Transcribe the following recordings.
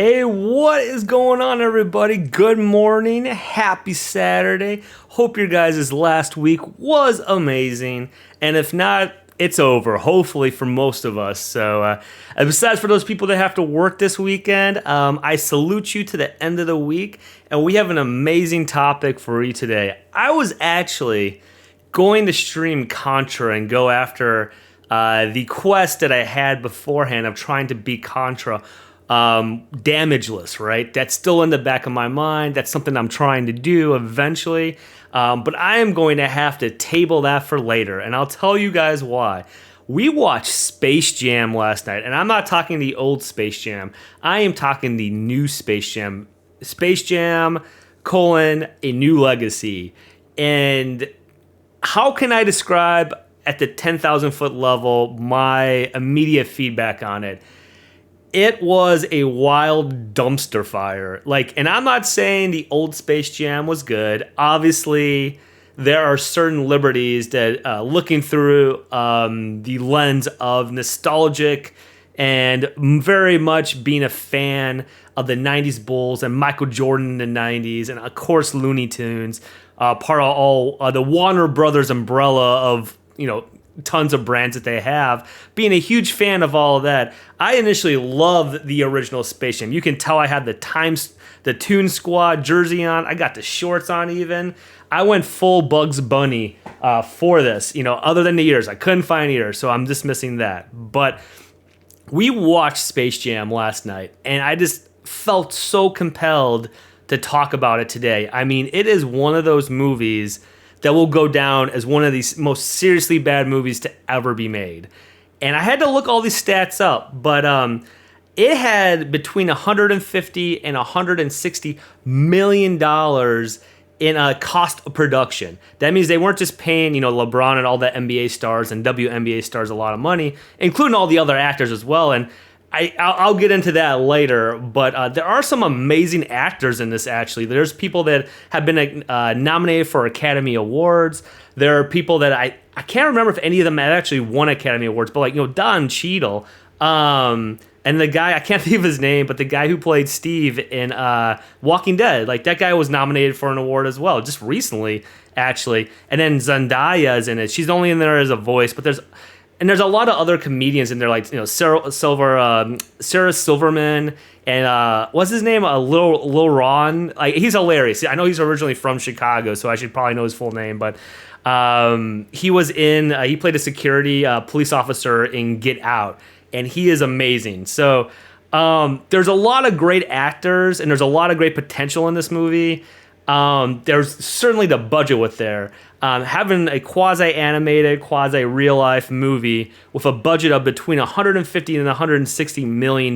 Hey, what is going on, everybody? Good morning. Happy Saturday. Hope your guys' last week was amazing. And if not, it's over, hopefully, for most of us. So, besides for those people that have to work this weekend, I salute you to the end of the week. And we have an amazing topic for you today. I was actually going to stream Contra and go after the quest that I had beforehand of trying to beat Contra damageless, right? That's still in the back of my mind. That's something I'm trying to do eventually. But I am going to have to table that for later, and I'll tell you guys why. We watched Space Jam last night, and I'm not talking the old Space Jam. I am talking the new Space Jam. Space Jam, A New Legacy. And how can I describe at the 10,000 foot level my immediate feedback on it? It was a wild dumpster fire. And I'm not saying the old Space Jam was good. Obviously, there are certain liberties that, looking through the lens of nostalgic and very much being a fan of the 90s Bulls and Michael Jordan in the 90s, and of course Looney Tunes, part of all the Warner Brothers umbrella of, tons of brands that they have. Being a huge fan of all of that, I initially loved the original Space Jam. You can tell I had the Toon Squad jersey on. I got the shorts on even. I went full Bugs Bunny for this. Other than the ears, I couldn't find ears, so I'm just missing that. But we watched Space Jam last night, and I just felt so compelled to talk about it today. I mean, it is one of those movies that will go down as one of these most seriously bad movies to ever be made. And I had to look all these stats up, but it had between $150 and $160 million in a cost of production. That means they weren't just paying, LeBron and all the NBA stars and WNBA stars a lot of money, including all the other actors as well. And I'll get into that later, but there are some amazing actors in this, actually. There's people that have been nominated for Academy Awards. There are people that I can't remember if any of them had actually won Academy Awards, but Don Cheadle, and the guy, I can't think of his name, but the guy who played Steve in Walking Dead, that guy was nominated for an award as well, just recently, actually. And then Zendaya is in it. She's only in there as a voice, but there's a lot of other comedians in there, Sarah Silverman, and what's his name? Lil Ron. He's hilarious. I know he's originally from Chicago, so I should probably know his full name. But he was he played a security police officer in Get Out, and he is amazing. So there's a lot of great actors, and there's a lot of great potential in this movie. There's certainly the budget with there. Having a quasi-animated, quasi-real-life movie with a budget of between $150 and $160 million,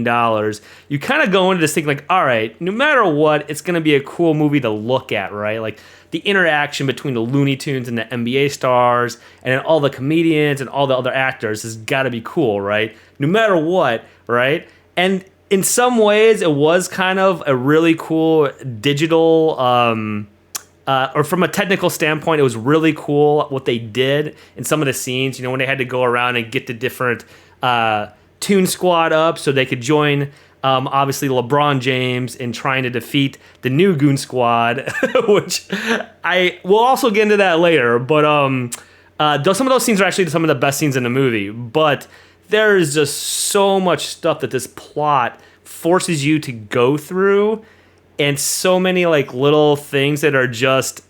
you kind of go into this thinking all right, no matter what, it's going to be a cool movie to look at, right? The interaction between the Looney Tunes and the NBA stars and then all the comedians and all the other actors has got to be cool, right? No matter what, right? And in some ways, it was kind of a really cool digital, or from a technical standpoint, it was really cool what they did in some of the scenes. When they had to go around and get the different Toon Squad up so they could join, obviously, LeBron James in trying to defeat the new Goon Squad, which I will also get into that later. But some of those scenes are actually some of the best scenes in the movie. But there is just so much stuff that this plot forces you to go through, and so many little things that are just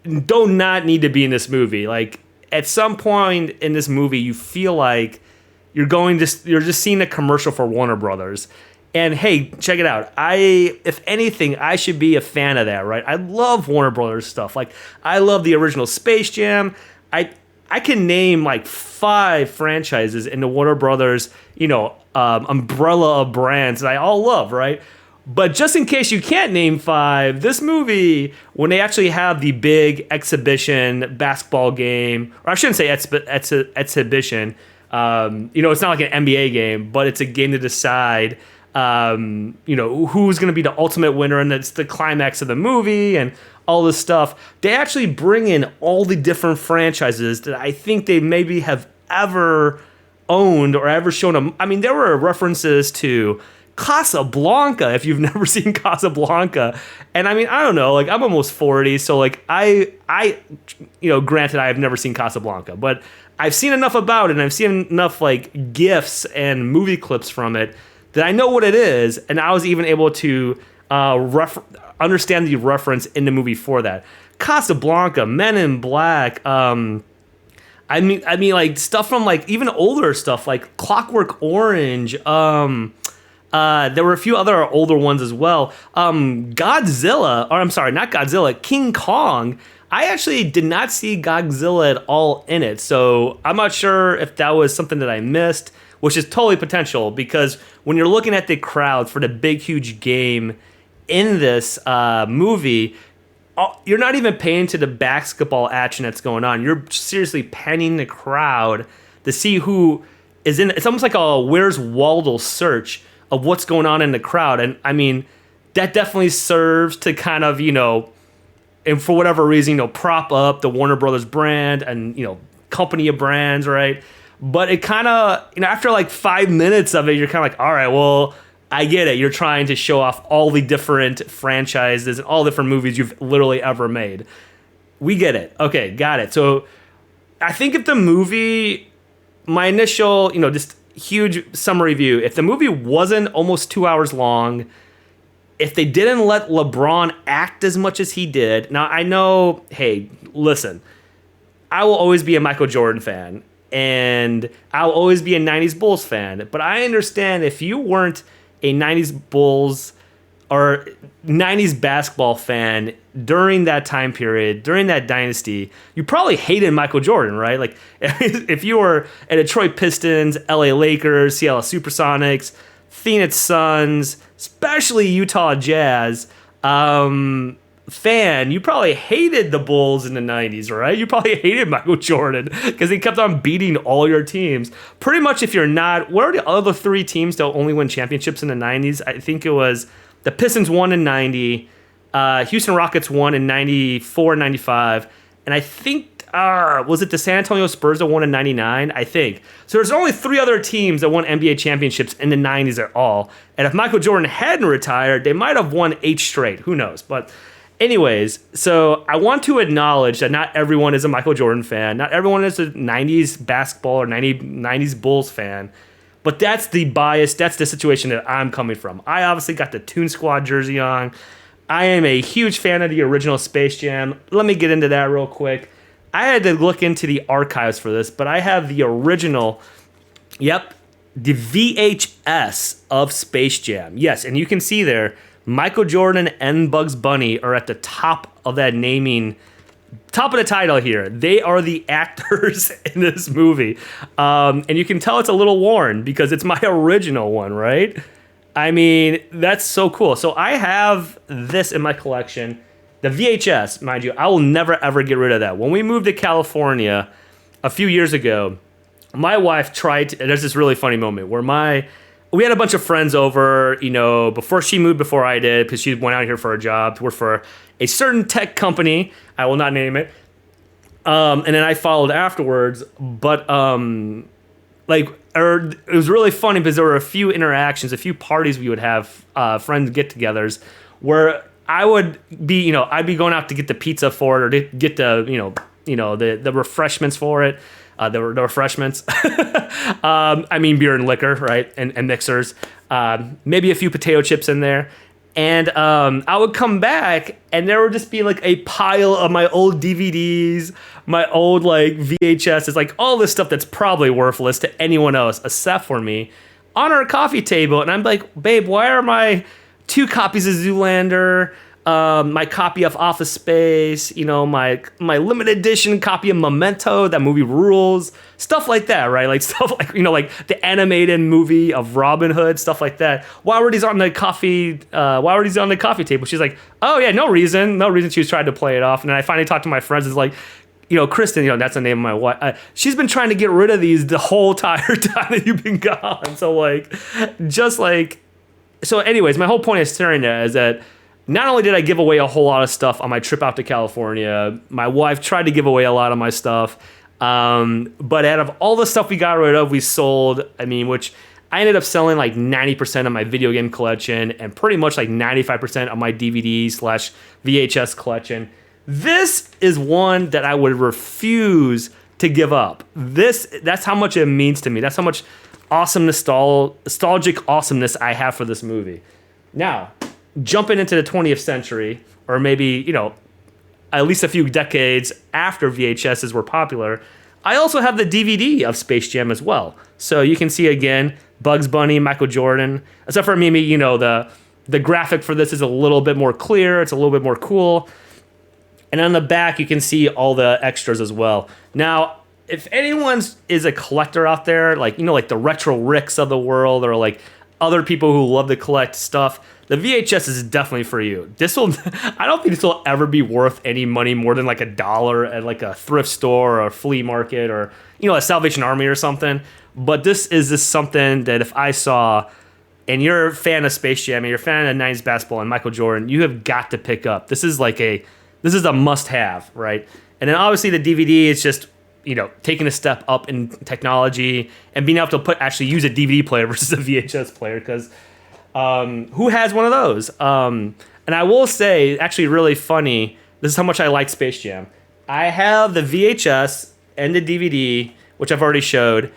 do not need to be in this movie. At some point in this movie, you feel like you're just seeing a commercial for Warner Brothers. And hey, check it out. If anything, I should be a fan of that, right? I love Warner Brothers stuff. I love the original Space Jam. I can name 5 franchises in the Warner Brothers, umbrella of brands that I all love, right? But just in case you can't name 5, this movie, when they actually have the big exhibition basketball game, or I shouldn't say exhibition, it's not like an NBA game, but it's a game to decide, who's going to be the ultimate winner, and it's the climax of the movie, and all this stuff. They actually bring in all the different franchises that I think they maybe have ever owned or ever shown them. I mean, there were references to Casablanca, if you've never seen Casablanca. And I mean, I don't know, like I'm almost 40, so like granted I have never seen Casablanca, but I've seen enough about it and I've seen enough like GIFs and movie clips from it that I know what it is, and I was even able to understand the reference in the movie for that. Casablanca, Men in Black, I mean, like stuff from like even older stuff like Clockwork Orange. There were a few other older ones as well. Godzilla, or I'm sorry, not Godzilla, King Kong. I actually did not see Godzilla at all in it, so I'm not sure if that was something that I missed, which is totally potential because when you're looking at the crowd for the big, huge game in this movie, you're not even paying to the basketball action that's going on. You're seriously panning the crowd to see who is in. It's almost like a Where's Waldo search of what's going on in the crowd. And I mean, that definitely serves to kind of, and for whatever reason, prop up the Warner Brothers brand and, company of brands, right? But it kind of, after like 5 minutes of it, you're kind of like, all right, well, I get it. You're trying to show off all the different franchises and all different movies you've literally ever made. We get it. Okay, got it. So I think if the movie, my initial, just huge summary view, if the movie wasn't almost 2 hours long, if they didn't let LeBron act as much as he did. Now, I know, hey, listen, I will always be a Michael Jordan fan, and I'll always be a 90s Bulls fan, but I understand if you weren't a 90s Bulls or 90s basketball fan during that time period, during that dynasty, you probably hated Michael Jordan, right? Like, if you were a Detroit Pistons, LA Lakers, Seattle Supersonics, Phoenix Suns, especially Utah Jazz fan, you probably hated the Bulls in the 90s, right? You probably hated Michael Jordan because he kept on beating all your teams. Pretty much if you're not, what are the other three teams that only win championships in the 90s? I think it was the Pistons won in 90, Houston Rockets won in 94, 95, and I think, was it the San Antonio Spurs that won in 99? I think. So there's only three other teams that won NBA championships in the 90s at all. And if Michael Jordan hadn't retired, they might have won 8 straight. Who knows? But anyways, so I want to acknowledge that not everyone is a Michael Jordan fan. Not everyone is a 90s basketball or 90s Bulls fan. But that's the bias. That's the situation that I'm coming from. I obviously got the Toon Squad jersey on. I am a huge fan of the original Space Jam. Let me get into that real quick. I had to look into the archives for this, but I have the original, the VHS of Space Jam. Yes, and you can see there, Michael Jordan and Bugs Bunny are at the top of that naming, top of the title here. They are the actors in this movie. And you can tell it's a little worn because it's my original one, right? I mean, that's so cool. So I have this in my collection. The VHS, mind you, I will never, ever get rid of that. When we moved to California a few years ago, my wife tried to, there's this really funny moment where we had a bunch of friends over, before she moved, before I did, because she went out here for a job to work for a certain tech company. I will not name it. And then I followed afterwards. But, it was really funny because there were a few interactions, a few parties we would have, friends get-togethers, where I would be, I'd be going out to get the pizza for it or to get the, the refreshments for it. The refreshments. I mean, beer and liquor, right? And mixers. Maybe a few potato chips in there. And I would come back and there would just be like a pile of my old DVDs, my old like VHSs, like all this stuff that's probably worthless to anyone else except for me on our coffee table. And I'm like, babe, why are my 2 copies of Zoolander, my copy of Office Space, my limited edition copy of Memento, that movie rules, stuff like that, right? Like stuff like, like the animated movie of Robin Hood, stuff like that. Why were these on the coffee table? She's like, oh yeah, no reason. She was trying to play it off. And then I finally talked to my friends. It's like, Kristen, that's the name of my wife. She's been trying to get rid of these the whole entire time that you've been gone. So anyways, my whole point is staring there is that not only did I give away a whole lot of stuff on my trip out to California, my wife tried to give away a lot of my stuff. But out of all the stuff we got rid of, we sold, which I ended up selling like 90% of my video game collection and pretty much like 95% of my DVD slash VHS collection. This is one that I would refuse to give up. That's how much it means to me. That's how much awesome nostalgic awesomeness I have for this movie. Now, jumping into the 20th century, or maybe, at least a few decades after VHSs were popular, I also have the DVD of Space Jam as well. So you can see again, Bugs Bunny, Michael Jordan, except for maybe, the graphic for this is a little bit more clear. It's a little bit more cool. And on the back, you can see all the extras as well. Now, if anyone is a collector out there, like the retro Ricks of the world, or like other people who love to collect stuff, the VHS is definitely for you. I don't think this will ever be worth any money more than like $1 at like a thrift store or a flea market or, a Salvation Army or something. But this is just something that if I saw, and you're a fan of Space Jam and you're a fan of 90s basketball and Michael Jordan, you have got to pick up. This is a must-have, right? And then obviously the DVD is just, taking a step up in technology and being able to actually use a DVD player versus a VHS player, because who has one of those? And I will say, actually really funny, this is how much I like Space Jam. I have the VHS and the DVD, which I've already shown,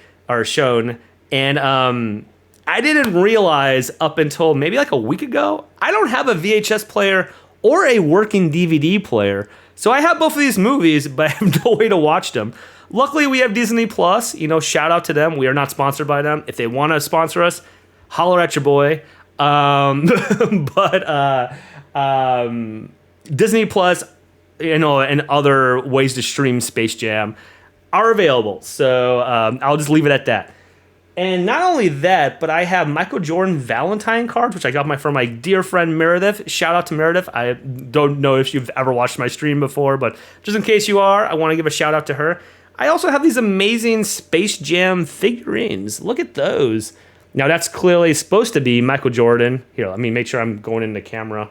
and I didn't realize up until maybe like a week ago, I don't have a VHS player or a working DVD player. So I have both of these movies, but I have no way to watch them. Luckily, we have Disney Plus. Shout out to them. We are not sponsored by them. If they want to sponsor us, holler at your boy. But Disney Plus, and other ways to stream Space Jam are available. So I'll just leave it at that. And not only that, but I have Michael Jordan Valentine cards, which I got from my dear friend Meredith. Shout out to Meredith. I don't know if you've ever watched my stream before, but just in case you are, I want to give a shout out to her. I also have these amazing Space Jam figurines. Look at those. Now, that's clearly supposed to be Michael Jordan. Here, let me make sure I'm going into camera.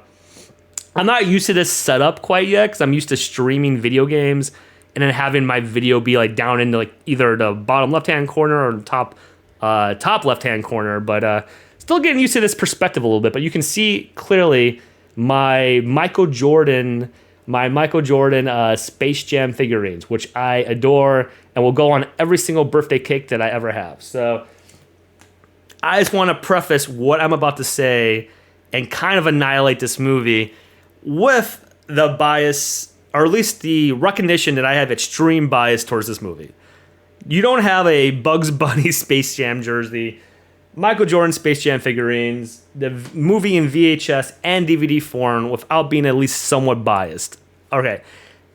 I'm not used to this setup quite yet because I'm used to streaming video games and then having my video be like down into like either the bottom left-hand corner or the top left-hand corner. But still getting used to this perspective a little bit. But you can see clearly my Michael Jordan Space Jam figurines, which I adore and will go on every single birthday cake that I ever have. So I just want to preface what I'm about to say and kind of annihilate this movie with the bias, or at least the recognition that I have extreme bias towards this movie. You don't have a Bugs Bunny Space Jam jersey, Michael Jordan Space Jam figurines, the movie in VHS and DVD form without being at least somewhat biased. Okay.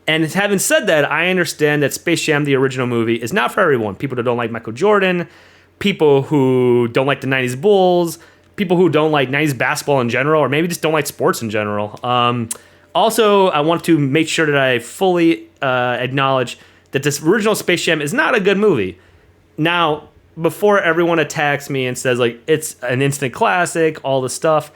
And having said that, I understand that Space Jam, the original movie, is not for everyone. People that don't like Michael Jordan, people who don't like the 90s Bulls, people who don't like 90s basketball in general, or maybe just don't like sports in general. Also, I want to make sure that I fully acknowledge that this original Space Jam is not a good movie. Now, before everyone attacks me and says, like, it's an instant classic, all the stuff,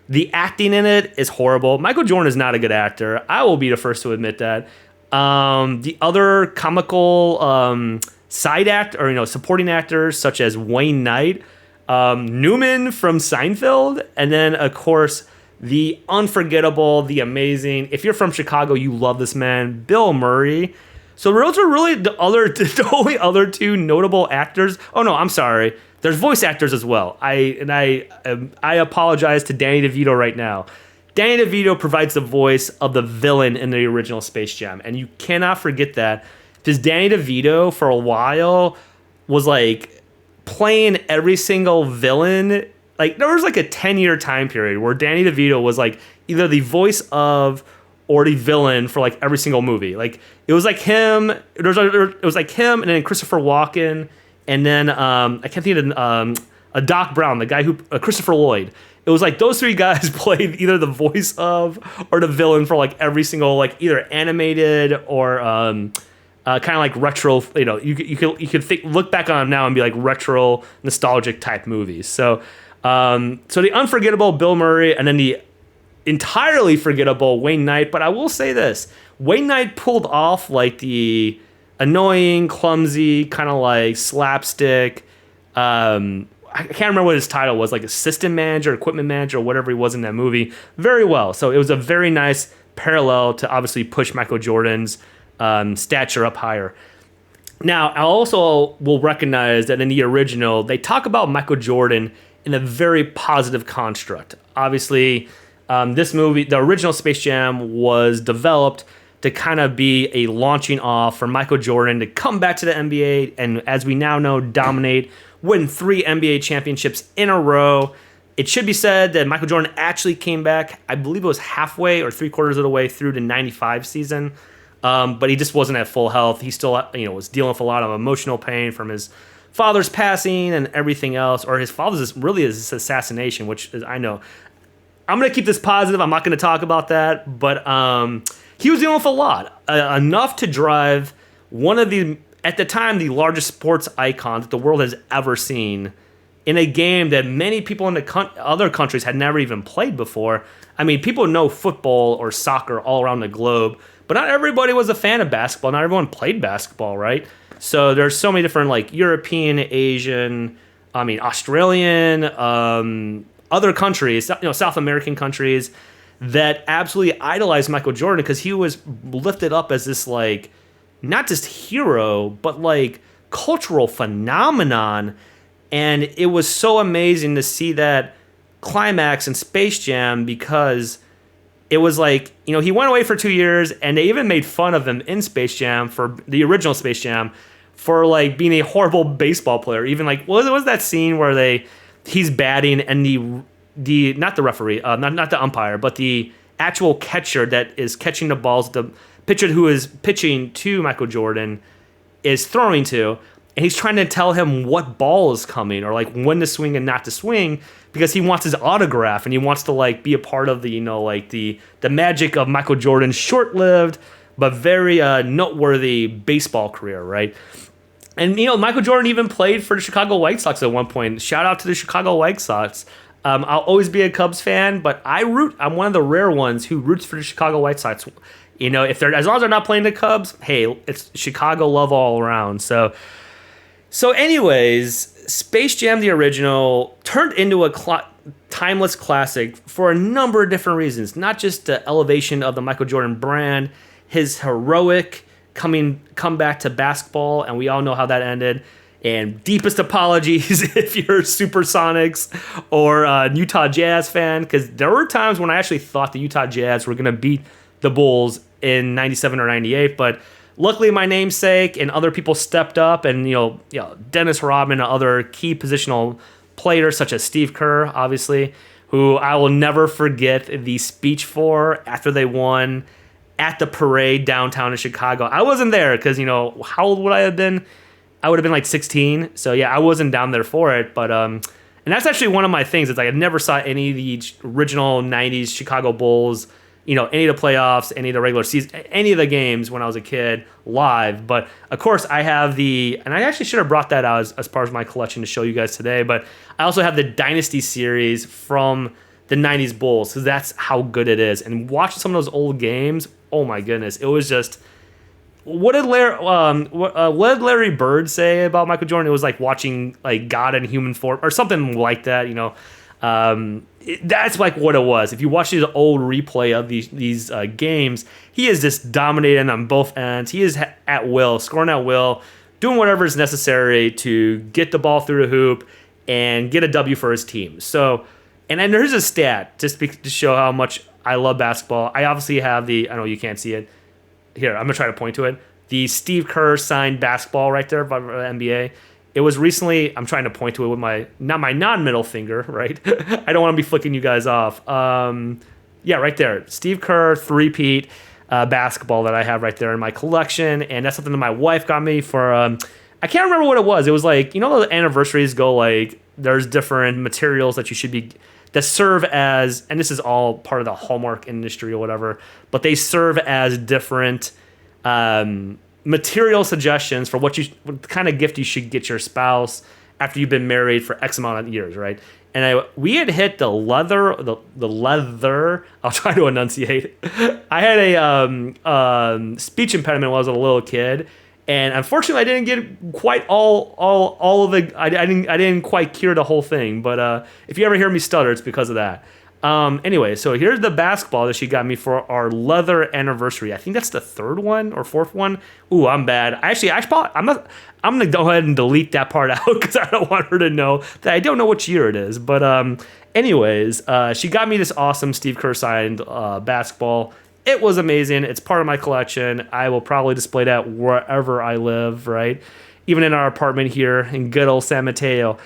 the acting in it is horrible. Michael Jordan is not a good actor. I will be the first to admit that. The other comical side act, or, supporting actors, such as Wayne Knight, Newman from Seinfeld, and then, of course, the unforgettable, the amazing, if you're from Chicago, you love this man, Bill Murray. So those are really the only other two notable actors. Oh no, I'm sorry. There's voice actors as well. I apologize to Danny Devito right now. Danny DeVito provides the voice of the villain in the original Space Jam, and you cannot forget that, because Danny DeVito for a while was like playing every single villain. Like there was like a 10-year time period where Danny DeVito was like either the voice of or the villain for like every single movie. Like it was like him. It was like him, and then Christopher Walken, and then I can't think of Doc Brown, the guy who Christopher Lloyd. It was like those three guys played either the voice of or the villain for like every single like either animated or kind of like retro. You could look back on them now and be like retro nostalgic type movies. So the unforgettable Bill Murray, and then the entirely forgettable Wayne Knight. But I will say this: Wayne Knight pulled off like the annoying, clumsy, kind of like slapstick. I can't remember what his title was, like assistant manager, equipment manager, or whatever he was in that movie, very well. So it was a very nice parallel to obviously push Michael Jordan's stature up higher. Now, I also will recognize that in the original, they talk about Michael Jordan in a very positive construct. Obviously, this movie, the original Space Jam, was developed to kind of be a launching off for Michael Jordan to come back to the NBA and, as we now know, dominate, win 3 NBA championships in a row. It should be said that Michael Jordan actually came back, I believe it was halfway or 3/4 of the way through the 95 season, but he just wasn't at full health. He still was dealing with a lot of emotional pain from his father's passing and everything else, or his father's really his assassination, which is, I know. I'm going to keep this positive. I'm not going to talk about that, but he was dealing with a lot, enough to drive one of the, at the time, the largest sports icons that the world has ever seen in a game that many people in the other countries had never even played before. I mean, people know football or soccer all around the globe, but not everybody was a fan of basketball. Not everyone played basketball, right? So there's so many different, like, European, Asian, Australian, other countries, South American countries that absolutely idolized Michael Jordan because he was lifted up as this, like, not just hero, but like cultural phenomenon. And it was so amazing to see that climax in Space Jam because it was like, he went away for 2 years and they even made fun of him in Space Jam, for the original Space Jam, for like being a horrible baseball player. Even like, what was that scene where he's batting and the not the referee, not the umpire, but the actual catcher that is catching the balls, the pitcher who is pitching to Michael Jordan is throwing to, and he's trying to tell him what ball is coming or like when to swing and not to swing because he wants his autograph and he wants to like be a part of the the magic of Michael Jordan's short-lived but very noteworthy baseball career, right? And Michael Jordan even played for the Chicago White Sox at one point. Shout out to the Chicago White Sox. I'll always be a Cubs fan, but I'm one of the rare ones who roots for the Chicago White Sox. If they're, as long as they're not playing the Cubs, hey, it's Chicago love all around. So anyways, Space Jam, the original, turned into a timeless classic for a number of different reasons. Not just the elevation of the Michael Jordan brand, his heroic comeback to basketball, and we all know how that ended. And deepest apologies if you're a Supersonics or a Utah Jazz fan, because there were times when I actually thought the Utah Jazz were going to beat the Bulls in 97 or 98, but luckily my namesake and other people stepped up, and Dennis Rodman and other key positional players such as Steve Kerr, obviously, who I will never forget the speech for after they won at the parade downtown in Chicago. I wasn't there because, how old would I have been? I would have been like 16. So yeah, I wasn't down there for it, but and that's actually one of my things. It's like I never saw any of the original 90s Chicago Bulls, any of the playoffs, any of the regular season, any of the games when I was a kid live. But of course I have and I actually should have brought that out as part of my collection to show you guys today, but I also have the Dynasty series from the 90s Bulls because that's how good it is. And watching some of those old games, oh my goodness, it was just, what did Larry Bird say about Michael Jordan? It was like watching like God in human form or something like that, that's like what it was. If you watch these old replay of these games, he is just dominating on both ends. He is at will, scoring at will, doing whatever is necessary to get the ball through the hoop and get a W for his team. So, and then there's a stat just to show how much I love basketball. I obviously have I know you can't see it. Here, I'm going to try to point to it. The Steve Kerr signed basketball right there by the NBA. It was recently, I'm trying to point to it with my non-middle finger, right? I don't want to be flicking you guys off. Yeah, right there. Steve Kerr, three-peat basketball that I have right there in my collection. And that's something that my wife got me for, I can't remember what it was. It was like, the anniversaries go like, there's different materials that you should be, that serve as, and this is all part of the Hallmark industry or whatever, but they serve as different material suggestions for what kind of gift you should get your spouse after you've been married for X amount of years, right? And we had hit the leather. I'll try to enunciate. I had a speech impediment when I was a little kid, And unfortunately, I didn't get quite all of it. I didn't quite cure the whole thing. But if you ever hear me stutter, it's because of that. Anyway, so here's the basketball that she got me for our leather anniversary. I think that's the third one or fourth one. Ooh, I'm bad. I'm not. I'm gonna go ahead and delete that part out because I don't want her to know that I don't know which year it is. But anyways, she got me this awesome Steve Kerr signed basketball. It was amazing. It's part of my collection. I will probably display that wherever I live, right? Even in our apartment here in good old San Mateo.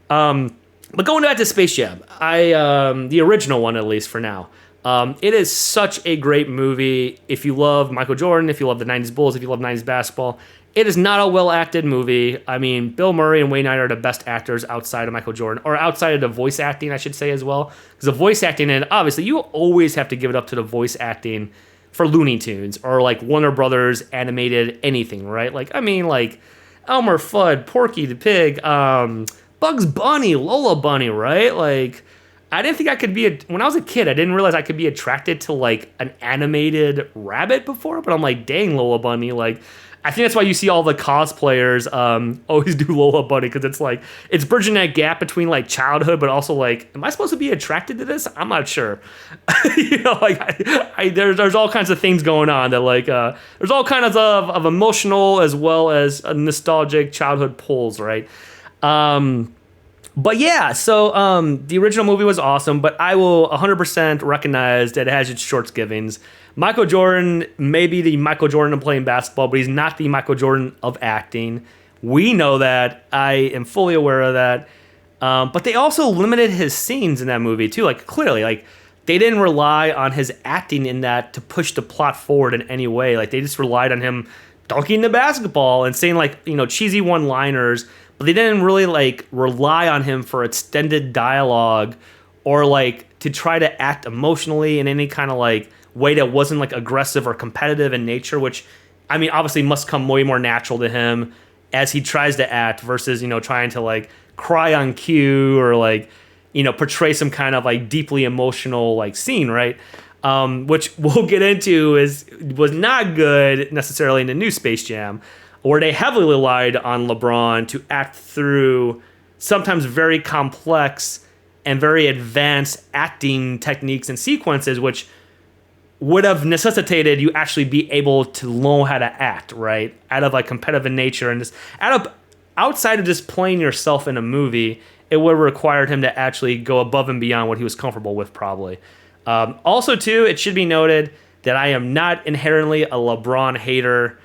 But going back to Space Jam, the original one at least for now. It is such a great movie. If you love Michael Jordan, if you love the 90s Bulls, if you love 90s basketball, it is not a well-acted movie. I mean, Bill Murray and Wayne Knight are the best actors outside of Michael Jordan, or outside of the voice acting, I should say, as well. Because the voice acting, and obviously, you always have to give it up to the voice acting for Looney Tunes, or like Warner Brothers animated anything, right? Like, I mean, like Elmer Fudd, Porky the Pig, Bugs Bunny, Lola Bunny, right? Like, I didn't think I could be when I was a kid, I didn't realize I could be attracted to like an animated rabbit before, but I'm like, dang, Lola Bunny, like, I think that's why you see all the cosplayers always do Lola Bunny, because it's like, it's bridging that gap between like childhood, but also like, am I supposed to be attracted to this? I'm not sure. Like there's all kinds of things going on that like, there's all kinds of emotional as well as nostalgic childhood pulls, right? But yeah, so the original movie was awesome, but I will 100% recognize that it has its shortcomings. Michael Jordan may be the Michael Jordan of playing basketball, but he's not the Michael Jordan of acting. We know that. I am fully aware of that. But they also limited his scenes in that movie too. Like clearly, like they didn't rely on his acting in that to push the plot forward in any way. Like they just relied on him dunking the basketball and saying like, cheesy one-liners, but they didn't really like rely on him for extended dialogue or like to try to act emotionally in any kind of like way that wasn't like aggressive or competitive in nature, which I mean obviously must come way more natural to him as he tries to act versus trying to like cry on cue or like portray some kind of like deeply emotional like scene, right? Which we'll get into was not good necessarily in the new Space Jam, where they heavily relied on LeBron to act through sometimes very complex and very advanced acting techniques and sequences, which would have necessitated you actually be able to know how to act, right? Out of like competitive nature and just outside of just playing yourself in a movie, it would have required him to actually go above and beyond what he was comfortable with probably. Also too, it should be noted that I am not inherently a LeBron hater.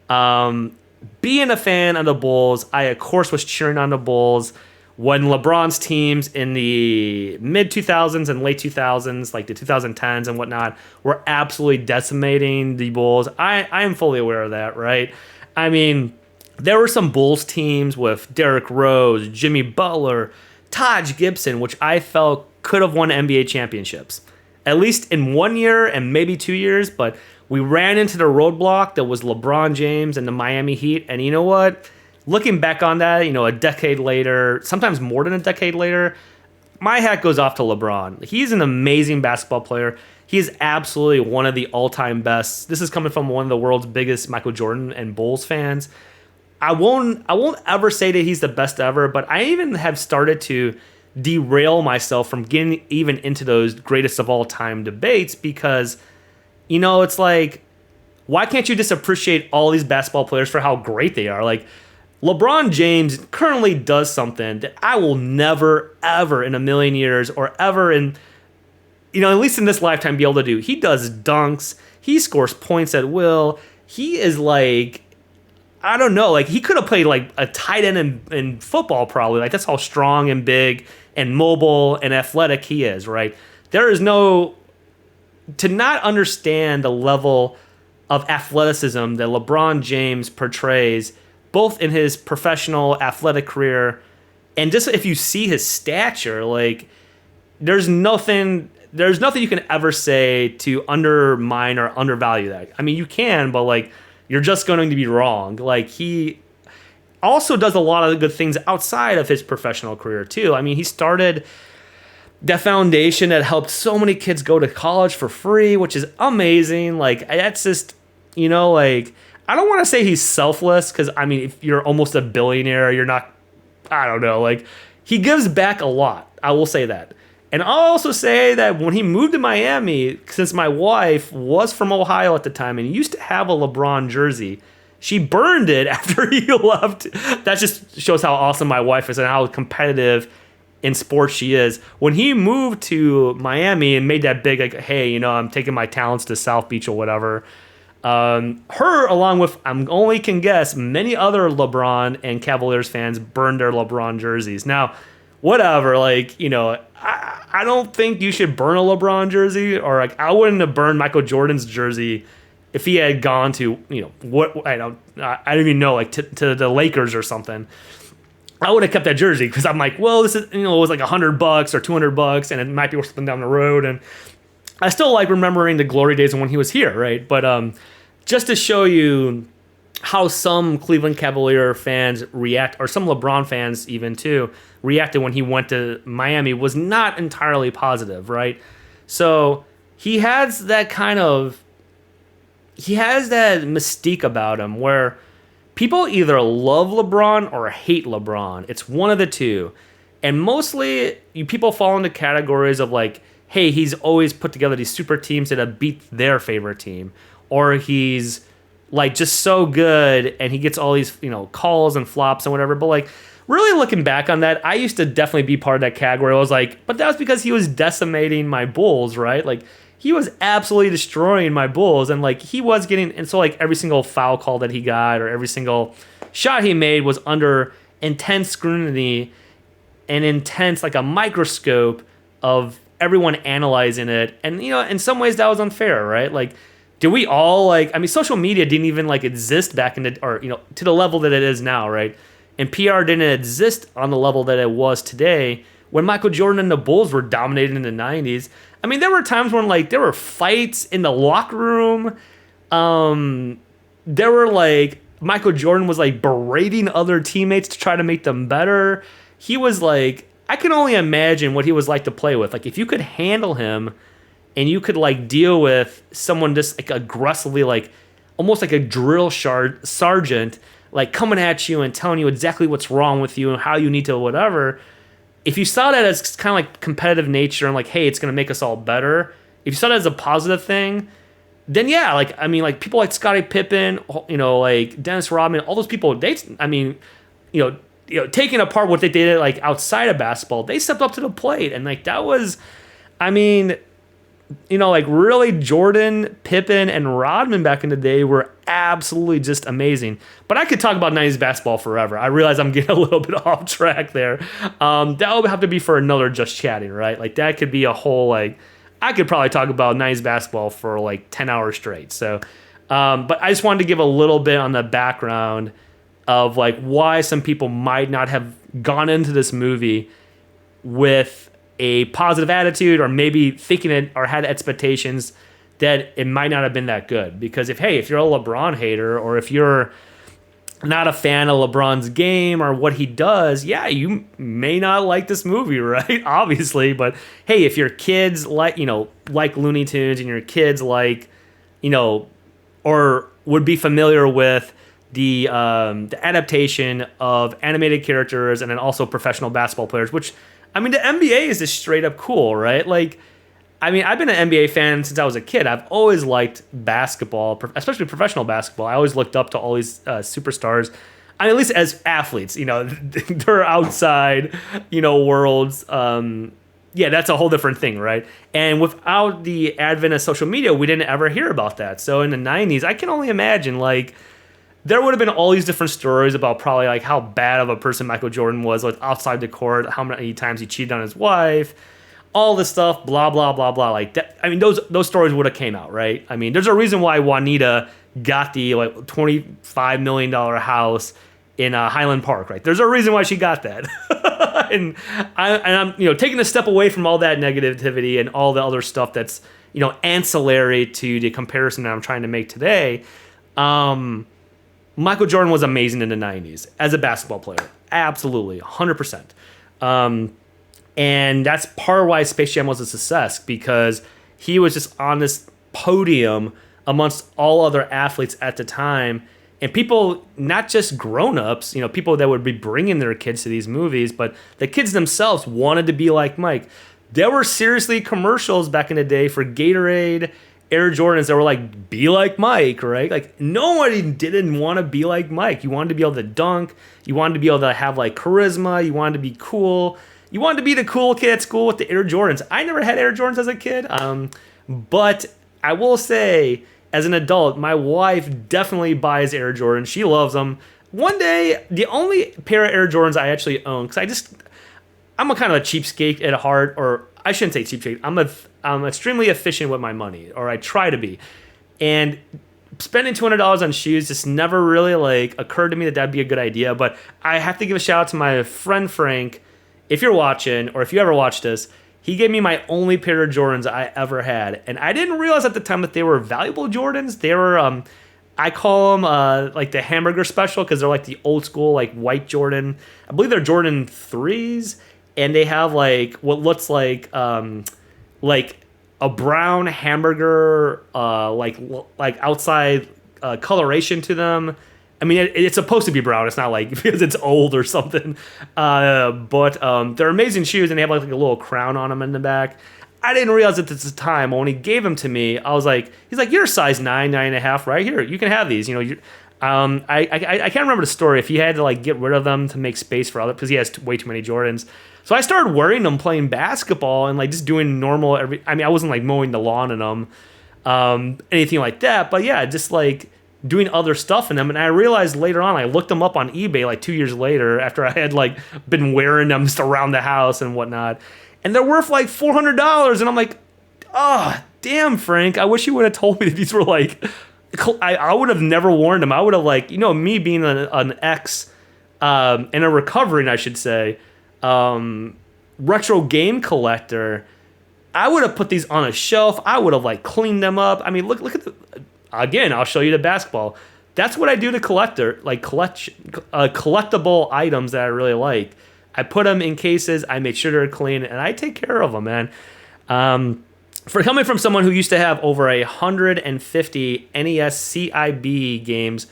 Being a fan of the Bulls, I of course was cheering on the Bulls when LeBron's teams in the mid 2000s and late 2000s, like the 2010s and whatnot, were absolutely decimating the Bulls. I am fully aware of that, right? I mean, there were some Bulls teams with Derrick Rose, Jimmy Butler, Taj Gibson, which I felt could have won NBA championships, at least in 1 year and maybe 2 years, but we ran into the roadblock that was LeBron James and the Miami Heat, and you know what? Looking back on that, a decade later, sometimes more than a decade later, my hat goes off to LeBron. He's an amazing basketball player. He is absolutely one of the all-time best. This is coming from one of the world's biggest Michael Jordan and Bulls fans. I won't ever say that he's the best ever, but I even have started to derail myself from getting even into those greatest of all time debates because, it's like, why can't you just appreciate all these basketball players for how great they are? Like, LeBron James currently does something that I will never, ever in a million years or ever in, at least in this lifetime be able to do. He does dunks. He scores points at will. He is like, I don't know, like he could have played like a tight end in football probably. Like that's how strong and big and mobile and athletic he is, right? There is no, to not understand the level of athleticism that LeBron James portrays both in his professional athletic career and just if you see his stature, like there's nothing you can ever say to undermine or undervalue that. I mean, you can, but like you're just going to be wrong. Like he also does a lot of good things outside of his professional career too. I mean, he started the foundation that helped so many kids go to college for free, which is amazing. Like that's just, like I don't want to say he's selfless because, I mean, if you're almost a billionaire, you're not, I don't know, like, he gives back a lot. I will say that. And I'll also say that when he moved to Miami, since my wife was from Ohio at the time and used to have a LeBron jersey, she burned it after he left. That just shows how awesome my wife is and how competitive in sports she is. When he moved to Miami and made that big, like, hey, you know, I'm taking my talents to South Beach or whatever, her, along with, I'm only can guess, many other LeBron and Cavaliers fans burned their LeBron jerseys. Now, whatever, like, you know, I don't think you should burn a LeBron jersey, or like I wouldn't have burned Michael Jordan's jersey if he had gone to, you know, what I don't even know, like to the Lakers or something. I would have kept that jersey because I'm like, well, this is, you know, it was like $100 or $200, and it might be worth something down the road. And I still like remembering the glory days of when he was here, right? But just to show you how some Cleveland Cavalier fans react, or some LeBron fans even too, reacted when he went to Miami was not entirely positive, right? So he has that mystique about him where people either love LeBron or hate LeBron. It's one of the two. And mostly people fall into categories of like, hey, he's always put together these super teams that have beat their favorite team, or he's like just so good and he gets all these, you know, calls and flops and whatever. But like, really looking back on that, I used to definitely be part of that category. I was like, but that was because he was decimating my Bulls, right? Like, he was absolutely destroying my Bulls, and like he was getting, and so like every single foul call that he got or every single shot he made was under intense scrutiny and intense, like a microscope of everyone analyzing it. And, you know, in some ways that was unfair, right? Like, do we all, like, I mean, social media didn't even like exist back in the, or, you know, to the level that it is now, right? And PR didn't exist on the level that it was today when Michael Jordan and the Bulls were dominating in the 90s. I mean, there were times when, like, there were fights in the locker room. There were, like, Michael Jordan was, like, berating other teammates to try to make them better. He was, like, I can only imagine what he was like to play with. Like, if you could handle him and you could, like, deal with someone just, like, aggressively, like, almost like a drill sergeant, like, coming at you and telling you exactly what's wrong with you and how you need to whatever. If you saw that as kind of like competitive nature and like, hey, it's going to make us all better, if you saw that as a positive thing, then yeah, like, I mean, like people like Scottie Pippen, you know, like Dennis Rodman, all those people, they, I mean, you know, taking apart what they did like outside of basketball, they stepped up to the plate. And like, that was, I mean, you know, like really Jordan, Pippen, and Rodman back in the day were absolutely just amazing. But I could talk about 90s basketball forever. I realize I'm getting a little bit off track there. That would have to be for another Just Chatting, right? Like that could be a whole, like, I could probably talk about 90s basketball for like 10 hours straight. So, but I just wanted to give a little bit on the background of like why some people might not have gone into this movie with a positive attitude, or maybe thinking it or had expectations that it might not have been that good. Because if you're a LeBron hater, or if you're not a fan of LeBron's game or what he does, yeah, you may not like this movie, right? Obviously. But hey, if your kids like, you know, like Looney Tunes, and your kids like, you know, or would be familiar with the adaptation of animated characters and then also professional basketball players, which, I mean, the NBA is just straight up cool, right? Like, I mean, I've been an NBA fan since I was a kid. I've always liked basketball, especially professional basketball. I always looked up to all these superstars. I mean, at least as athletes, you know, they're outside, you know, worlds. Yeah, that's a whole different thing, right? And without the advent of social media, we didn't ever hear about that. So in the 90s, I can only imagine, like, there would have been all these different stories about probably like how bad of a person Michael Jordan was, like outside the court, how many times he cheated on his wife, all this stuff, blah blah blah blah. Like that, I mean, those stories would have came out, right? I mean, there's a reason why Juanita got the like $25 million house in Highland Park, right? There's a reason why she got that. and I'm, you know, taking a step away from all that negativity and all the other stuff that's, you know, ancillary to the comparison that I'm trying to make today. Michael Jordan was amazing in the 90s as a basketball player. Absolutely, 100%. And that's part of why Space Jam was a success, because he was just on this podium amongst all other athletes at the time, And people, not just grown-ups, people that would be bringing their kids to these movies, but the kids themselves wanted to be like Mike. There were seriously commercials back in the day for Gatorade, Air Jordans that were like, be like Mike, right? Like, nobody didn't want to be like Mike. You wanted to be able to dunk. You wanted to be able to have like charisma. You wanted to be cool. You wanted to be the cool kid at school with the Air Jordans. I never had Air Jordans as a kid, but I will say, as an adult, my wife definitely buys Air Jordans. She loves them. One day, the only pair of Air Jordans I actually own, because I'm a kind of a cheapskate at heart, or I shouldn't say cheapskate. I'm extremely efficient with my money, or I try to be. And spending $200 on shoes just never really like occurred to me that that'd be a good idea. But I have to give a shout out to my friend Frank. If you're watching, or if you ever watched this, he gave me my only pair of Jordans I ever had. And I didn't realize at the time that they were valuable Jordans. They were, I call them like the hamburger special, because they're like the old school like white Jordan. I believe they're Jordan 3s. And they have like what looks like a brown hamburger, like outside coloration to them. I mean, it's supposed to be brown. It's not like because it's old or something. But they're amazing shoes, and they have like a little crown on them in the back. I didn't realize at the time, when he gave them to me, I was like, he's like, you're a size 9, 9.5, right? Here, you can have these. I can't remember the story, if he had to like get rid of them to make space for other, because he has way too many Jordans. So I started wearing them playing basketball and like just doing normal I wasn't like mowing the lawn in them, anything like that. But yeah, just like doing other stuff in them. And I realized later on, I looked them up on eBay like 2 years later after I had like been wearing them just around the house and whatnot. And they're worth like $400. And I'm like, oh, damn, Frank, I wish you would have told me that these were like, I would have never worn them. I would have like, me being an ex, and a recovering, I should say, retro game collector, I would have put these on a shelf. I would have like cleaned them up. I mean, look at again, I'll show you the basketball. That's what I do to collectible items that I really like. I put them in cases. I make sure they're clean, and I take care of them, man. For coming from someone who used to have over 150 NES CIB games,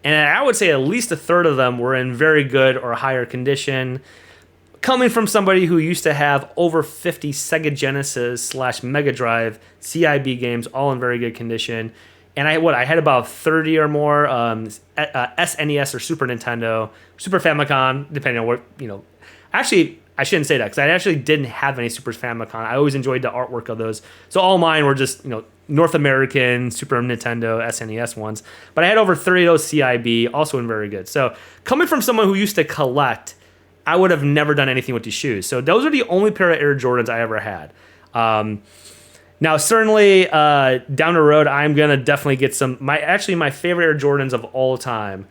and I would say at least a third of them were in very good or higher condition. Coming from somebody who used to have over 50 Sega Genesis / Mega Drive CIB games, all in very good condition. And I had about 30 or more SNES or Super Nintendo, Super Famicom, depending on what, Actually, I shouldn't say that, because I actually didn't have any Super Famicom. I always enjoyed the artwork of those. So all mine were just, North American Super Nintendo SNES ones. But I had over 30 of those CIB, also in very good. So coming from someone who used to collect, I would have never done anything with these shoes. So those are the only pair of Air Jordans I ever had. Now, certainly, down the road, I'm going to definitely get some... My favorite Air Jordans of all time,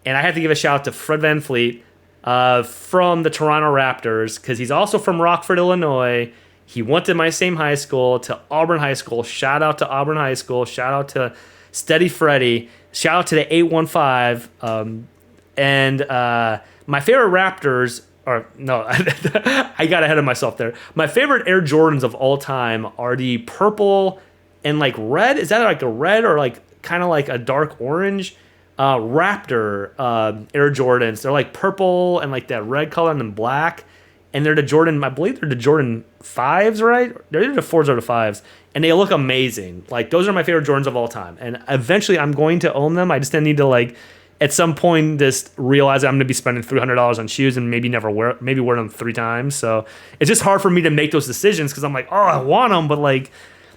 and I have to give a shout out to Fred VanVleet from the Toronto Raptors, because he's also from Rockford, Illinois. He went to my same high school, to Auburn High School. Shout out to Auburn High School. Shout out to Steady Freddy. Shout out to the 815. My favorite Raptors... Or no, I got ahead of myself there. My favorite Air Jordans of all time are the purple and like red. Is that like a red or like kind of like a dark orange Raptor Air Jordans? They're like purple and like that red color and then black. And they're the Jordan, I believe they're the Jordan 5s, right? They're either the 4s or the 5s. And they look amazing. Like, those are my favorite Jordans of all time. And eventually I'm going to own them. I just need to like... At some point, just realize I'm going to be spending $300 on shoes and maybe wear them 3 times. So it's just hard for me to make those decisions, because I'm like, oh, I want them, but like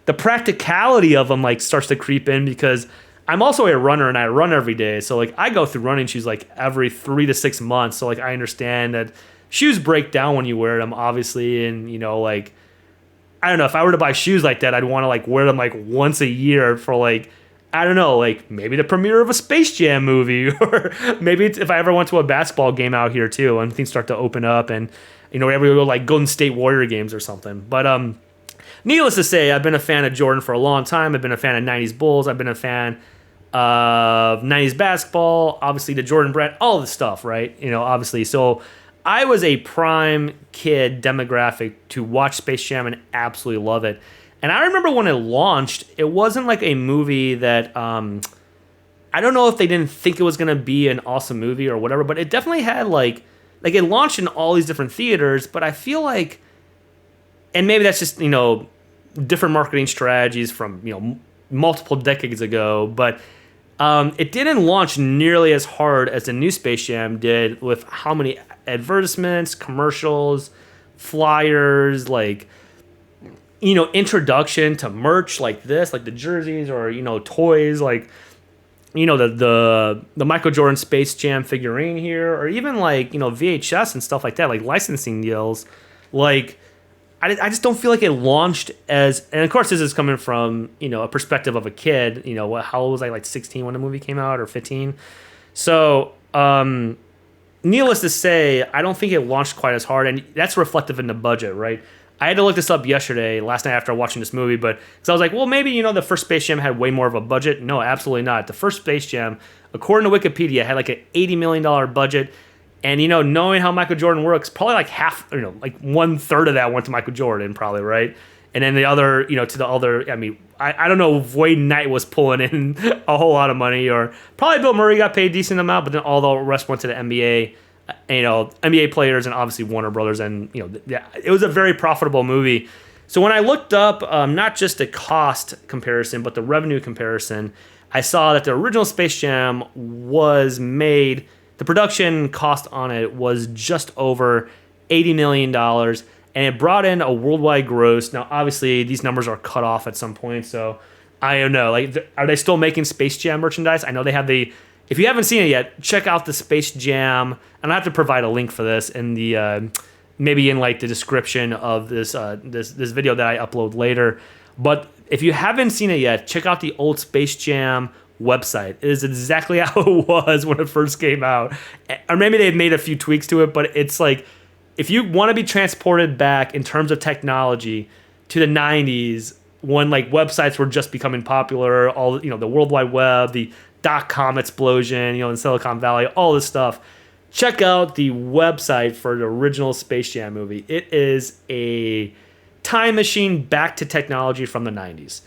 the practicality of them like starts to creep in, because I'm also a runner and I run every day. So like I go through running shoes like every 3 to 6 months. So like I understand that shoes break down when you wear them, obviously, and like I don't know, if I were to buy shoes like that, I'd want to like wear them like once a year for like, I don't know, like maybe the premiere of a Space Jam movie, or maybe if I ever went to a basketball game out here too, and things start to open up, and whenever we go like Golden State Warrior games or something. But needless to say, I've been a fan of Jordan for a long time. I've been a fan of 90s Bulls. I've been a fan of 90s basketball, obviously the Jordan brand, all the stuff, right? Obviously. So I was a prime kid demographic to watch Space Jam and absolutely love it. And I remember when it launched, it wasn't like a movie that, I I don't know if they didn't think it was gonna be an awesome movie or whatever, but it definitely had like it launched in all these different theaters. But I feel like, and maybe that's just different marketing strategies from multiple decades ago, but it didn't launch nearly as hard as the new Space Jam did, with how many advertisements, commercials, flyers, introduction to merch like this, like the jerseys or toys, like the Michael Jordan Space Jam figurine here, or even VHS and stuff like that, like licensing deals. I just don't feel like it launched as, and of course this is coming from a perspective of a kid. How old was I, like 16 when the movie came out, or 15? So needless to say, I don't think it launched quite as hard, and that's reflective in the budget, right? I had to look this up last night after watching this movie, but because I was like, well, maybe the first Space Jam had way more of a budget. No, absolutely not. The first Space Jam, according to Wikipedia, had like an $80 million budget. And, knowing how Michael Jordan works, probably like half, like 1/3 of that went to Michael Jordan, probably, right? And then the other, to the other, I don't know if Wade Knight was pulling in a whole lot of money, or probably Bill Murray got paid a decent amount, but then all the rest went to the NBA, NBA players, and obviously Warner Brothers. And, it was a very profitable movie. So when I looked up not just the cost comparison, but the revenue comparison, I saw that the original Space Jam was made. The production cost on it was just over $80 million, and it brought in a worldwide gross. Now, obviously, these numbers are cut off at some point, so I don't know. Are they still making Space Jam merchandise? I know they have if you haven't seen it yet, check out the Space Jam, and I have to provide a link for this in the maybe in the description of this this video that I upload later. But if you haven't seen it yet, check out the old Space Jam website. It is exactly how it was when it first came out, or maybe they've made a few tweaks to it, but it's like, if you want to be transported back in terms of technology to the 90s, when websites were just becoming popular, all the World Wide Web, the .com explosion, in Silicon Valley, all this stuff, check out the website for the original Space Jam movie. It is a time machine back to technology from the 90s.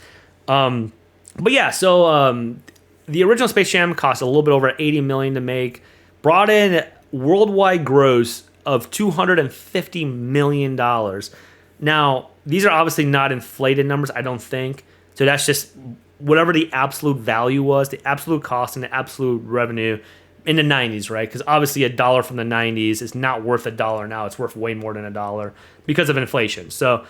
But yeah, so the original Space Jam cost a little bit over $80 million to make, brought in worldwide gross of $250 million. Now, these are obviously not inflated numbers, I don't think. So that's just whatever the absolute value was, the absolute cost and the absolute revenue in the 90s, right? Because obviously a dollar from the 90s is not worth $1 now. It's worth way more than $1 because of inflation. So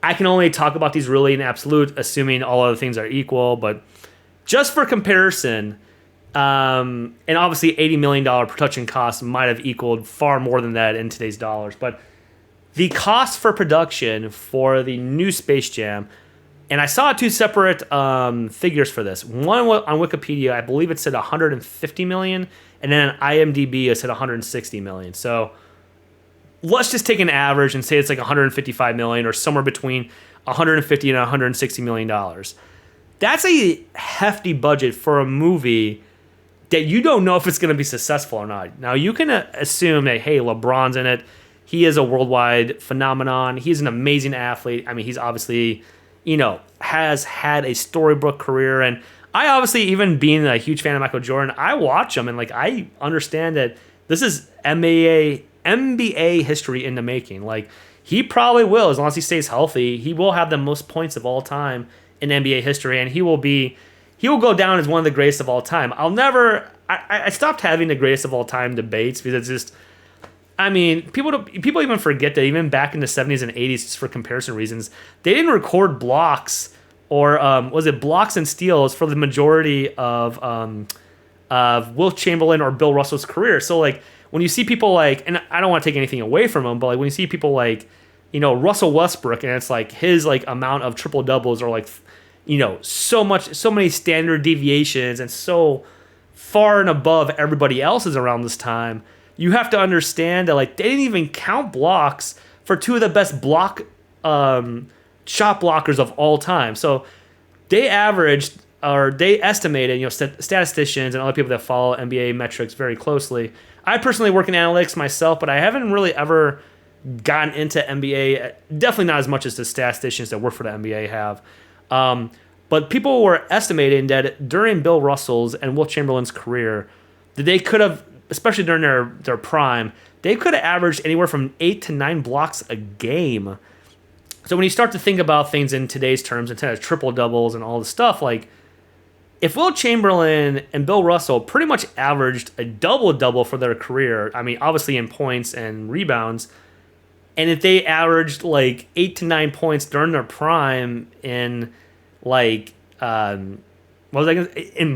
I can only talk about these really in absolute, assuming all other things are equal, but just for comparison, and obviously $80 million production costs might have equaled far more than that in today's dollars, but the cost for production for the new Space Jam, and I saw two separate figures for this. One on Wikipedia, I believe it said $150 million, and then on IMDb it said $160 million. So let's just take an average and say it's like $155 million, or somewhere between $150 and $160 million. That's a hefty budget for a movie that you don't know if it's going to be successful or not. Now, you can assume that, hey, LeBron's in it. He is a worldwide phenomenon. He's an amazing athlete. He's obviously, has had a storybook career. And I obviously, even being a huge fan of Michael Jordan, I watch him and I understand that this is NBA history in the making. He probably will, as long as he stays healthy, he will have the most points of all time in NBA history, and he will go down as one of the greatest of all time. I stopped having the greatest of all time debates, because it's just, people even forget that even back in the 70s and 80s, just for comparison reasons, they didn't record blocks, or was it blocks and steals, for the majority of Wilt Chamberlain or Bill Russell's career. So when you see people and I don't want to take anything away from him, but when you see people Russell Westbrook, and it's his amount of triple doubles are so many standard deviations, and so far and above everybody else's around this time, you have to understand that they didn't even count blocks for two of the best shot blockers of all time. So they averaged, or they estimated, statisticians and other people that follow NBA metrics very closely. I personally work in analytics myself, but I haven't really ever gotten into NBA, definitely not as much as the statisticians that work for the NBA have. But people were estimating that during Bill Russell's and Will Chamberlain's career, that they could have, especially during their prime, they could have averaged anywhere from 8 to 9 blocks a game. So when you start to think about things in today's terms, instead of triple doubles and all this stuff, like if Will Chamberlain and Bill Russell pretty much averaged a double for their career, I mean, obviously in points and rebounds, and if they averaged like 8 to 9 points during their prime in like in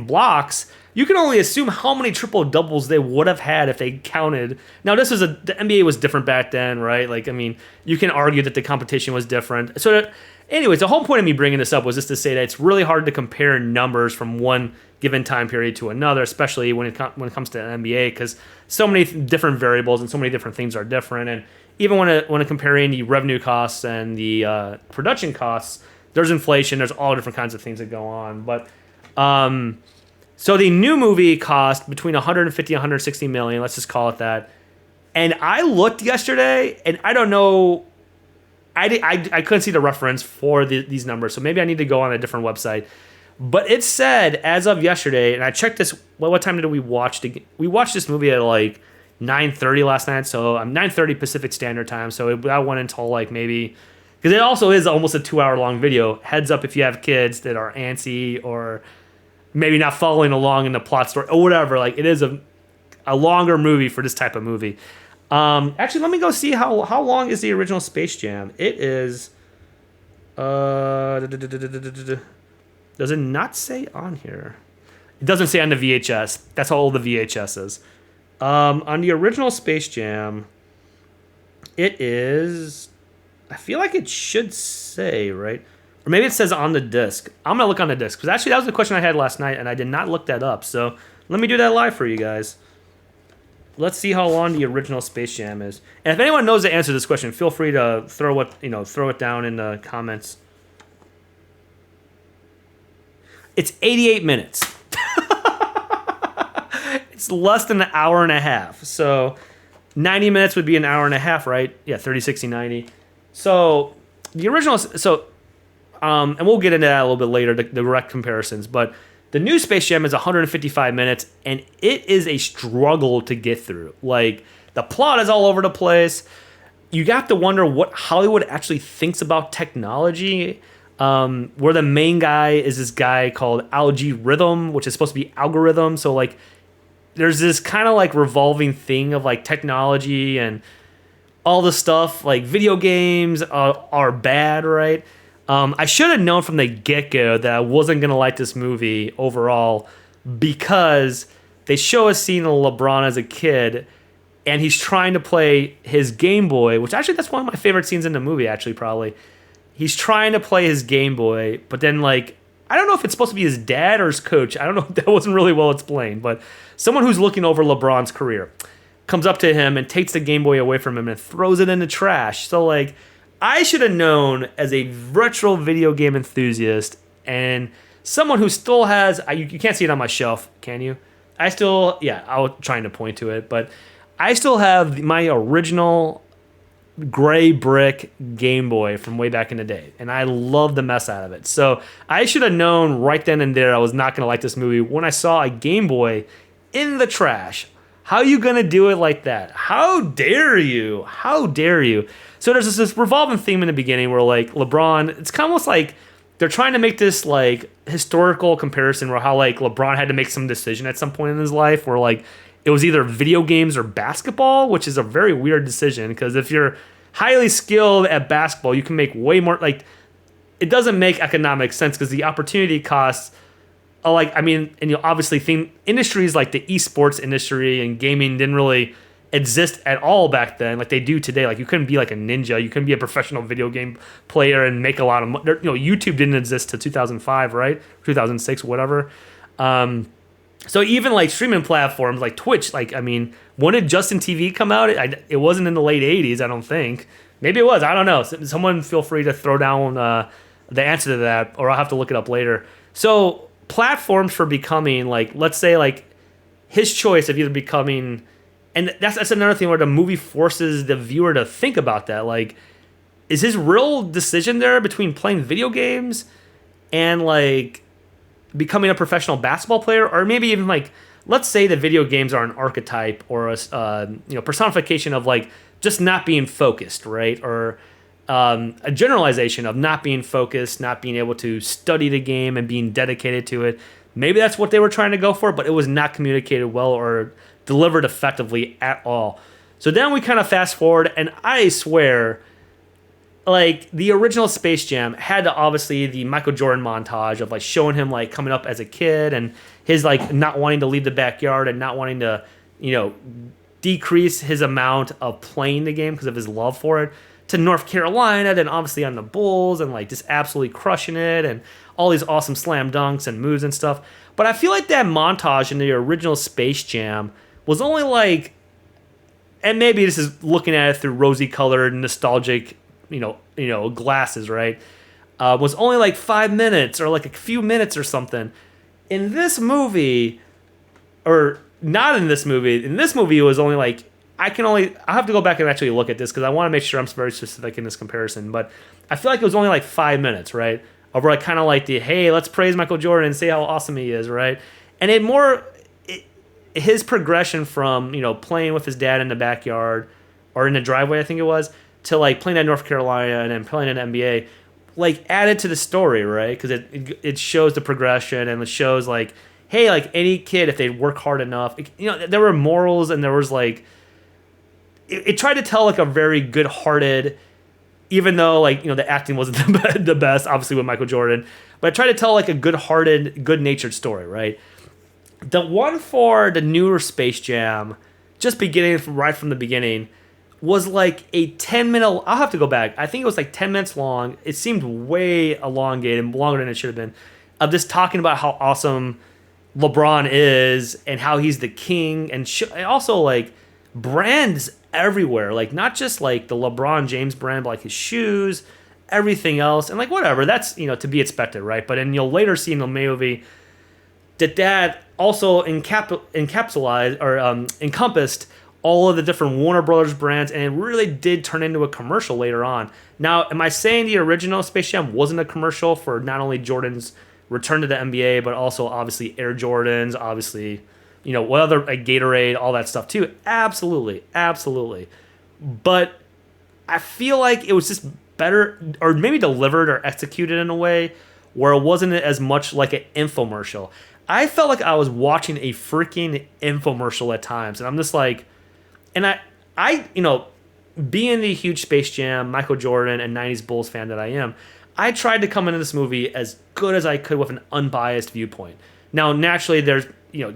blocks, you can only assume how many triple doubles they would have had if they counted. Now the NBA was different back then, right? Like, I mean, you can argue that the competition was different. So anyways, the whole point of me bringing this up was just to say that it's really hard to compare numbers from one given time period to another, especially when it comes to the NBA, because so many different variables and so many different things are different. And even when comparing the revenue costs and the production costs, there's inflation. There's all different kinds of things that go on. But so the new movie cost between 150 and 160 million. Let's just call it that. And I looked yesterday, and I don't know. I couldn't see the reference for these numbers, so maybe I need to go on a different website. But it said, as of yesterday, and I checked this, what time did we watch? We watched this movie at like 9:30 last night, so 9:30 Pacific Standard Time, so that went until like maybe, because it also is almost a 2-hour long video. Heads up if you have kids that are antsy or maybe not following along in the plot story or whatever. Like, it is a longer movie for this type of movie. Actually, let me go see how long is the original Space Jam. It is does it not say on here? It doesn't say on the VHS. That's how old the VHS is. On the original Space Jam, it is, I feel like it should say, right? Or maybe it says on the disc. I'm gonna look on the disc, because actually that was the question I had last night and I did not look that up. So let me do that live for you guys. Let's see how long the original Space Jam is. And if anyone knows the answer to this question, feel free to throw it down in the comments. It's 88 minutes. It's less than an hour and a half. So 90 minutes would be an hour and a half, right? Yeah, 30, 60, 90. So the original, and we'll get into that a little bit later, the direct comparisons, but the new Space Jam is 155 minutes, and it is a struggle to get through. Like, the plot is all over the place. You have to wonder what Hollywood actually thinks about technology. Where the main guy is this guy called Algae Rhythm, which is supposed to be algorithm. So, like, there's this kind of, like, revolving thing of, like, technology and all the stuff. Like, video games are bad, right? I should have known from the get-go that I wasn't going to like this movie overall, because they show a scene of LeBron as a kid, and he's trying to play his Game Boy, which actually that's one of my favorite scenes in the movie, actually, probably. He's trying to play his Game Boy, but then, like, I don't know if it's supposed to be his dad or his coach. I don't know. That wasn't really well explained, but someone who's looking over LeBron's career comes up to him and takes the Game Boy away from him and throws it in the trash. So, like, I should have known as a retro video game enthusiast and someone who still has, you can't see it on my shelf, can you? I was trying to point to it, but I still have my original gray brick Game Boy from way back in the day, and I love the mess out of it. So I should have known right then and there I was not going to like this movie when I saw a Game Boy in the trash. How are you going to do it like that? How dare you? How dare you? So there's this revolving theme in the beginning where, like, LeBron, it's kind of almost like they're trying to make this, like, historical comparison where how, like, LeBron had to make some decision at some point in his life where, like, it was either video games or basketball, which is a very weird decision, because if you're highly skilled at basketball, you can make way more, like, it doesn't make economic sense because the opportunity costs, obviously industries like the esports industry and gaming didn't really exist at all back then like they do today. Like, you couldn't be like a ninja, you couldn't be a professional video game player and make a lot of money. YouTube didn't exist till 2005, right? 2006, whatever. So even like streaming platforms like Twitch, when did Justin TV come out? It wasn't in the late 80s, I don't think. Maybe it was, I don't know. Someone feel free to throw down the answer to that, or I'll have to look it up later. So platforms for becoming, like, let's say, like, his choice of either becoming, and that's another thing where the movie forces the viewer to think about that. Like, is his real decision there between playing video games and like becoming a professional basketball player, or maybe even like, let's say the video games are an archetype or a personification of like just not being focused, right? Or a generalization of not being focused, not being able to study the game and being dedicated to it. Maybe that's what they were trying to go for, but it was not communicated well or delivered effectively at all. So then we kind of fast forward, and I swear, like the original Space Jam had obviously the Michael Jordan montage of like showing him like coming up as a kid and his like not wanting to leave the backyard and not wanting to, decrease his amount of playing the game because of his love for it, to North Carolina, then obviously on the Bulls and like just absolutely crushing it and all these awesome slam dunks and moves and stuff. But I feel like that montage in the original Space Jam was only like, and maybe this is looking at it through rosy-colored, nostalgic, glasses, right? Was only like 5 minutes or like a few minutes or something. In this movie, or not in this movie, it was only like, I have to go back and actually look at this because I want to make sure I'm very specific in this comparison, but I feel like it was only like 5 minutes, right? Of like kind of like hey, let's praise Michael Jordan and say how awesome he is, right? And his progression from, playing with his dad in the backyard or in the driveway, I think it was, to like playing at North Carolina and then playing in the NBA, like added to the story, right? Because it shows the progression and it shows like, hey, like any kid, if they work hard enough, there were morals and there was like, it tried to tell like a very good-hearted, even though like the acting wasn't the best, obviously with Michael Jordan, but it tried to tell like a good-hearted, good-natured story, right? The one for the newer Space Jam, just beginning right from the beginning, was like a 10-minute. I'll have to go back. I think it was like 10 minutes long. It seemed way elongated, longer than it should have been, of just talking about how awesome LeBron is and how he's the king, and also like brands everywhere, like not just like the LeBron James brand, but like his shoes, everything else, and like whatever, that's to be expected, right? But then you'll later see in the movie that also encapsulated or encompassed all of the different Warner Brothers brands, and it really did turn into a commercial later on. Now, am I saying the original Space Jam wasn't a commercial for not only Jordan's return to the NBA, but also obviously Air Jordans, obviously what other, like Gatorade, all that stuff too? Absolutely. But I feel like it was just better, or maybe delivered or executed in a way where it wasn't as much like an infomercial. I felt like I was watching a freaking infomercial at times, and I'm just like, and I being the huge Space Jam, Michael Jordan, and 90s Bulls fan that I am, I tried to come into this movie as good as I could with an unbiased viewpoint. Now, naturally, there's, you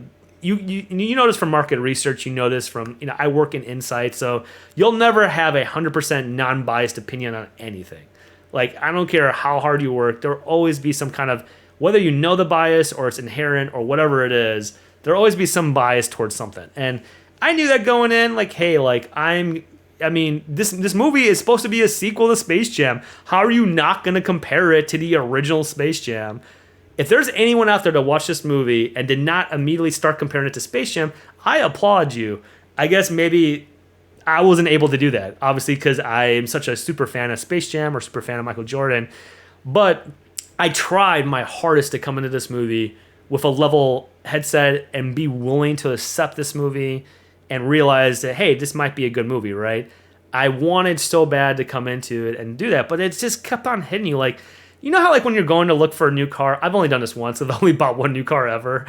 know this from market research, you know this from, I work in insight, so you'll never have 100% non-biased opinion on anything. Like, I don't care how hard you work, there'll always be some kind of, whether you know the bias or it's inherent or whatever it is, there'll always be some bias towards something. And I knew that going in, like, hey, like, this movie is supposed to be a sequel to Space Jam. How are you not going to compare it to the original Space Jam? If there's anyone out there to watch this movie and did not immediately start comparing it to Space Jam, I applaud you. I guess maybe I wasn't able to do that, obviously, because I'm such a super fan of Space Jam or super fan of Michael Jordan. But I tried my hardest to come into this movie with a level headset and be willing to accept this movie and realize that, hey, this might be a good movie, right? I wanted so bad to come into it and do that, but it just kept on hitting you. Like, you know how like when you're going to look for a new car, I've only done this once. I've only bought one new car ever.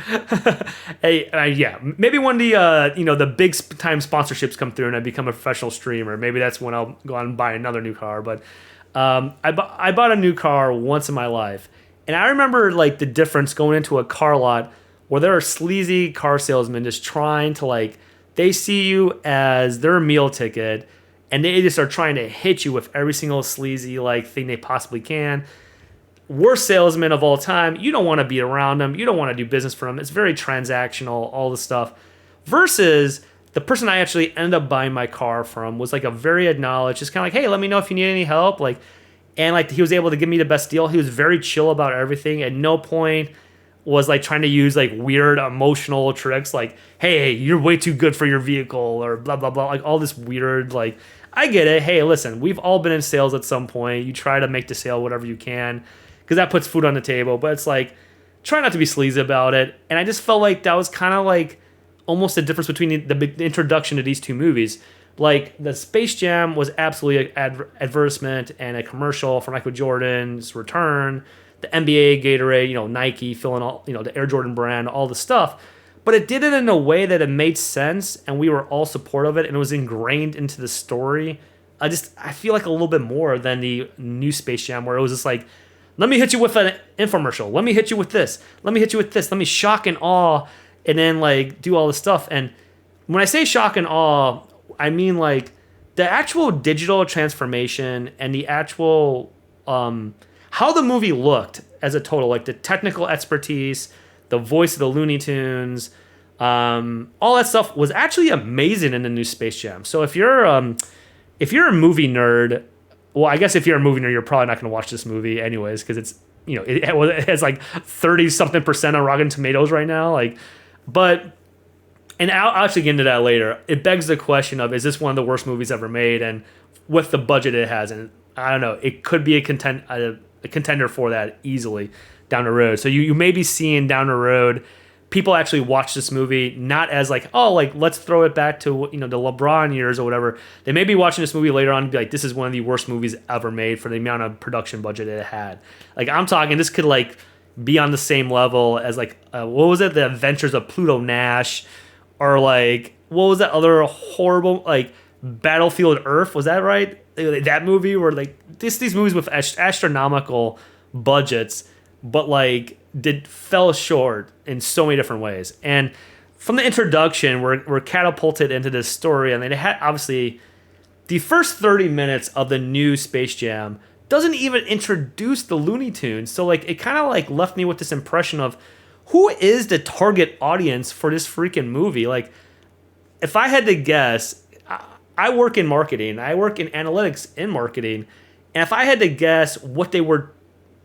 Yeah, maybe when the big time sponsorships come through and I become a professional streamer, maybe that's when I'll go out and buy another new car. But I bought a new car once in my life, and I remember like the difference going into a car lot where there are sleazy car salesmen just trying to like, they see you as their meal ticket, and they just are trying to hit you with every single sleazy like thing they possibly can. Worst salesman of all time. You don't want to be around them. You don't want to do business for them. It's very transactional, all the stuff. Versus the person I actually ended up buying my car from was like a very acknowledged, just kind of like, hey, let me know if you need any help. Like, and like he was able to give me the best deal. He was very chill about everything. At no point was like trying to use like weird emotional tricks like, hey, you're way too good for your vehicle or blah, blah, blah. Like all this weird, like, I get it. Hey, listen, we've all been in sales at some point. You try to make the sale whatever you can. because that puts food on the table. But it's like, try not to be sleazy about it. And I just felt like that was kind of like almost the difference between the introduction to these two movies. Like, the Space Jam was absolutely an advertisement and a commercial for Michael Jordan's return. The NBA, Gatorade, Nike, filling all, the Air Jordan brand, all the stuff. But it did it in a way that it made sense, and we were all supportive of it, and it was ingrained into the story. I feel like a little bit more than the new Space Jam, where it was just like, let me hit you with an infomercial. Let me hit you with this. Let me hit you with this. Let me shock and awe, and then like do all this stuff. And when I say shock and awe, I mean like the actual digital transformation and the actual how the movie looked as a total, like the technical expertise, the voice of the Looney Tunes, all that stuff was actually amazing in the new Space Jam. So if you're a movie nerd, well, I guess if you're a movie nerd, you're probably not going to watch this movie anyways, because it's it has like 30-something% on Rotten Tomatoes right now. Like, but and I'll actually get into that later. It begs the question of, is this one of the worst movies ever made? And with the budget it has, and I don't know, it could be a contender for that easily down the road. So you may be seeing down the road people actually watch this movie not as like, oh, like let's throw it back to the LeBron years or whatever. They may be watching this movie later on and be like, this is one of the worst movies ever made for the amount of production budget it had. Like, I'm talking, this could like be on the same level as like what was it, The Adventures of Pluto Nash, or like what was that other horrible like Battlefield Earth, was that right? That movie where like these movies with astronomical budgets, but like fell short in so many different ways. And from the introduction, we're catapulted into this story, and they had obviously the first 30 minutes of the new Space Jam doesn't even introduce the Looney Tunes. So like it kind of like left me with this impression of, who is the target audience for this freaking movie? Like, if I had to guess, I work in marketing, I work in analytics in marketing, and if I had to guess what they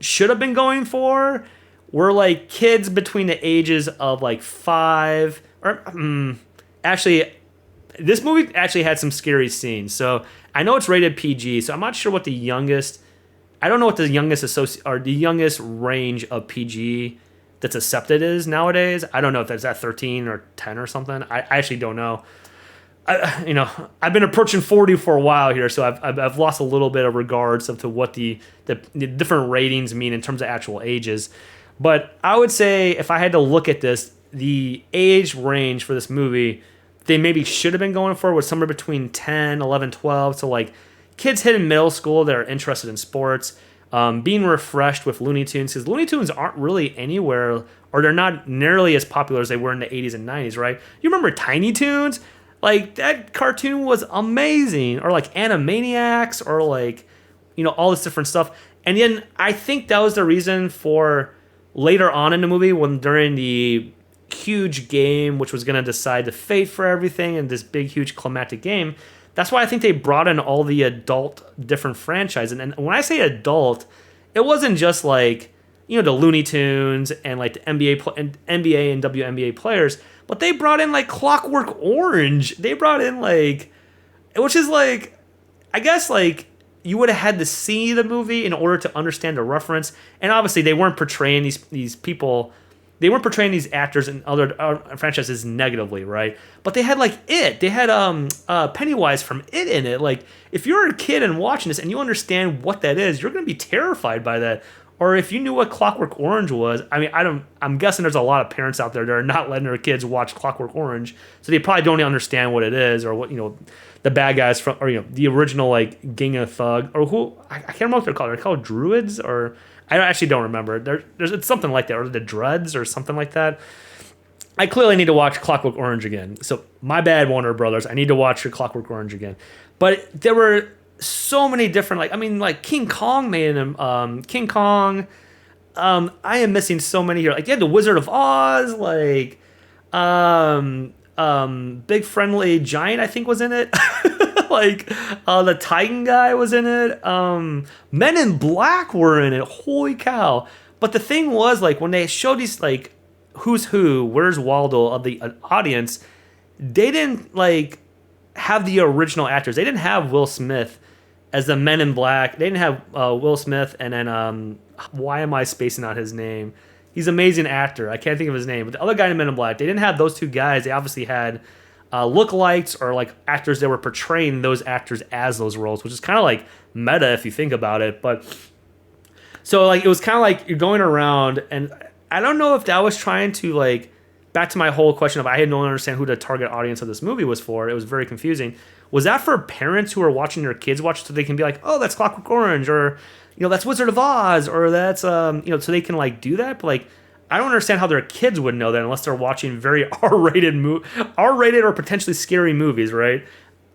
should have been going for, were like kids between the ages of like 5 or actually this movie actually had some scary scenes. So I know it's rated PG, so I'm not sure what the youngest, I don't know what the youngest range of PG that's accepted is nowadays. I don't know if that's at 13 or 10 or something. I actually don't know. I've been approaching 40 for a while here, so I've lost a little bit of regards to what the different ratings mean in terms of actual ages. But I would say, if I had to look at this, the age range for this movie, they maybe should have been going for was somewhere between 10, 11, 12. So like kids hitting middle school that are interested in sports, being refreshed with Looney Tunes, because Looney Tunes aren't really anywhere, or they're not nearly as popular as they were in the 80s and 90s, right? You remember Tiny Toons? Like, that cartoon was amazing. Or like Animaniacs, or like, all this different stuff. And then I think that was the reason for later on in the movie, when during the huge game, which was going to decide the fate for everything, and this big, huge climactic game, that's why I think they brought in all the adult different franchises. And when I say adult, it wasn't just like, the Looney Tunes and like the NBA and WNBA players, but they brought in like Clockwork Orange. They brought in like, which is like, I guess like you would have had to see the movie in order to understand the reference. And obviously they weren't portraying these people, they weren't portraying these actors in other franchises negatively, right? But they had like It. They had Pennywise from It in it. Like, if you're a kid and watching this and you understand what that is, you're going to be terrified by that. Or if you knew what Clockwork Orange was, I mean, I'm guessing there's a lot of parents out there that are not letting their kids watch Clockwork Orange, so they probably don't understand what it is, or what, the bad guys from, or, the original, like, Gang of Thug, or who, I can't remember what they're called. They're called Druids, or, I actually don't remember. It's something like that, or the Dreads, or something like that. I clearly need to watch Clockwork Orange again. So, my bad, Warner Brothers. I need to watch your Clockwork Orange again. But there were so many different, like King Kong made him, King Kong. I am missing so many here. Like, you had the Wizard of Oz, like, Big Friendly Giant, I think, was in it. Like, the Titan guy was in it. Men in Black were in it. Holy cow. But the thing was, like, when they showed these, like, who's who, where's Waldo of the audience, they didn't, like, have the original actors. They didn't have Will Smith as the Men in Black. They didn't have Will Smith and then why am I spacing out his name? He's an amazing actor. I can't think of his name. But the other guy in Men in Black, they didn't have those two guys. They obviously had lookalikes or like actors that were portraying those actors as those roles, which is kind of like meta if you think about it. But so like it was kind of like you're going around, and I don't know if that was trying to like back to my whole question of I had no understand who the target audience of this movie was for. It was very confusing. Was that for parents who are watching their kids watch so they can be like, oh, that's Clockwork Orange, or that's Wizard of Oz, or that's so they can like do that? But like, I don't understand how their kids would know that unless they're watching very R-rated or potentially scary movies, right?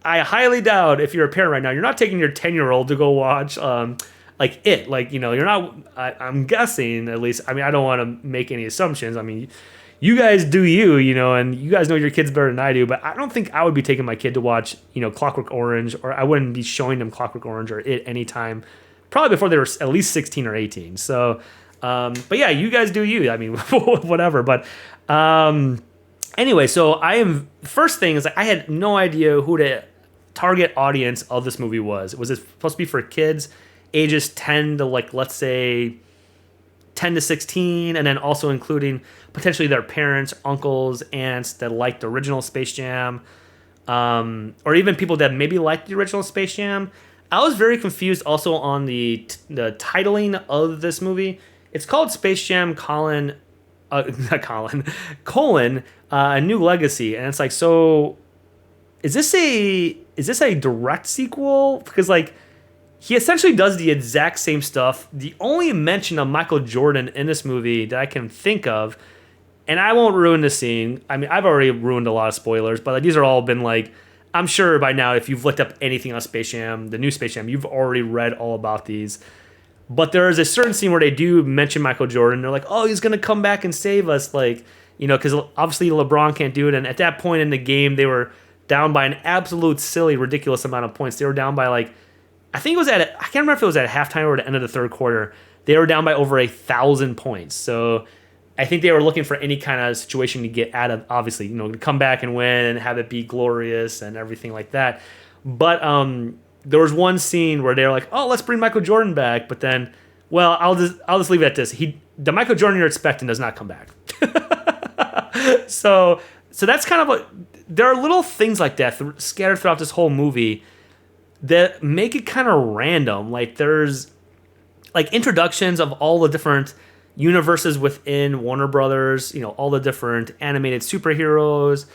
I highly doubt if you're a parent right now, you're not taking your 10-year-old to go watch like it, like you're not. I'm guessing at least. I mean, I don't want to make any assumptions. I mean, you guys do and you guys know your kids better than I do, but I don't think I would be taking my kid to watch, Clockwork Orange, or I wouldn't be showing them Clockwork Orange or it anytime, probably before they were at least 16 or 18. So, but yeah, you guys do you. I mean, whatever. But anyway, so first thing is I had no idea who the target audience of this movie was. Was it supposed to be for kids ages 10 to like, let's say 10 to 16, and then also including potentially their parents, uncles, aunts that liked the original Space Jam, or even people that maybe liked the original Space Jam. I was very confused also on the titling of this movie. It's called Space Jam: not Colin, colon, A New Legacy, and it's like, so is this a direct sequel? Because like, he essentially does the exact same stuff. The only mention of Michael Jordan in this movie that I can think of, and I won't ruin the scene. I mean, I've already ruined a lot of spoilers, but like, these are all been like, I'm sure by now, if you've looked up anything on Space Jam, the new Space Jam, you've already read all about these. But there is a certain scene where they do mention Michael Jordan. They're like, oh, he's going to come back and save us. Like, because obviously LeBron can't do it. And at that point in the game, they were down by an absolute silly, ridiculous amount of points. They were down by like, I think it was I can't remember if it was at halftime or the end of the third quarter. They were down by over 1,000 points. So I think they were looking for any kind of situation to get out of, obviously, to come back and win and have it be glorious and everything like that. But there was one scene where they were like, oh, let's bring Michael Jordan back. But then, well, I'll just leave it at this. The Michael Jordan you're expecting does not come back. So that's kind of there are little things like that scattered throughout this whole movie that make it kind of random. Like there's like introductions of all the different universes within Warner Brothers, all the different animated superheroes,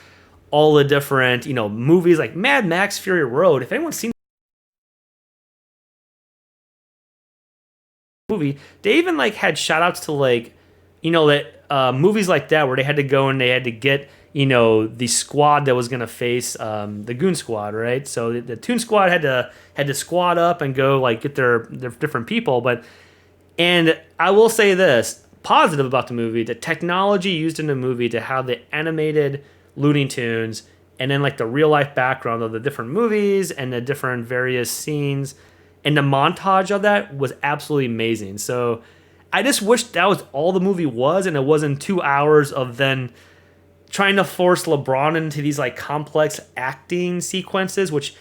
all the different, movies like Mad Max Fury Road. If anyone's seen the movie, they even like had shout outs to like, that movies like that where they had to go and they had to get the squad that was gonna face the Goon Squad, right? So the Toon Squad had to squad up and go like get their different people. And I will say this positive about the movie: the technology used in the movie to have the animated Looney Tunes and then like the real life background of the different movies and the different various scenes and the montage of that was absolutely amazing. So I just wish that was all the movie was, and it wasn't 2 hours of then trying to force LeBron into these like complex acting sequences, which,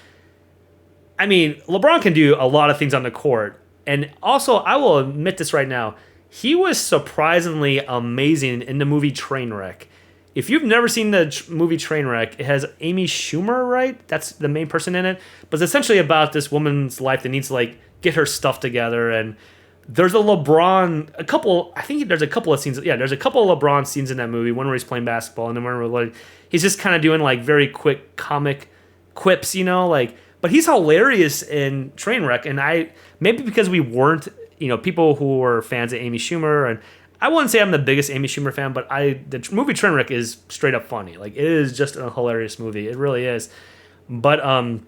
I mean, LeBron can do a lot of things on the court. And also, I will admit this right now, he was surprisingly amazing in the movie Trainwreck. If you've never seen the movie Trainwreck, it has Amy Schumer, right? That's the main person in it. But it's essentially about this woman's life that needs to like get her stuff together. And there's I think there's a couple of scenes. Yeah, there's a couple of LeBron scenes in that movie. One where he's playing basketball, and then one where like he's just kind of doing like very quick comic quips, but he's hilarious in Trainwreck. And maybe because we weren't, people who were fans of Amy Schumer, and I wouldn't say I'm the biggest Amy Schumer fan, but the movie Trainwreck is straight up funny. Like, it is just a hilarious movie. It really is. But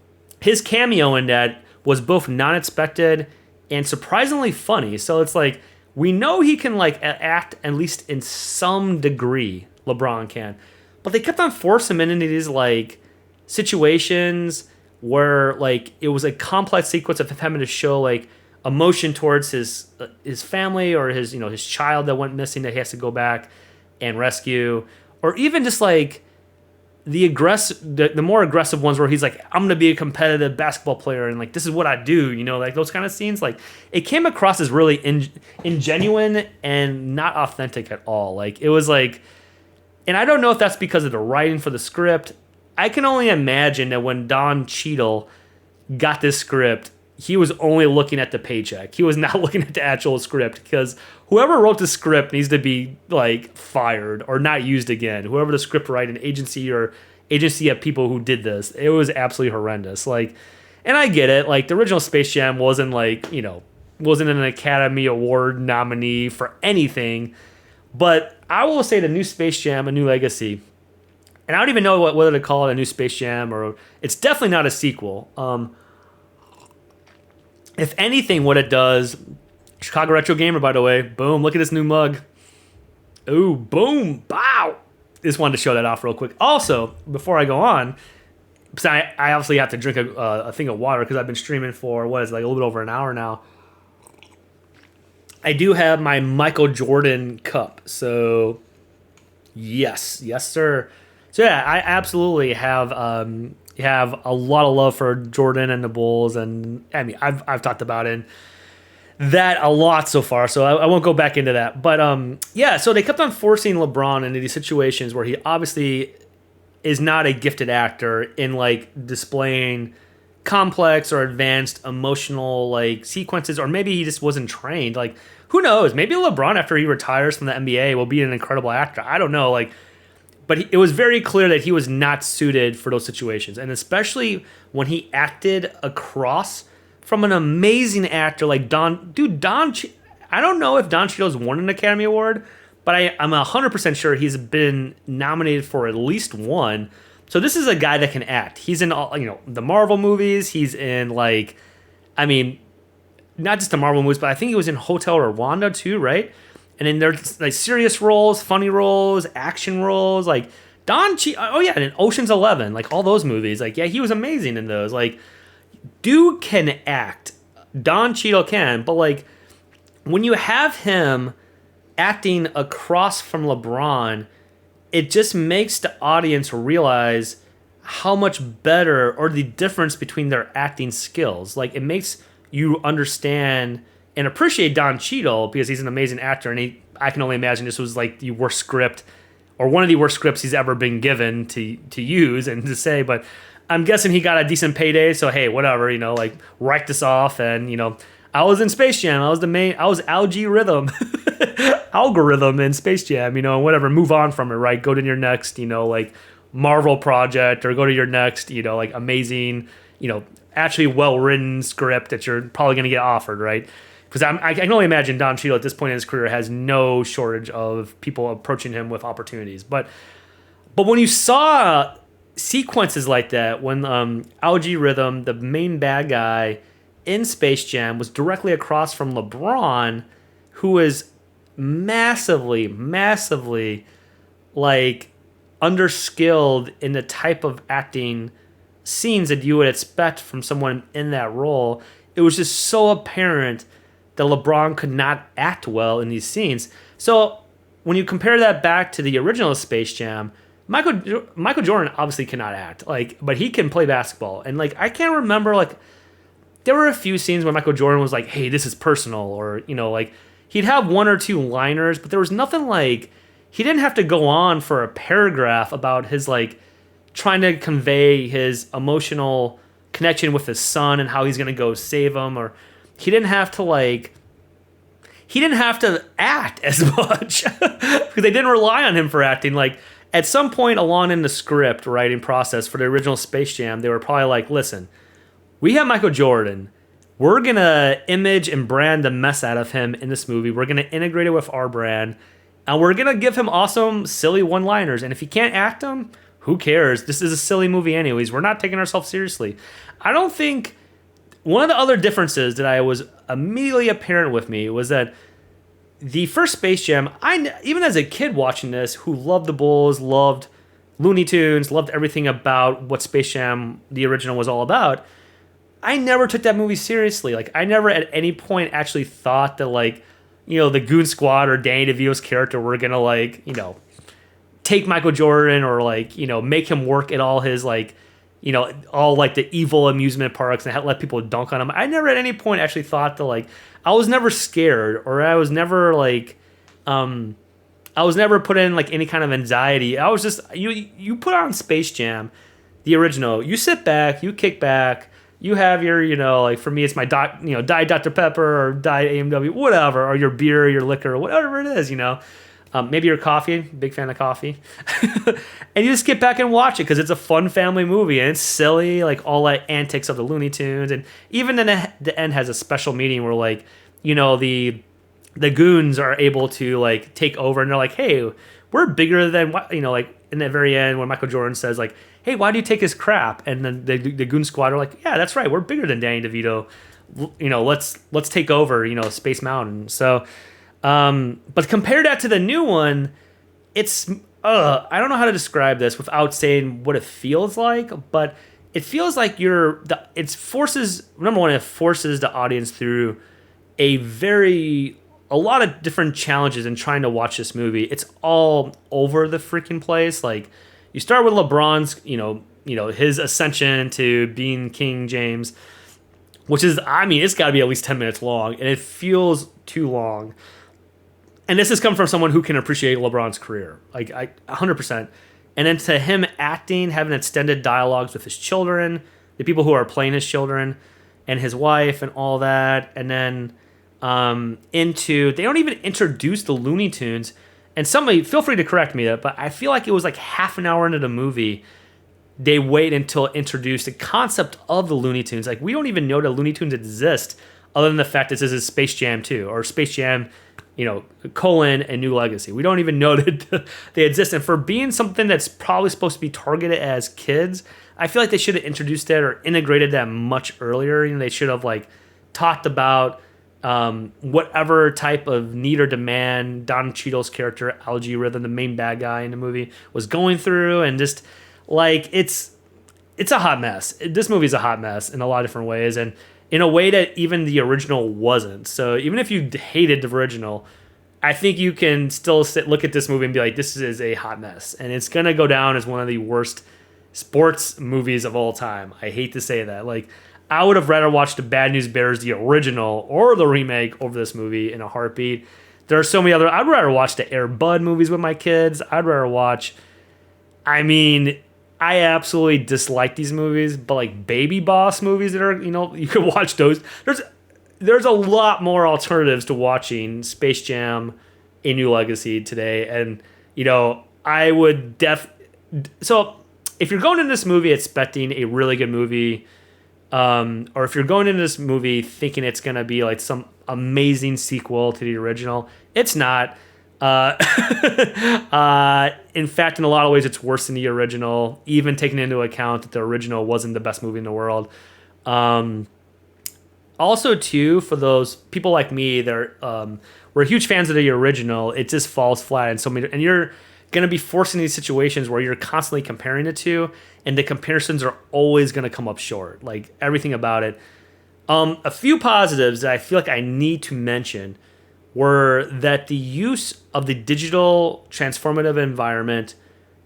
his cameo in that was both non-expected and surprisingly funny. So it's like, we know he can like act at least in some degree, LeBron can. But they kept on forcing him into these like situations where like it was a complex sequence of him having to show like emotion towards his family or his his child that went missing that he has to go back and rescue, or even just like the more aggressive ones where he's like, I'm gonna be a competitive basketball player and like this is what I do, like those kind of scenes, like it came across as really ingenuine and not authentic at all. Like it was like, and I don't know if that's because of the writing for the script. I can only imagine that when Don Cheadle got this script, he was only looking at the paycheck. He was not looking at the actual script, because whoever wrote the script needs to be like fired or not used again. Whoever the script writing agency or agency of people who did this, it was absolutely horrendous. Like, and I get it. Like the original Space Jam wasn't like, wasn't an Academy Award nominee for anything. But I will say the new Space Jam, A New Legacy, and I don't even know whether to call it a new Space Jam or it's definitely not a sequel. If anything, what it does, Chicago Retro Gamer, by the way, boom, look at this new mug. Ooh, boom, bow. Just wanted to show that off real quick. Also, before I go on, because I obviously have to drink a thing of water because I've been streaming for, a little bit over an hour now. I do have my Michael Jordan cup. So, yes, sir. So, yeah, I absolutely have a lot of love for Jordan and the Bulls, and I mean I've talked about that a lot so far, so I won't go back into that. But so they kept on forcing LeBron into these situations where he obviously is not a gifted actor in like displaying complex or advanced emotional like sequences, or maybe he just wasn't trained. Like who knows? Maybe LeBron after he retires from the NBA will be an incredible actor. I don't know. Like. But it was very clear that he was not suited for those situations. And especially when he acted across from an amazing actor like Don. I don't know if Don Cheadle's won an Academy Award, but I'm 100% sure he's been nominated for at least one. So this is a guy that can act. He's in all, the Marvel movies. He's in not just the Marvel movies, but I think he was in Hotel Rwanda too, right? And then there's like serious roles, funny roles, action roles, like and in Ocean's 11, like all those movies, like he was amazing in those. Like, dude can act. Don Cheadle can, but like when you have him acting across from LeBron, it just makes the audience realize how much better, or the difference between their acting skills. Like it makes you understand and appreciate Don Cheadle because he's an amazing actor, and I can only imagine this was like the worst script, or one of the worst scripts he's ever been given to use and to say. But I'm guessing he got a decent payday, so hey, whatever, like write this off. And I was in Space Jam, I was algorithm in Space Jam, and whatever, move on from it, right? Go to your next, like Marvel project, or go to your next, like amazing, actually well written script that you're probably gonna get offered, right? Because I can only imagine Don Cheadle at this point in his career has no shortage of people approaching him with opportunities. But when you saw sequences like that, when Algae Rhythm, the main bad guy in Space Jam, was directly across from LeBron, who is massively, like underskilled in the type of acting scenes that you would expect from someone in that role, it was just so apparent that LeBron could not act well in these scenes. So when you compare that back to the original Space Jam, Michael Jordan obviously cannot act, but he can play basketball. And I can't remember, there were a few scenes where Michael Jordan was like, hey, this is personal, or he'd have one or two liners, but there was nothing he didn't have to go on for a paragraph about his trying to convey his emotional connection with his son and how he's gonna go save him, or he didn't have to act as much because they didn't rely on him for acting. At some point along in the script writing process for the original Space Jam, they were probably like, listen, we have Michael Jordan. We're going to image and brand the mess out of him in this movie. We're going to integrate it with our brand, and we're going to give him awesome, silly one-liners. And if he can't act them, who cares? This is a silly movie anyways. We're not taking ourselves seriously. I don't think... One of the other differences that I was immediately apparent with me was that the first Space Jam, even as a kid watching this, who loved the Bulls, loved Looney Tunes, loved everything about what Space Jam, the original, was all about, I never took that movie seriously. I never at any point actually thought that, the Goon Squad or Danny DeVito's character were going to, take Michael Jordan or like, make him work at all his like, all like the evil amusement parks and let people dunk on him. I never at any point actually thought that like, I was never scared or I was never like, I was never put in like any kind of anxiety. I was just, you put on Space Jam, the original, you sit back, you kick back, you have your, like for me, it's my Diet Dr. Pepper or Diet AMW, whatever, or your beer, your liquor, or whatever it is, maybe your coffee, big fan of coffee. And you just get back and watch it because it's a fun family movie and it's silly, like all that antics of the Looney Tunes. And even then the end has a special meeting where like, the goons are able to like take over and they're like, hey, we're bigger than what, like in the very end when Michael Jordan says like, hey, why do you take his crap? And then the goon squad are like, yeah, that's right, we're bigger than Danny DeVito. Let's take over, Space Mountain. So, but compare that to the new one, it's I don't know how to describe this without saying what it feels like, but it feels like it forces the audience through a lot of different challenges in trying to watch this movie. It's all over the freaking place. Like you start with LeBron's, his ascension to being King James, which is, it's got to be at least 10 minutes long, and it feels too long. And this has come from someone who can appreciate LeBron's career, like 100%. And then to him acting, having extended dialogues with his children, the people who are playing his children, and his wife, and all that, and then they don't even introduce the Looney Tunes. And somebody, feel free to correct me, but I feel like it was like half an hour into the movie, they wait until it introduced the concept of the Looney Tunes. Like we don't even know that Looney Tunes exist, other than the fact that this is Space Jam 2 or Space Jam, colon and New Legacy. We don't even know that they exist. And for being something that's probably supposed to be targeted as kids, I feel like they should have introduced that or integrated that much earlier. They should have like talked about whatever type of need or demand Don Cheadle's character, Algae Rhythm, the main bad guy in the movie, was going through. And just like, it's a hot mess. This movie's a hot mess in a lot of different ways. And in a way that even the original wasn't. So even if you hated the original, I think you can still look at this movie and be like, this is a hot mess. And it's going to go down as one of the worst sports movies of all time. I hate to say that. Like, I would have rather watched the Bad News Bears, the original, or the remake over this movie in a heartbeat. There are so many other... I'd rather watch the Air Bud movies with my kids. I'd rather watch... I absolutely dislike these movies, but like Baby Boss movies that are, you could watch those. There's a lot more alternatives to watching Space Jam: A New Legacy today. And, I would so if you're going into this movie expecting a really good movie, or if you're going into this movie thinking it's going to be like some amazing sequel to the original, it's not. In fact, in a lot of ways, it's worse than the original, even taking into account that the original wasn't the best movie in the world. Also, too, for those people like me that we're huge fans of the original, it just falls flat in so many, and you're going to be forced into these situations where you're constantly comparing the two, and the comparisons are always going to come up short, like everything about it. A few positives that I feel like I need to mention were that the use of the digital transformative environment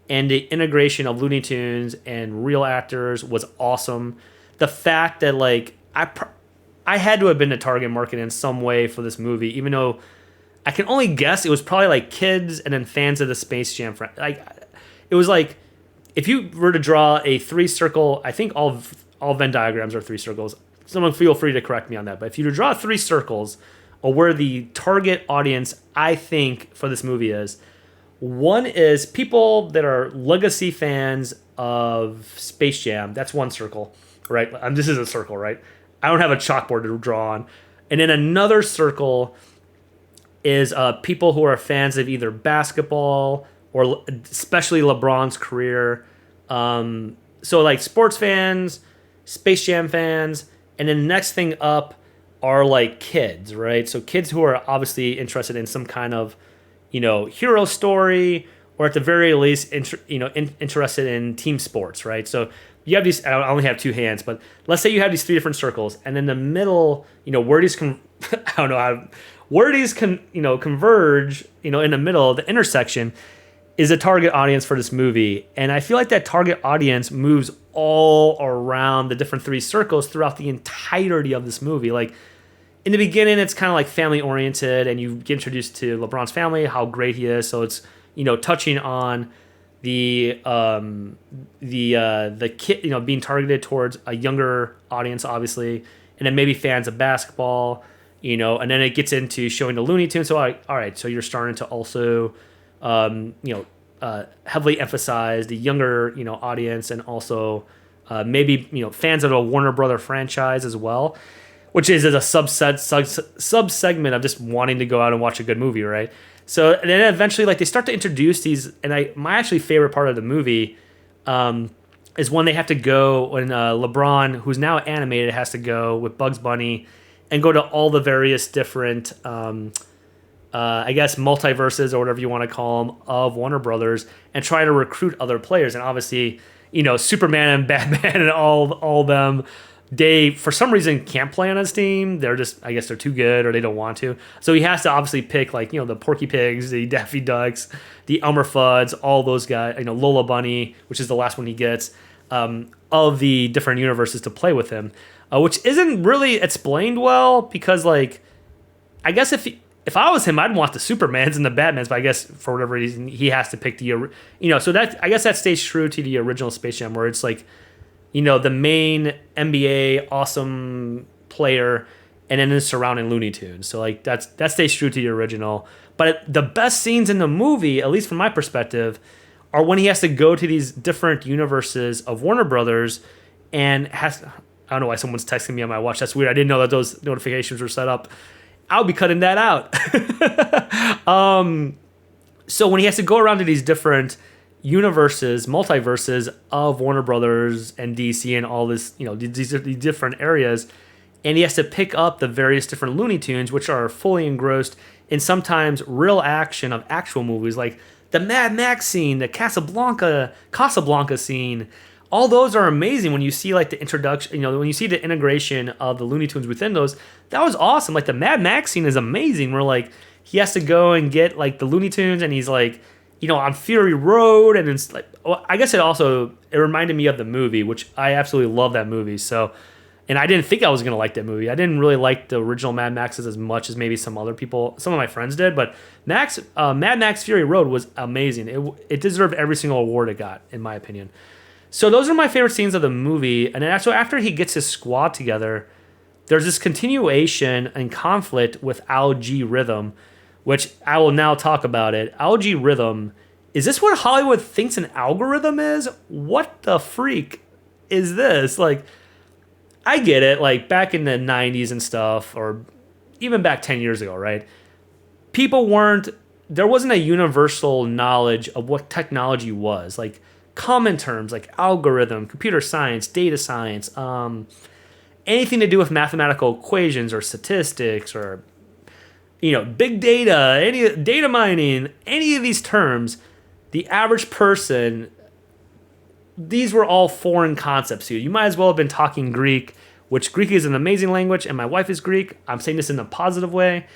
and the integration of Looney Tunes and real actors was awesome. The fact that like I had to have been the target market in some way for this movie, even though I can only guess it was probably like kids and then fans of the Space Jam. Like it was like if you were to draw a 3-circle, I think all Venn diagrams are 3 circles. Someone feel free to correct me on that. But if you were to draw 3 circles, or where the target audience, I think, for this movie is. One is people that are legacy fans of Space Jam. That's one circle, right? This is a circle, right? I don't have a chalkboard to draw on. And then another circle is people who are fans of either basketball or especially LeBron's career. So like sports fans, Space Jam fans, and then the next thing up are like kids, right? So kids who are obviously interested in some kind of, hero story, or at the very least, interested in team sports, right? So you have these. I only have 2 hands, but let's say you have these 3 different circles, and in the middle, where these converge, in the middle, the intersection is a target audience for this movie. And I feel like that target audience moves all around the different three circles throughout the entirety of this movie. Like, in the beginning, it's kind of like family oriented, and you get introduced to LeBron's family, how great he is. So it's, touching on the kid, being targeted towards a younger audience, obviously, and then maybe fans of basketball, and then it gets into showing the Looney Tunes. So all right, so you're starting to also, heavily emphasize the younger, audience, and also maybe fans of the Warner Brother franchise as well, which is a sub segment of just wanting to go out and watch a good movie, right? So and then eventually, like, they start to introduce these, and my actually favorite part of the movie is when they have to go, when LeBron, who's now animated, has to go with Bugs Bunny and go to all the various different, I guess, multiverses or whatever you want to call them of Warner Brothers, and try to recruit other players. And obviously, Superman and Batman and all them, they, for some reason, can't play on his team. They're just, I guess they're too good, or they don't want to. So he has to obviously pick, like, the Porky Pigs, the Daffy Ducks, the Elmer Fuds, all those guys, Lola Bunny, which is the last one he gets, of the different universes to play with him, which isn't really explained well, because, like, I guess if I was him, I'd want the Supermans and the Batmans, but I guess for whatever reason, he has to pick so that, I guess that stays true to the original Space Jam, where it's like, the main NBA awesome player, and then the surrounding Looney Tunes. So, like, that stays true to the original. But the best scenes in the movie, at least from my perspective, are when he has to go to these different universes of Warner Brothers and I don't know why someone's texting me on my watch. That's weird. I didn't know that those notifications were set up. I'll be cutting that out. So when he has to go around to these different universes, multiverses of Warner Brothers and DC and all this, these different areas, and he has to pick up the various different Looney Tunes, which are fully engrossed in sometimes real action of actual movies, like the Mad Max scene, the Casablanca scene. All those are amazing when you see, like, the introduction, when you see the integration of the Looney Tunes within those. That was awesome. Like, the Mad Max scene is amazing, where, like, he has to go and get, like, the Looney Tunes, and he's, like, on Fury Road, and it's like, well, I guess it reminded me of the movie, which I absolutely love that movie. So, and I didn't think I was gonna like that movie. I didn't really like the original Mad Maxes as much as maybe some other people, some of my friends did. But Mad Max Fury Road was amazing. It deserved every single award it got, in my opinion. So those are my favorite scenes of the movie. And then after he gets his squad together, there's this continuation and conflict with Al G Rhythm, which I will now talk about it. Al G Rhythm, is this what Hollywood thinks an algorithm is? What the freak is this? Like, I get it, like, back in the 90s and stuff, or even back 10 years ago, right? There wasn't a universal knowledge of what technology was. Like, common terms like algorithm, computer science, data science, anything to do with mathematical equations or statistics or, big data, any data mining, any of these terms, the average person, these were all foreign concepts to you. You might as well have been talking Greek, which Greek is an amazing language, and my wife is Greek. I'm saying this in a positive way.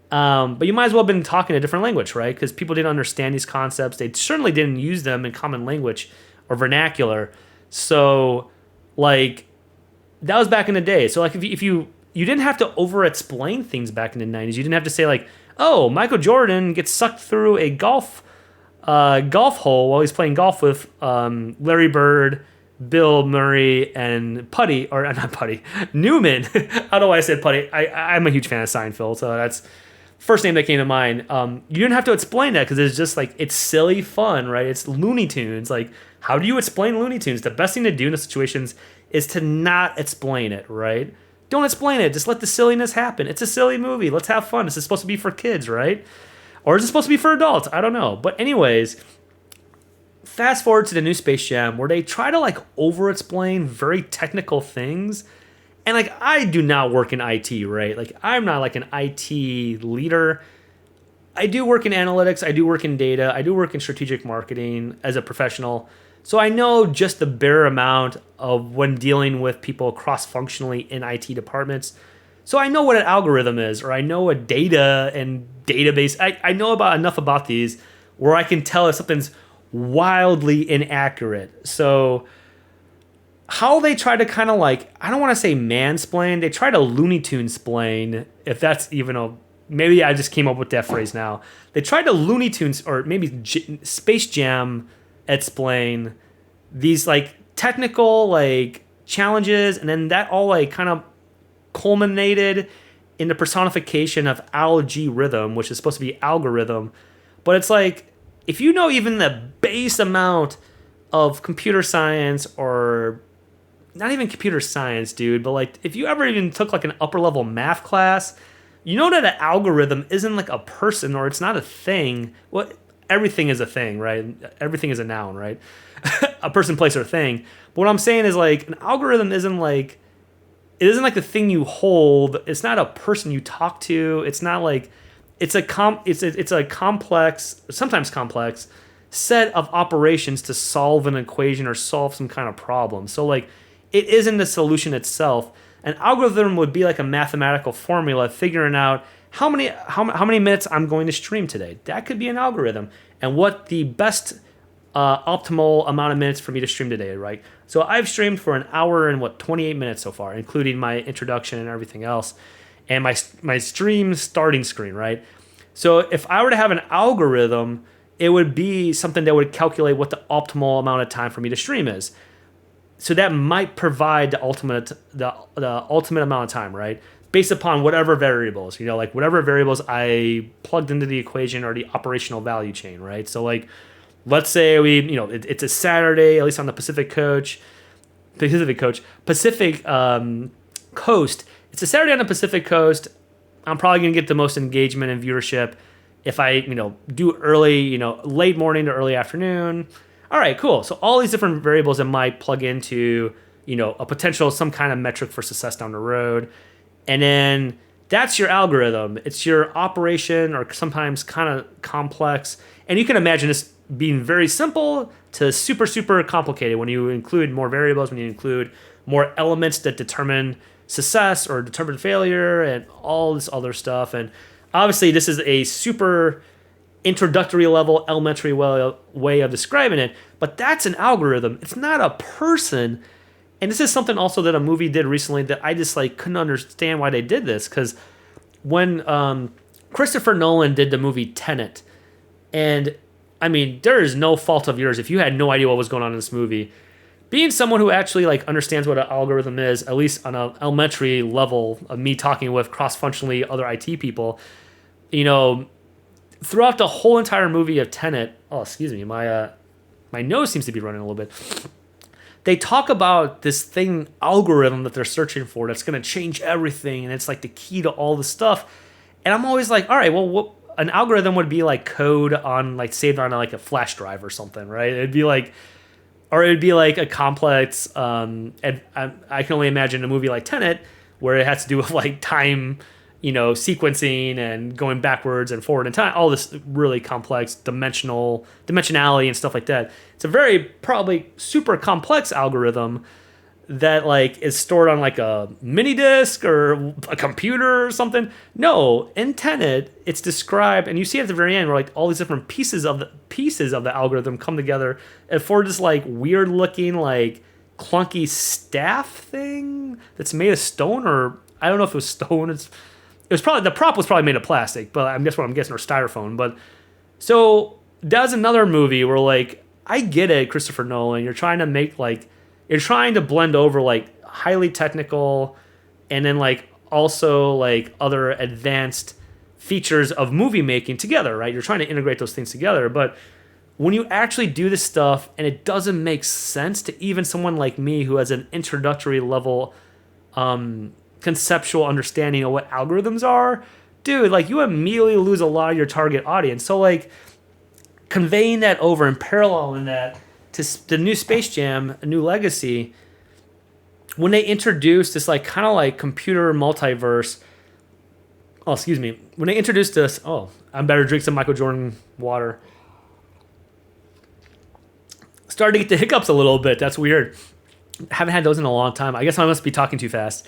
But you might as well have been talking a different language, right? Because people didn't understand these concepts. They certainly didn't use them in common language or vernacular. So, like, that was back in the day. So, like, if you didn't have to over-explain things back in the 90s. You didn't have to say, like, oh, Michael Jordan gets sucked through a golf hole while he's playing golf with Larry Bird, Bill Murray, and Newman. I don't know why I said Putty. I'm a huge fan of Seinfeld, so that's first name that came to mind. You didn't have to explain that because it's just, like, it's silly fun, right? It's Looney Tunes. Like, how do you explain Looney Tunes? The best thing to do in the situations is to not explain it, right? Don't explain it. Just let the silliness happen. It's a silly movie. Let's have fun. This is supposed to be for kids, right? Or is it supposed to be for adults? I don't know. But anyways, fast forward to the new Space Jam, where they try to, like, over-explain very technical things. And, like, I do not work in IT, right? Like, I'm not, like, an IT leader. I do work in analytics. I do work in data. I do work in strategic marketing as a professional. So I know just the bare amount of when dealing with people cross-functionally in IT departments. So I know what an algorithm is, or I know what data and database. I know enough about these where I can tell if something's wildly inaccurate. So how they try to kind of like, I don't want to say mansplain, they try to Looney Tunes splain, if that's even a, maybe I just came up with that phrase now. They tried to Looney Tunes, or maybe Space Jam explain these like technical like challenges, and then that all like kind of culminated in the personification of algorithm, which is supposed to be algorithm. But it's like, if you know even the base amount of computer science, or not even computer science, dude, but like if you ever even took like an upper level math class, you know that an algorithm isn't like a person, or it's not a thing. Well, everything is a thing, right? Everything is a noun, right? A person, place, or thing. But what I'm saying is like an algorithm isn't like, it isn't like a thing you hold. It's not a person you talk to. It's not like, it's a complex, sometimes complex set of operations to solve an equation or solve some kind of problem. So like, it isn't the solution itself. An algorithm would be like a mathematical formula figuring out how many minutes I'm going to stream today. That could be an algorithm, and what the best optimal amount of minutes for me to stream today, right? So I've streamed for an hour and 28 minutes so far, including my introduction and everything else, and my stream starting screen, right? So if I were to have an algorithm, it would be something that would calculate what the optimal amount of time for me to stream is. So that might provide the ultimate amount of time, right? Based upon whatever variables, like whatever variables I plugged into the equation or the operational value chain, right? So like, let's say it's a Saturday, at least on the Pacific Coast. It's a Saturday on the Pacific Coast. I'm probably gonna get the most engagement and viewership if I, do early, late morning to early afternoon. All right, cool. So all these different variables that might plug into, a potential, some kind of metric for success down the road. And then that's your algorithm. It's your operation, or sometimes kind of complex. And you can imagine this being very simple to super, super complicated when you include more variables, when you include more elements that determine success or determine failure and all this other stuff. And obviously this is a super introductory level, elementary way of describing it, but that's an algorithm. It's not a person. And this is something also that a movie did recently that I just like couldn't understand why they did this, because when Christopher Nolan did the movie Tenet, and I mean, there is no fault of yours if you had no idea what was going on in this movie. Being someone who actually like understands what an algorithm is, at least on an elementary level of me talking with cross-functionally other IT people, throughout the whole entire movie of Tenet, my nose seems to be running a little bit. They talk about this thing, algorithm, that they're searching for that's going to change everything, and it's like the key to all the stuff. And I'm always like, all right, well, an algorithm would be like code on like saved on like a flash drive or something, right? It'd be like a complex. And I can only imagine a movie like Tenet where it has to do with like time, sequencing and going backwards and forward in time, all this really complex dimensionality and stuff like that. It's a very probably super complex algorithm that like is stored on like a mini disk or a computer or something. No, in Tenet, it's described, and you see at the very end where like all these different pieces of the algorithm come together and for this like weird looking like clunky staff thing that's made of stone, or I don't know if it was stone. It was probably, the prop was probably made of plastic, but I'm guessing, or styrofoam. But so that's another movie where like, I get it, Christopher Nolan. You're trying to blend over like highly technical and then like also like other advanced features of movie making together, right? You're trying to integrate those things together. But when you actually do this stuff and it doesn't make sense to even someone like me who has an introductory level conceptual understanding of what algorithms are, dude, like you immediately lose a lot of your target audience. So like conveying that over and paralleling that to the new Space Jam, A New Legacy, when they introduced this like kind of like computer multiverse. Oh, excuse me. When they introduced this, I better drink some Michael Jordan water. Started to get the hiccups a little bit. That's weird. Haven't had those in a long time. I guess I must be talking too fast.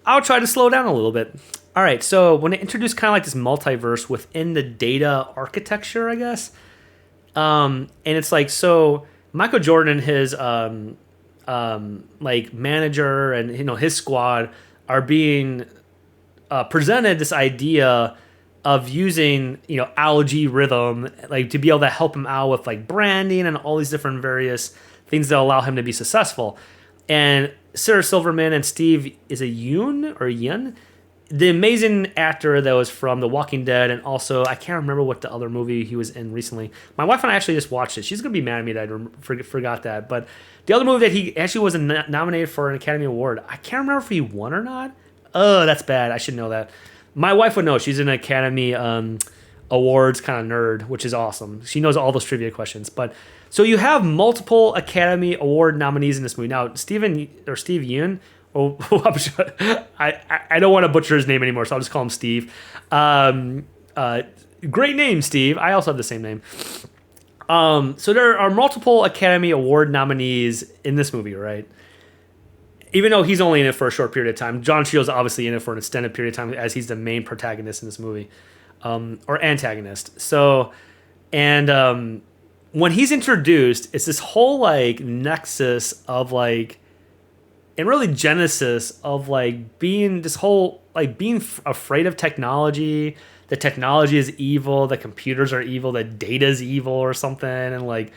I'll try to slow down a little bit. All right, so when they introduced kind of like this multiverse within the data architecture, I guess, And it's like, so Michael Jordan, his like manager, and his squad are being presented this idea of using algae rhythm, like, to be able to help him out with like branding and all these different various things that allow him to be successful. And Sarah Silverman and Steve, is it Yoon or Yun, the amazing actor that was from The Walking Dead, and also I can't remember what the other movie he was in recently. My wife and I actually just watched it. She's gonna be mad at me that I forgot that. But the other movie that he actually was nominated for an Academy Award, I can't remember if he won or not. Oh, that's bad. I should know that. My wife would know. She's an Academy Awards kind of nerd, which is awesome. She knows all those trivia questions. But so you have multiple Academy Award nominees in this movie. Now, Steve Yeun. Oh, I don't want to butcher his name anymore, so I'll just call him Steve. Great name, Steve. I also have the same name. So there are multiple Academy Award nominees in this movie, right? Even though he's only in it for a short period of time. John Shields obviously in it for an extended period of time, as he's the main protagonist in this movie, or antagonist. So, and when he's introduced, it's this whole like nexus of like, and really genesis of like being this whole like being afraid of technology. That technology is evil, that computers are evil, that data is evil or something, and like,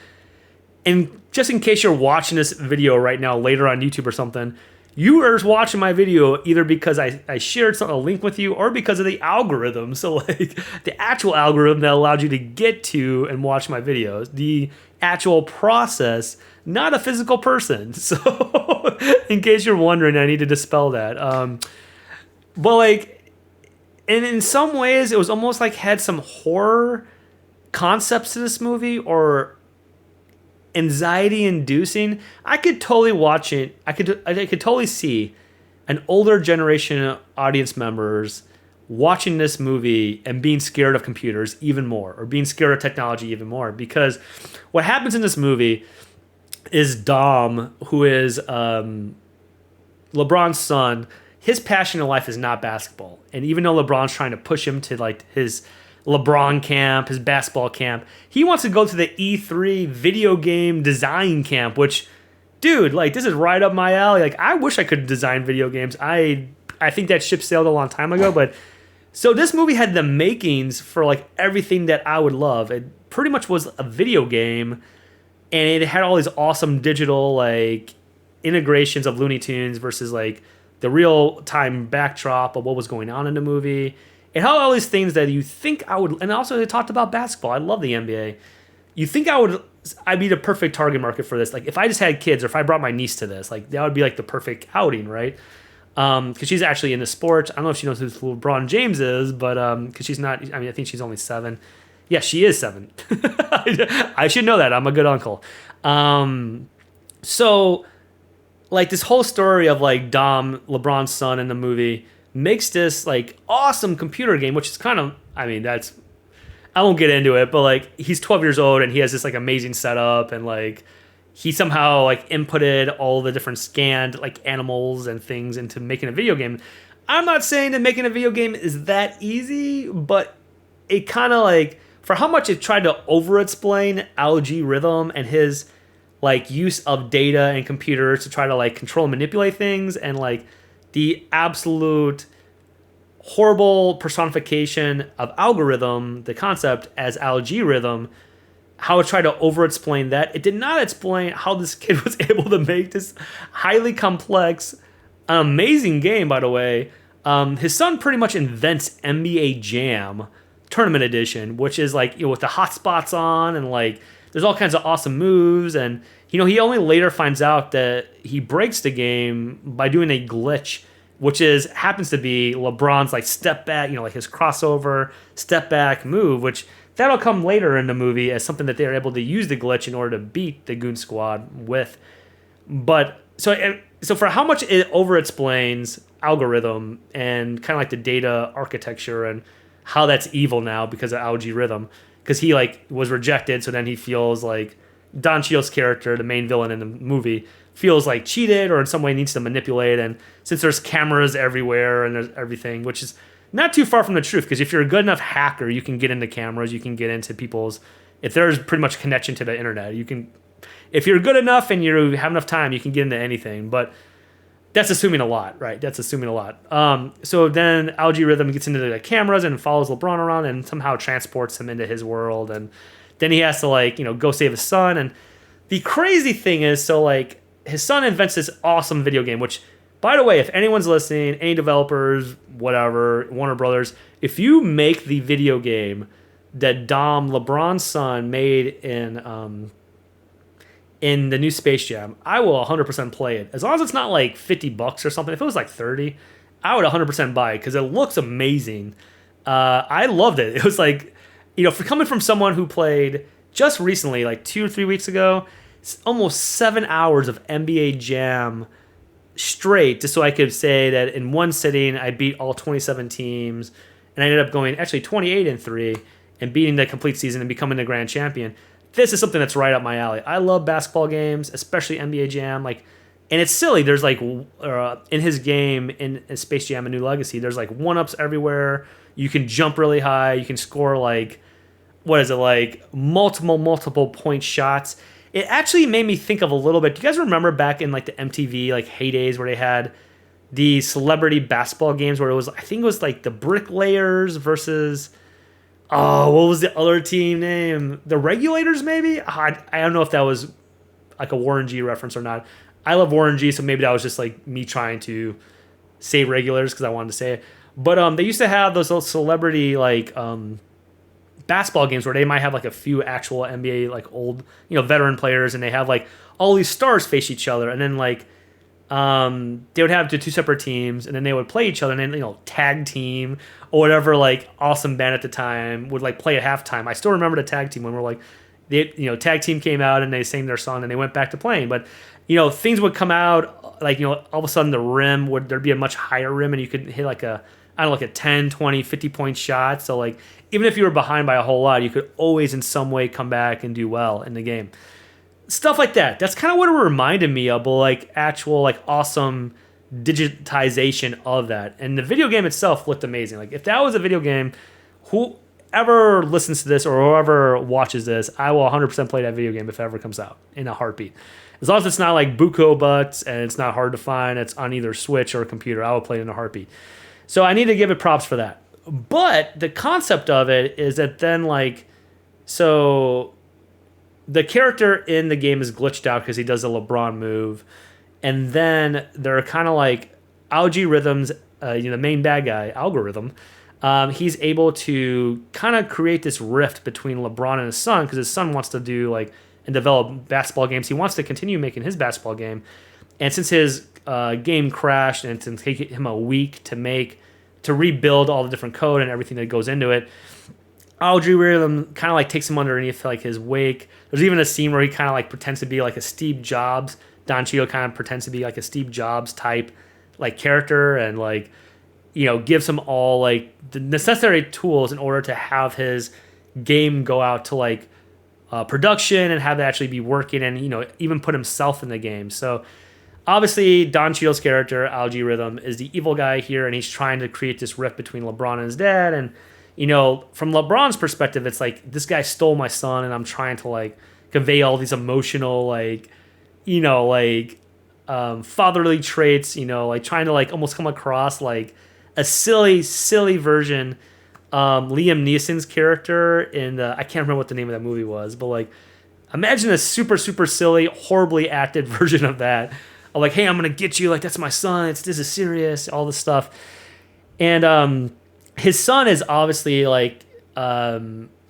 and just in case you're watching this video right now later on YouTube or something, you are watching my video either because I shared a link with you or because of the algorithm. So like the actual algorithm that allowed you to get to and watch my videos, the actual process, not a physical person. So in case you're wondering, I need to dispel that. But like, and in some ways it was almost like had some horror concepts to this movie, or anxiety inducing. I could totally watch it. I could totally see an older generation audience members watching this movie and being scared of computers even more, or being scared of technology even more, because what happens in this movie is Dom, who is LeBron's son, his passion in life is not basketball. And even though LeBron's trying to push him to like his LeBron camp, his basketball camp, he wants to go to the E3 video game design camp, which, dude, like, this is right up my alley. Like, I wish I could design video games. I think that ship sailed a long time ago, but so this movie had the makings for like everything that I would love. It pretty much was a video game, and it had all these awesome digital like integrations of Looney Tunes versus like the real time backdrop of what was going on in the movie. It had all these things that you think I would, and also they talked about basketball. I love the NBA. You think I'd be the perfect target market for this. Like if I just had kids, or if I brought my niece to this, like that would be like the perfect outing, right? Because she's actually into sports. I don't know if she knows who LeBron James is, but because she's not, I mean, I think she's only 7. Yeah, she is 7. I should know that. I'm a good uncle. So like this whole story of like Dom, LeBron's son in the movie, makes this like awesome computer game, which is kind of, I mean, that's, I won't get into it, but like he's 12 years old and he has this like amazing setup, and like he somehow like inputted all the different scanned like animals and things into making a video game. I'm not saying that making a video game is that easy, but it kind of like, for how much it tried to over-explain algae rhythm and his like use of data and computers to try to like control and manipulate things, and like the absolute horrible personification of algorithm, the concept as algae rhythm, how it tried to over-explain that. It did not explain how this kid was able to make this highly complex, amazing game, by the way. His son pretty much invents NBA Jam Tournament Edition, which is like, with the hotspots on, and like there's all kinds of awesome moves, and he only later finds out that he breaks the game by doing a glitch, which happens to be LeBron's like step back, like his crossover step back move, which that'll come later in the movie as something that they're able to use the glitch in order to beat the Goon Squad with. But so for how much it over explains algorithm and kind of like the data architecture and how that's evil now because of algae rhythm, because he like was rejected, so then he feels like Don Cheadle's character, the main villain in the movie, feels like cheated or in some way needs to manipulate. And since there's cameras everywhere and there's everything, which is not too far from the truth, because if you're a good enough hacker, you can get into cameras, you can get into people's if there's pretty much connection to the internet, you can, if you're good enough and you have enough time, you can get into anything. But that's assuming a lot, right? That's assuming a lot. So then Algae Rhythm gets into the cameras and follows LeBron around and somehow transports him into his world. And then he has to like, go save his son. And the crazy thing is, so like his son invents this awesome video game, which, by the way, if anyone's listening, any developers, whatever, Warner Brothers, if you make the video game that LeBron's son, made in the new Space Jam, I will 100% play it. As long as it's not like $50 or something. If it was like 30, I would 100% buy it because it looks amazing. I loved it. It was like, for coming from someone who played just recently, like 2 or 3 weeks ago, almost 7 hours of NBA Jam straight, just so I could say that in one sitting I beat all 27 teams, and I ended up going actually 28-3 and beating the complete season and becoming the grand champion. This is something that's right up my alley. I love basketball games, especially NBA Jam. Like, and it's silly. There's like in his game in Space Jam: A New Legacy, there's like 1-ups everywhere. You can jump really high. You can score like, what is it, like multiple point shots. It actually made me think of a little bit. Do you guys remember back in like the MTV like heydays where they had the celebrity basketball games where it was, I think it was like the Bricklayers versus, oh, what was the other team name? The Regulators, maybe? I don't know if that was like a Warren G reference or not. I love Warren G, so maybe that was just like me trying to say Regulators because I wanted to say it. But they used to have those little celebrity like basketball games where they might have like a few actual NBA like old veteran players, and they have like all these stars face each other, and then like they would have the two separate teams, and then they would play each other, and then tag team or whatever like awesome band at the time would like play at halftime. I still remember the tag team when we're like, tag team came out and they sang their song and they went back to playing. But things would come out like all of a sudden the rim would, there'd be a much higher rim, and you could hit like a, I don't know, like a 10, 20, 50 point shot. So like even if you were behind by a whole lot, you could always in some way come back and do well in the game. Stuff like that. That's kind of what it reminded me of, but like actual like awesome digitization of that. And the video game itself looked amazing. Like if that was a video game, whoever listens to this or whoever watches this, I will 100% play that video game if it ever comes out in a heartbeat. As long as it's not like buco butts and it's not hard to find, it's on either Switch or a computer, I will play it in a heartbeat. So I need to give it props for that. But the concept of it is that then like, so the character in the game is glitched out because he does a LeBron move. And then they're kind of like Algae Rhythm's, the main bad guy, Algorithm. He's able to kind of create this rift between LeBron and his son because his son wants to do like and develop basketball games. He wants to continue making his basketball game. And since his game crashed and it's going to take him a week to rebuild all the different code and everything that goes into it, Algae Rhythm kind of like takes him underneath like his wake. There's even a scene where he kind of like pretends to be like a Steve Jobs. Don Cheadle kind of pretends to be like a Steve Jobs type like character and like, gives him all like the necessary tools in order to have his game go out to like production and have it actually be working and, even put himself in the game. So obviously Don Cheadle's character, Algae Rhythm, is the evil guy here, and he's trying to create this rift between LeBron and his dad. And, from LeBron's perspective, it's like, this guy stole my son and I'm trying to like convey all these emotional like, fatherly traits, like trying to like almost come across like a silly version. Liam Neeson's character in I can't remember what the name of that movie was, but like imagine a super silly, horribly acted version of that. Of like, hey, I'm gonna get you, like that's my son. This is serious, all this stuff. And his son is obviously like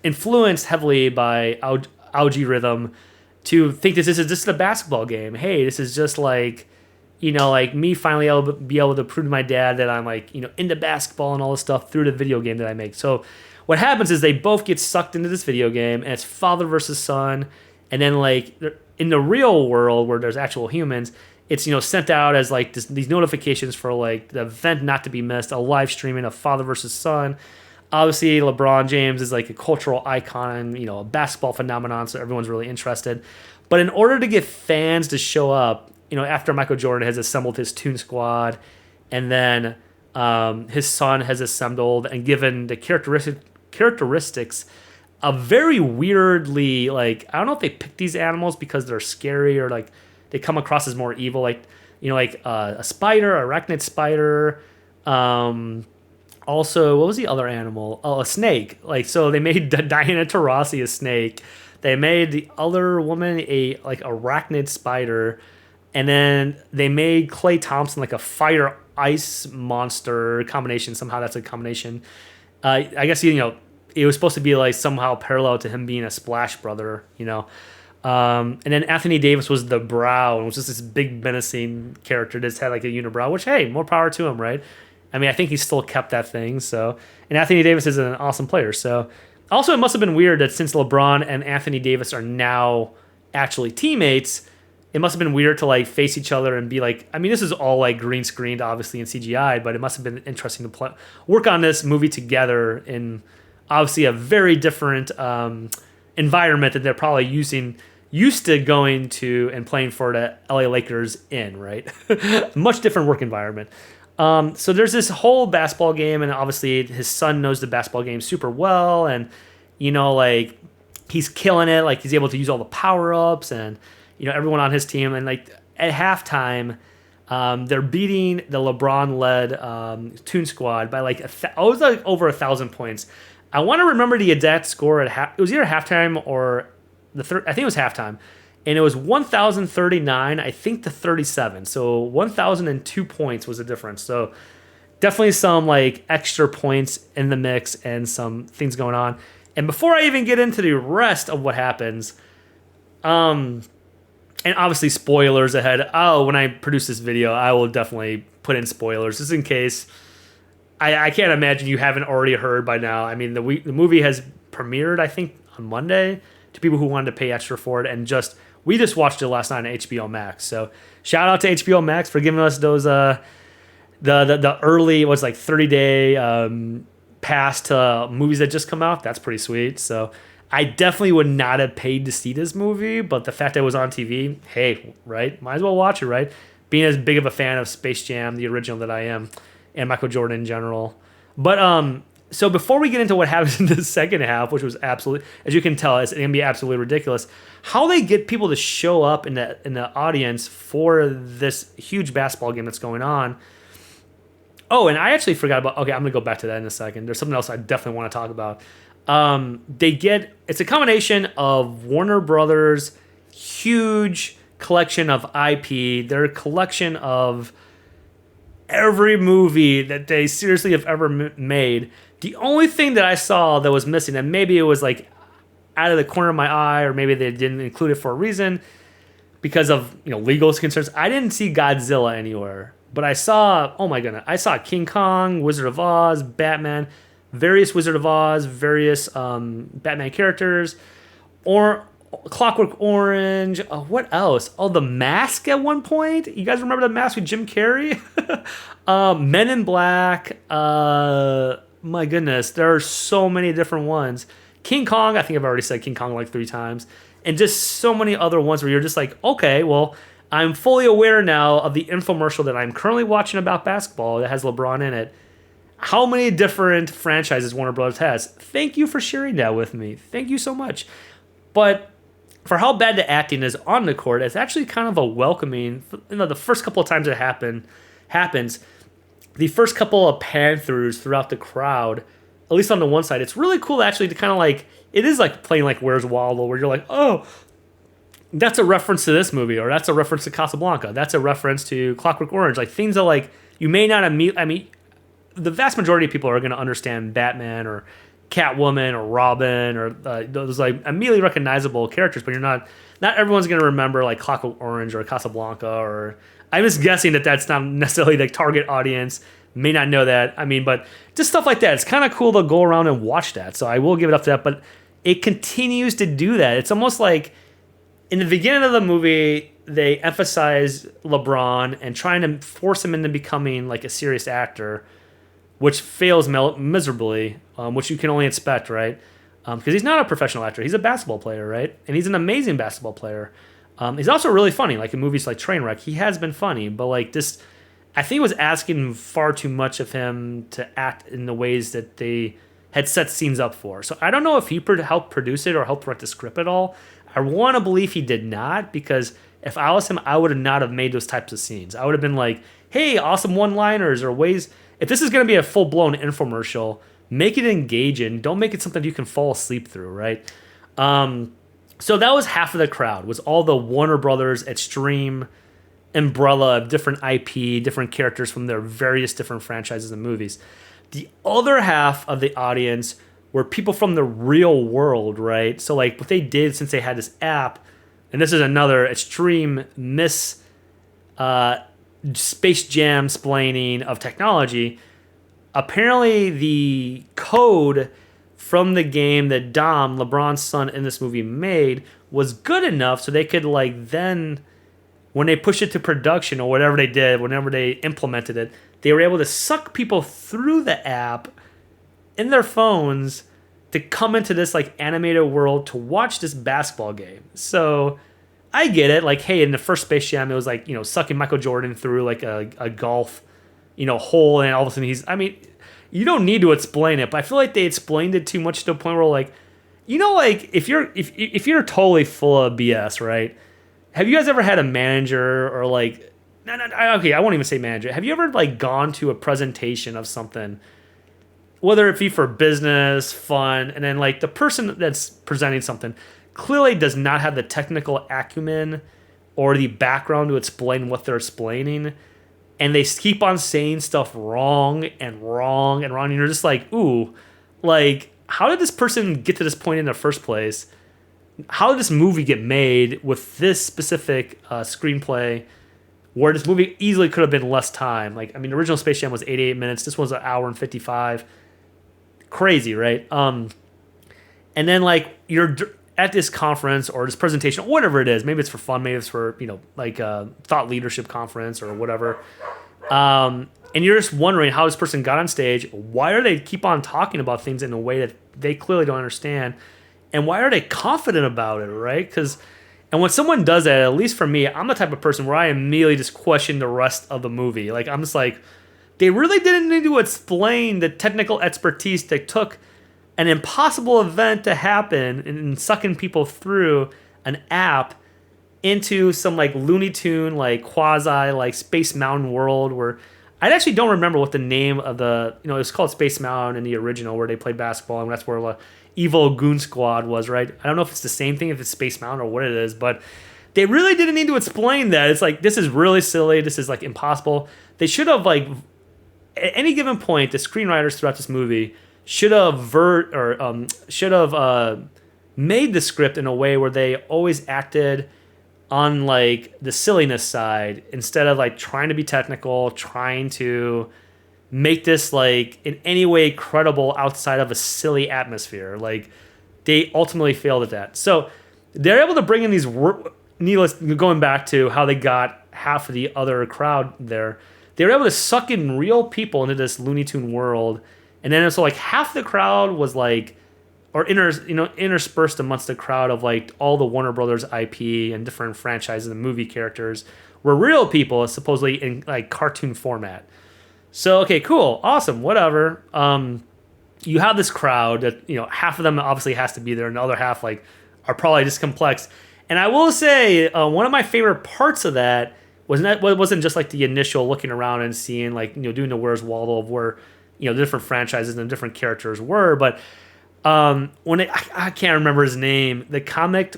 influenced heavily by Algae Rhythm to think this is just a basketball game. Hey, this is just like, like me finally be able to prove to my dad that I'm like, into basketball and all this stuff through the video game that I make. So what happens is they both get sucked into this video game, and it's father versus son. And then like in the real world where there's actual humans, it's, sent out as like these notifications for like the event not to be missed, a live streaming of father versus son. Obviously, LeBron James is like a cultural icon, a basketball phenomenon, so everyone's really interested. But in order to get fans to show up, after Michael Jordan has assembled his Toon Squad, and then his son has assembled and given the characteristics a very weirdly, like, I don't know if they pick these animals because they're scary or like they come across as more evil, like, like a spider, arachnid spider. Also, what was the other animal? Oh, a snake. Like, so they made Diana Taurasi a snake. They made the other woman a like arachnid spider, and then they made Klay Thompson like a fire ice monster combination. Somehow that's a combination. I guess it was supposed to be like somehow parallel to him being a Splash brother. And then Anthony Davis was the Brow, and was just this big menacing character that just had like a unibrow. Which, hey, more power to him, right? I mean, I think he still kept that thing. So, and Anthony Davis is an awesome player. So, also, it must have been weird that since LeBron and Anthony Davis are now actually teammates, it must have been weird to like face each other and be like, I mean, this is all like green screened, obviously, in CGI, but it must have been interesting to work on this movie together in obviously a very different environment that they're probably used to going to and playing for the LA Lakers in, right? Much different work environment. So there's this whole basketball game, and obviously his son knows the basketball game super well, and like he's killing it. Like he's able to use all the power ups, and everyone on his team. And like at halftime, they're beating the LeBron-led Toon Squad by like it was like over 1,000 points. I want to remember the exact score at half. It was either halftime or the third. I think it was halftime. And it was 1,039, I think, to 37. So 1,002 points was the difference. So definitely some like extra points in the mix and some things going on. And before I even get into the rest of what happens, and obviously spoilers ahead. Oh, when I produce this video, I will definitely put in spoilers just in case. I can't imagine you haven't already heard by now. I mean, the movie has premiered, I think, on Monday to people who wanted to pay extra for it, and we just watched it last night on HBO Max. So shout out to HBO Max for giving us those the early 30-day pass to movies that just come out. That's pretty sweet. So I definitely would not have paid to see this movie, but the fact that it was on TV, hey, right? Might as well watch it, right? Being as big of a fan of Space Jam, the original, that I am, and Michael Jordan in general. But so before we get into what happens in the second half, which was absolutely, as you can tell, it's going to be absolutely ridiculous, how they get people to show up in the audience for this huge basketball game that's going on. Oh, and I actually forgot about, okay, I'm going to go back to that in a second. There's something else I definitely want to talk about. It's a combination of Warner Brothers' huge collection of IP, their collection of every movie that they seriously have ever made. The only thing that I saw that was missing, and maybe it was like out of the corner of my eye, or maybe they didn't include it for a reason because of legal concerns, I didn't see Godzilla anywhere. But I saw, oh my goodness, I saw King Kong, Wizard of Oz, Batman, various Wizard of Oz, various Batman characters, or Clockwork Orange. What else? Oh, The Mask at one point. You guys remember The Mask with Jim Carrey? Men in Black. My goodness, there are so many different ones. King Kong, I think I've already said King Kong like 3 times. And just so many other ones where you're just like, okay, well, I'm fully aware now of the infomercial that I'm currently watching about basketball that has LeBron in it. How many different franchises Warner Bros. Has? Thank you for sharing that with me. Thank you so much. But for how bad the acting is on the court, it's actually kind of a welcoming. The first couple of times it happens, the first couple of pan-throughs throughout the crowd, at least on the one side, it's really cool actually to kind of like, it is like playing like Where's Waldo, where you're like, oh, that's a reference to this movie, or that's a reference to Casablanca, that's a reference to Clockwork Orange, like things that like you may not the vast majority of people are going to understand Batman or Catwoman or Robin or those like immediately recognizable characters, but not everyone's going to remember like Clockwork Orange or Casablanca, or I'm just guessing that that's not necessarily the target audience, may not know that. I mean, but just stuff like that. It's kind of cool to go around and watch that. So I will give it up to that, but it continues to do that. It's almost like in the beginning of the movie, they emphasize LeBron and trying to force him into becoming like a serious actor, which fails miserably, which you can only expect, right? Because he's not a professional actor. He's a basketball player, right? And he's an amazing basketball player. He's also really funny, like in movies like Trainwreck. He has been funny, but like this, I think it was asking far too much of him to act in the ways that they had set scenes up for. So I don't know if he helped produce it or helped write the script at all. I want to believe he did not, because if I was him, I would not have made those types of scenes. I would have been like, hey, awesome one-liners or ways. If this is going to be a full-blown infomercial, make it engaging. Don't make it something you can fall asleep through, right? So that was half of the crowd, was all the Warner Brothers Extreme umbrella of different IP, different characters from their various different franchises and movies. The other half of the audience were people from the real world, right? So like what they did, since they had this app, and this is another extreme Space Jam splaining of technology. Apparently the code from the game that Dom, LeBron's son in this movie, made was good enough so they could like then, when they pushed it to production or whatever they did, whenever they implemented it, they were able to suck people through the app in their phones to come into this like animated world to watch this basketball game. So I get it. Like, hey, in the first Space Jam, it was like, you know, sucking Michael Jordan through like a golf, you know, hole, and all of a sudden I mean, you don't need to explain it, but I feel like they explained it too much to the point where like, you know, like if you're totally full of BS, right? Have you guys ever had a manager or like, okay, I won't even say manager. Have you ever like gone to a presentation of something, whether it be for business, fun, and then like the person that's presenting something clearly does not have the technical acumen or the background to explain what they're explaining, and they keep on saying stuff wrong and wrong and wrong, and you're just like, ooh, like, how did this person get to this point in the first place? How did this movie get made with this specific screenplay, where this movie easily could have been less time? Like, I mean, the original Space Jam was 88 minutes. This was an hour and 55. Crazy, right? And then, like, you're at this conference or this presentation, whatever it is. Maybe it's for fun. Maybe it's for, you know, like a thought leadership conference or whatever. And you're just wondering how this person got on stage. Why are they keep on talking about things in a way that they clearly don't understand? And why are they confident about it, right? And when someone does that, at least for me, I'm the type of person where I immediately just question the rest of the movie. Like, I'm just like, they really didn't need to explain the technical expertise that took an impossible event to happen and sucking people through an app into some like Looney Tune, like quasi, like Space Mountain world where I actually don't remember what the name of the, you know, it was called Space Mountain in the original where they played basketball, and that's where the evil goon squad was, right? I don't know if it's the same thing, if it's Space Mountain or what it is, but they really didn't need to explain that. It's like, this is really silly. This is like impossible. They should have, like, at any given point, the screenwriters throughout this movie should have made the script in a way where they always acted on like the silliness side instead of like trying to be technical, trying to make this like in any way credible outside of a silly atmosphere. Like, they ultimately failed at that. So they're able to bring in these going back to how they got half of the other crowd there. They were able to suck in real people into this Looney Tune world. And then so like half the crowd was like, or interspersed amongst the crowd of like all the Warner Brothers IP and different franchises and movie characters were real people, supposedly in like cartoon format. So, okay, cool, awesome, whatever. You have this crowd that, you know, half of them obviously has to be there, and the other half like are probably just complex. And I will say one of my favorite parts of that wasn't just like the initial looking around and seeing like, you know, doing the Where's Waldo of where, you know, the different franchises and the different characters were, but I can't remember his name. The comic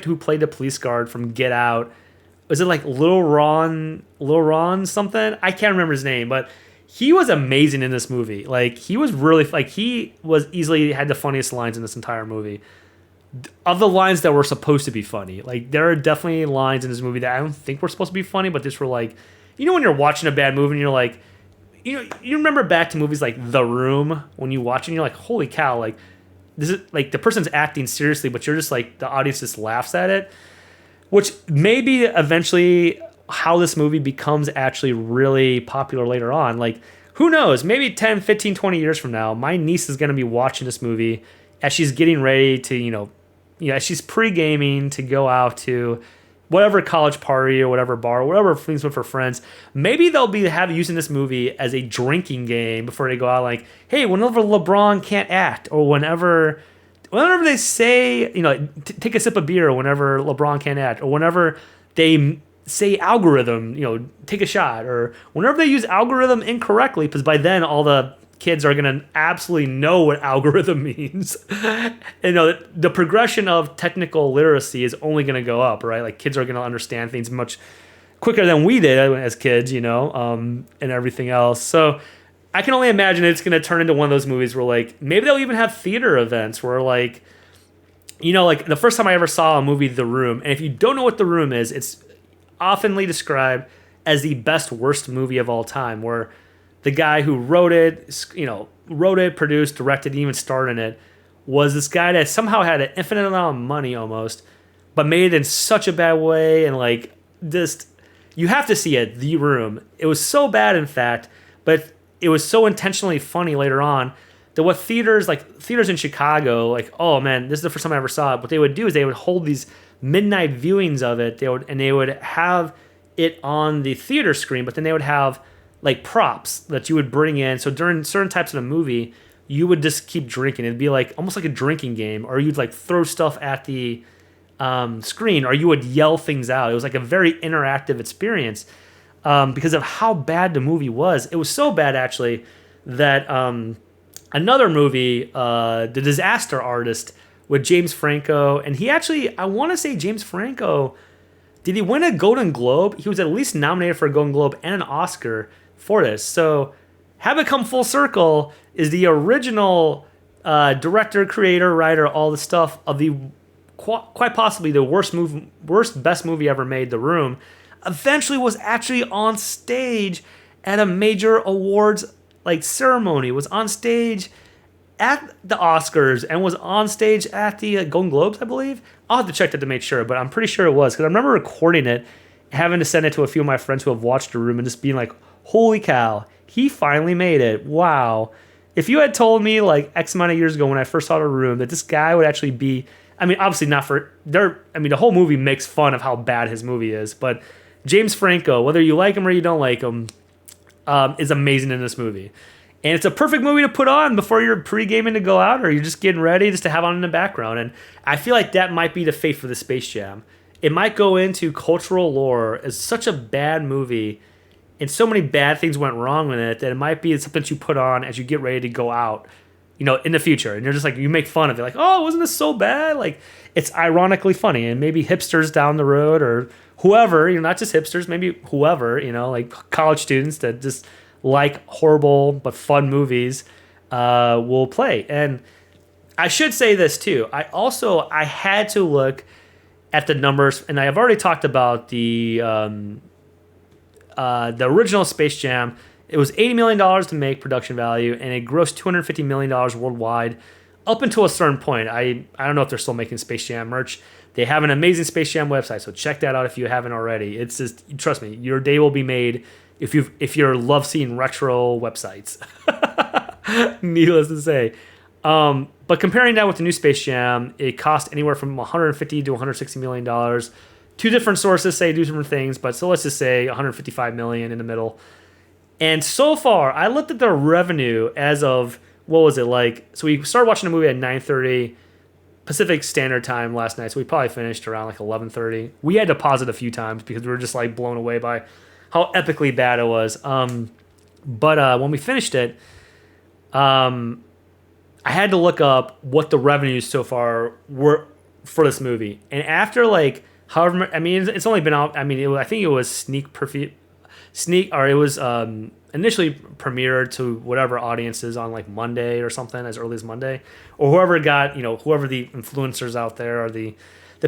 who played the police guard from Get Out, was it like Lil Ron something? I can't remember his name, but he was amazing in this movie. Like, he was really, like, he was easily had the funniest lines in this entire movie. Of the lines that were supposed to be funny, like, there are definitely lines in this movie that I don't think were supposed to be funny, but just were like, you know, when you're watching a bad movie and you're like, you know, you remember back to movies like The Room when you watch it and you're like, holy cow, like, this is like the person's acting seriously, but you're just like, the audience just laughs at it, which may be eventually how this movie becomes actually really popular later on. Like, who knows, maybe 10, 15, 20 years from now, my niece is going to be watching this movie as she's getting ready to, you know, as she's pre-gaming to go out to whatever college party or whatever bar, whatever things with for friends, maybe they'll be using this movie as a drinking game before they go out. Like, hey, whenever LeBron can't act, or whenever they say, take a sip of beer whenever LeBron can't act, or whenever they say algorithm, take a shot, or whenever they use algorithm incorrectly, because by then all the kids are going to absolutely know what algorithm means. The progression of technical literacy is only going to go up, right? Like, kids are going to understand things much quicker than we did as kids, and everything else. So I can only imagine it's going to turn into one of those movies where, like, maybe they'll even have theater events where, like, like the first time I ever saw a movie, The Room, and if you don't know what The Room is, it's oftenly described as the best worst movie of all time, where the guy who wrote it, produced, directed, and even starred in it was this guy that somehow had an infinite amount of money almost, but made it in such a bad way, and like, just, you have to see it, The Room. It was so bad, in fact, but it was so intentionally funny later on that what theaters in Chicago, like, oh man, this is the first time I ever saw it. What they would do is they would hold these midnight viewings of it. They would have it on the theater screen, but then they would have like props that you would bring in. So during certain types of the movie, you would just keep drinking. It'd be like almost like a drinking game, or you'd like throw stuff at the screen, or you would yell things out. It was like a very interactive experience. Because of how bad the movie was. It was so bad, actually, that another movie, The Disaster Artist, with James Franco, and he actually, I want to say James Franco, did he win a Golden Globe? He was at least nominated for a Golden Globe and an Oscar for this. So, have it come full circle is the original director, creator, writer, all the stuff of the quite possibly the best movie ever made, The Room, eventually was actually on stage at a major awards like ceremony, was on stage at the Oscars, and was on stage at the Golden Globes, I believe. I'll have to check that to make sure, but I'm pretty sure it was, because I remember recording it, having to send it to a few of my friends who have watched The Room, and just being like, holy cow, he finally made it. Wow. If you had told me like X amount of years ago when I first saw The Room that this guy would actually be, I mean, obviously not for, the whole movie makes fun of how bad his movie is, but James Franco, whether you like him or you don't like him, is amazing in this movie. And it's a perfect movie to put on before you're pre-gaming to go out, or you're just getting ready just to have on in the background. And I feel like that might be the fate for the Space Jam. It might go into cultural lore as such a bad movie, and so many bad things went wrong with it, that it might be something that you put on as you get ready to go out, in the future. And you're just like, you make fun of it. Like, oh, wasn't this so bad? Like, it's ironically funny. And maybe hipsters down the road, or whoever, not just hipsters, maybe whoever, like college students that just like horrible but fun movies will play. And I should say this too. I had to look at the numbers, and I have already talked about the original Space Jam. It was $80 million to make production value, and it grossed $250 million worldwide up until a certain point. I don't know if they're still making Space Jam merch. They have an amazing Space Jam website, so check that out if you haven't already. It's just, trust me, your day will be made if you love seeing retro websites. Needless to say. But comparing that with the new Space Jam, it cost anywhere from $150 to $160 million. Two different sources say do different things, but so let's just say $155 million in the middle. And so far, I looked at the revenue as of, what was it like? So we started watching the movie at 9:30 Pacific Standard Time last night, so we probably finished around like 11:30. We had to pause it a few times because we were just like blown away by how epically bad it was. But when we finished it, I had to look up what the revenues so far were for this movie. And after like, however, I mean, it's only been out. I mean, I think it was it was initially premiered to whatever audiences on like Monday or something, as early as Monday, or whoever got, whoever the influencers out there, or the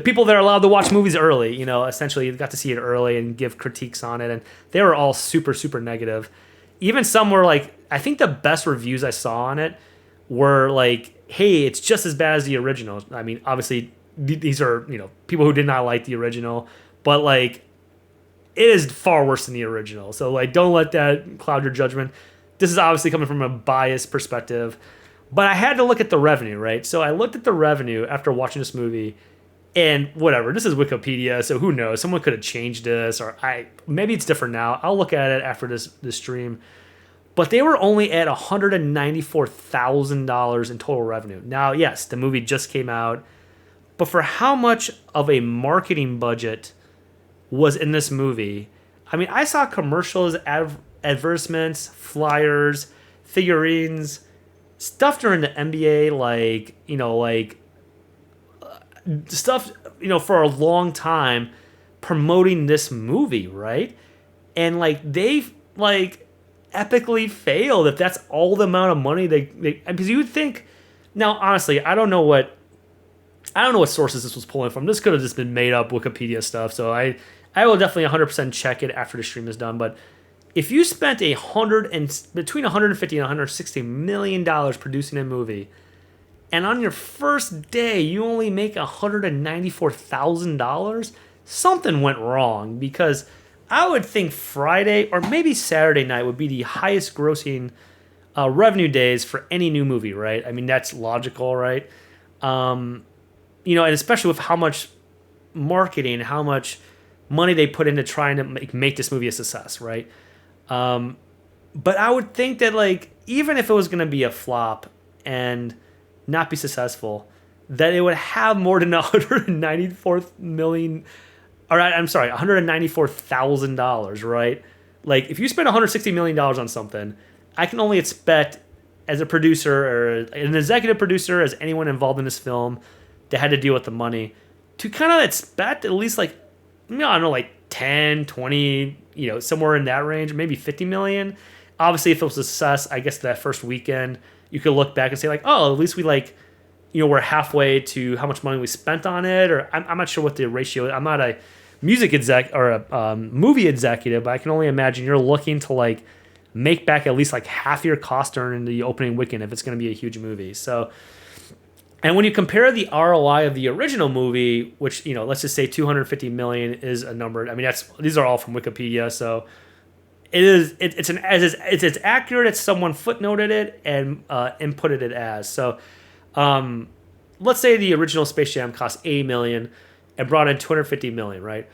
people that are allowed to watch movies early, essentially got to see it early and give critiques on it. And they were all super, super negative. Even some were like, I think the best reviews I saw on it were like, hey, it's just as bad as the original. I mean, obviously these are, people who did not like the original, but like, it is far worse than the original. So like, don't let that cloud your judgment. This is obviously coming from a biased perspective, but I had to look at the revenue, right? So I looked at the revenue after watching this movie, And whatever, this is Wikipedia, so who knows? Someone could have changed this, or maybe it's different now. I'll look at it after this stream. But they were only at $194,000 in total revenue. Now, yes, the movie just came out, but for how much of a marketing budget was in this movie? I mean, I saw commercials, advertisements, flyers, figurines, stuff during the NBA, stuff, for a long time promoting this movie, right? And they epically failed if that's all the amount of money they because you would think. Now, honestly, I don't know what sources this was pulling from. This could have just been made up Wikipedia stuff. So I will definitely 100% check it after the stream is done. But if you spent between 150 and 160 million dollars producing a movie, and on your first day you only make $194,000, something went wrong, because I would think Friday or maybe Saturday night would be the highest grossing revenue days for any new movie, right? I mean, that's logical, right? And especially with how much marketing, how much money they put into trying to make this movie a success, right? But I would think that even if it was going to be a flop and not be successful, that it would have more than $194,000, right? If you spend $160 million on something, I can only expect, as a producer or an executive producer, as anyone involved in this film that had to deal with the money, to kind of expect at least 10, 20, somewhere in that range, maybe 50 million. Obviously, if it was a success, I guess that first weekend, you could look back and say at least we we're halfway to how much money we spent on it, or I'm not sure what the ratio is. I'm not a music exec or a movie executive, but I can only imagine you're looking to make back at least half your cost during the opening weekend if it's going to be a huge movie. So, and when you compare the ROI of the original movie, which let's just say 250 million is a number. I mean, these are all from Wikipedia, so it's as accurate as someone footnoted it and inputted it as. So, let's say the original Space Jam cost 80 million and brought in 250 million, right?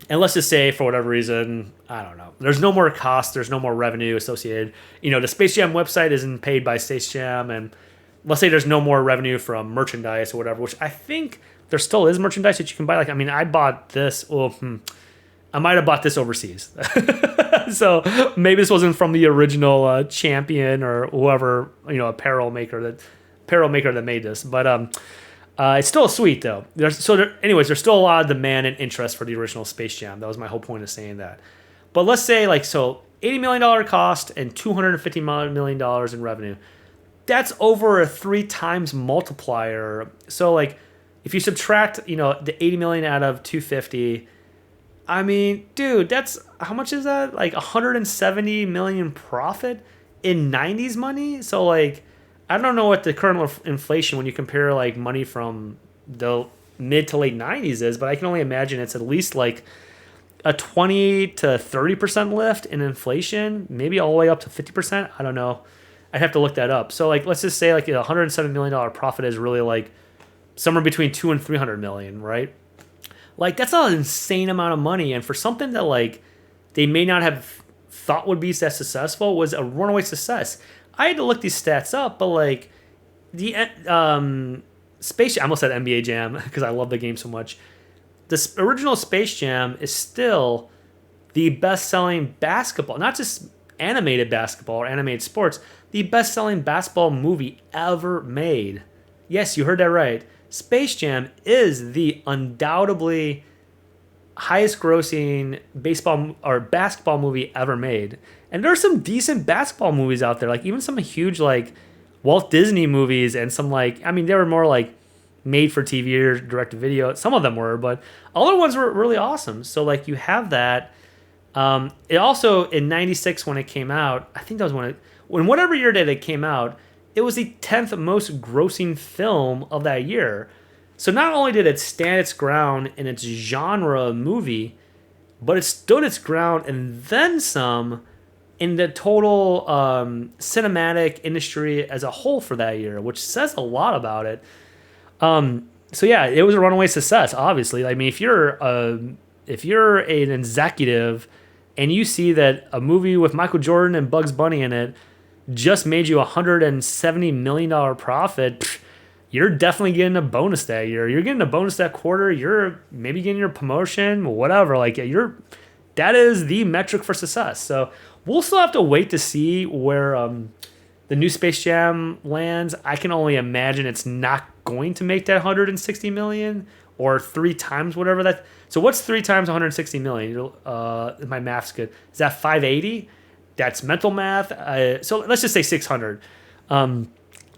And let's just say, for whatever reason, I don't know, there's no more cost, there's no more revenue associated. The Space Jam website isn't paid by Space Jam, and let's say there's no more revenue from merchandise or whatever, which I think there still is merchandise that you can buy. I bought this. I might have bought this overseas. So maybe this wasn't from the original Champion or whoever, apparel maker that made this. But it's still sweet, though. There's still a lot of demand and interest for the original Space Jam. That was my whole point of saying that. But let's say $80 million cost and $250 million in revenue. That's over a 3 times multiplier. So if you subtract, the 80 million out of 250, I mean, dude, that's, how much is that? 170 million profit in 90s money? So I don't know what the current inflation when you compare money from the mid to late 90s is, but I can only imagine it's at least a 20 to 30% lift in inflation, maybe all the way up to 50%. I don't know. I'd have to look that up. So let's just say a $107 million profit is really somewhere between 2 and 300 million, right? That's an insane amount of money, and for something that they may not have thought would be that successful, was a runaway success. I had to look these stats up, but the Space Jam, I almost said NBA Jam because I love the game so much. The original Space Jam is still the best-selling basketball, not just animated basketball or animated sports, the best-selling basketball movie ever made. Yes, you heard that right. Space Jam is the undoubtedly highest grossing baseball or basketball movie ever made. And there are some decent basketball movies out there, even some huge Walt Disney movies, and some they were more made for TV or direct to video. Some of them were, but other ones were really awesome. So you have that. It also, in 96 when it came out, I think that was when whatever year that it came out, it was the 10th most grossing film of that year. So not only did it stand its ground in its genre movie, but it stood its ground and then some in the total cinematic industry as a whole for that year, which says a lot about it. So yeah, it was a runaway success. Obviously, I mean, if you're an executive and you see that a movie with Michael Jordan and Bugs Bunny in it just made you $170 million profit, you're definitely getting a bonus that year. You're getting a bonus that quarter. You're maybe getting your promotion, whatever. Like that is the metric for success. So we'll still have to wait to see where the new Space Jam lands. I can only imagine it's not going to make that 160 million or 3 times whatever that. So what's 3 times 160 million? My math's good. Is that 580? That's mental math. So let's just say 600.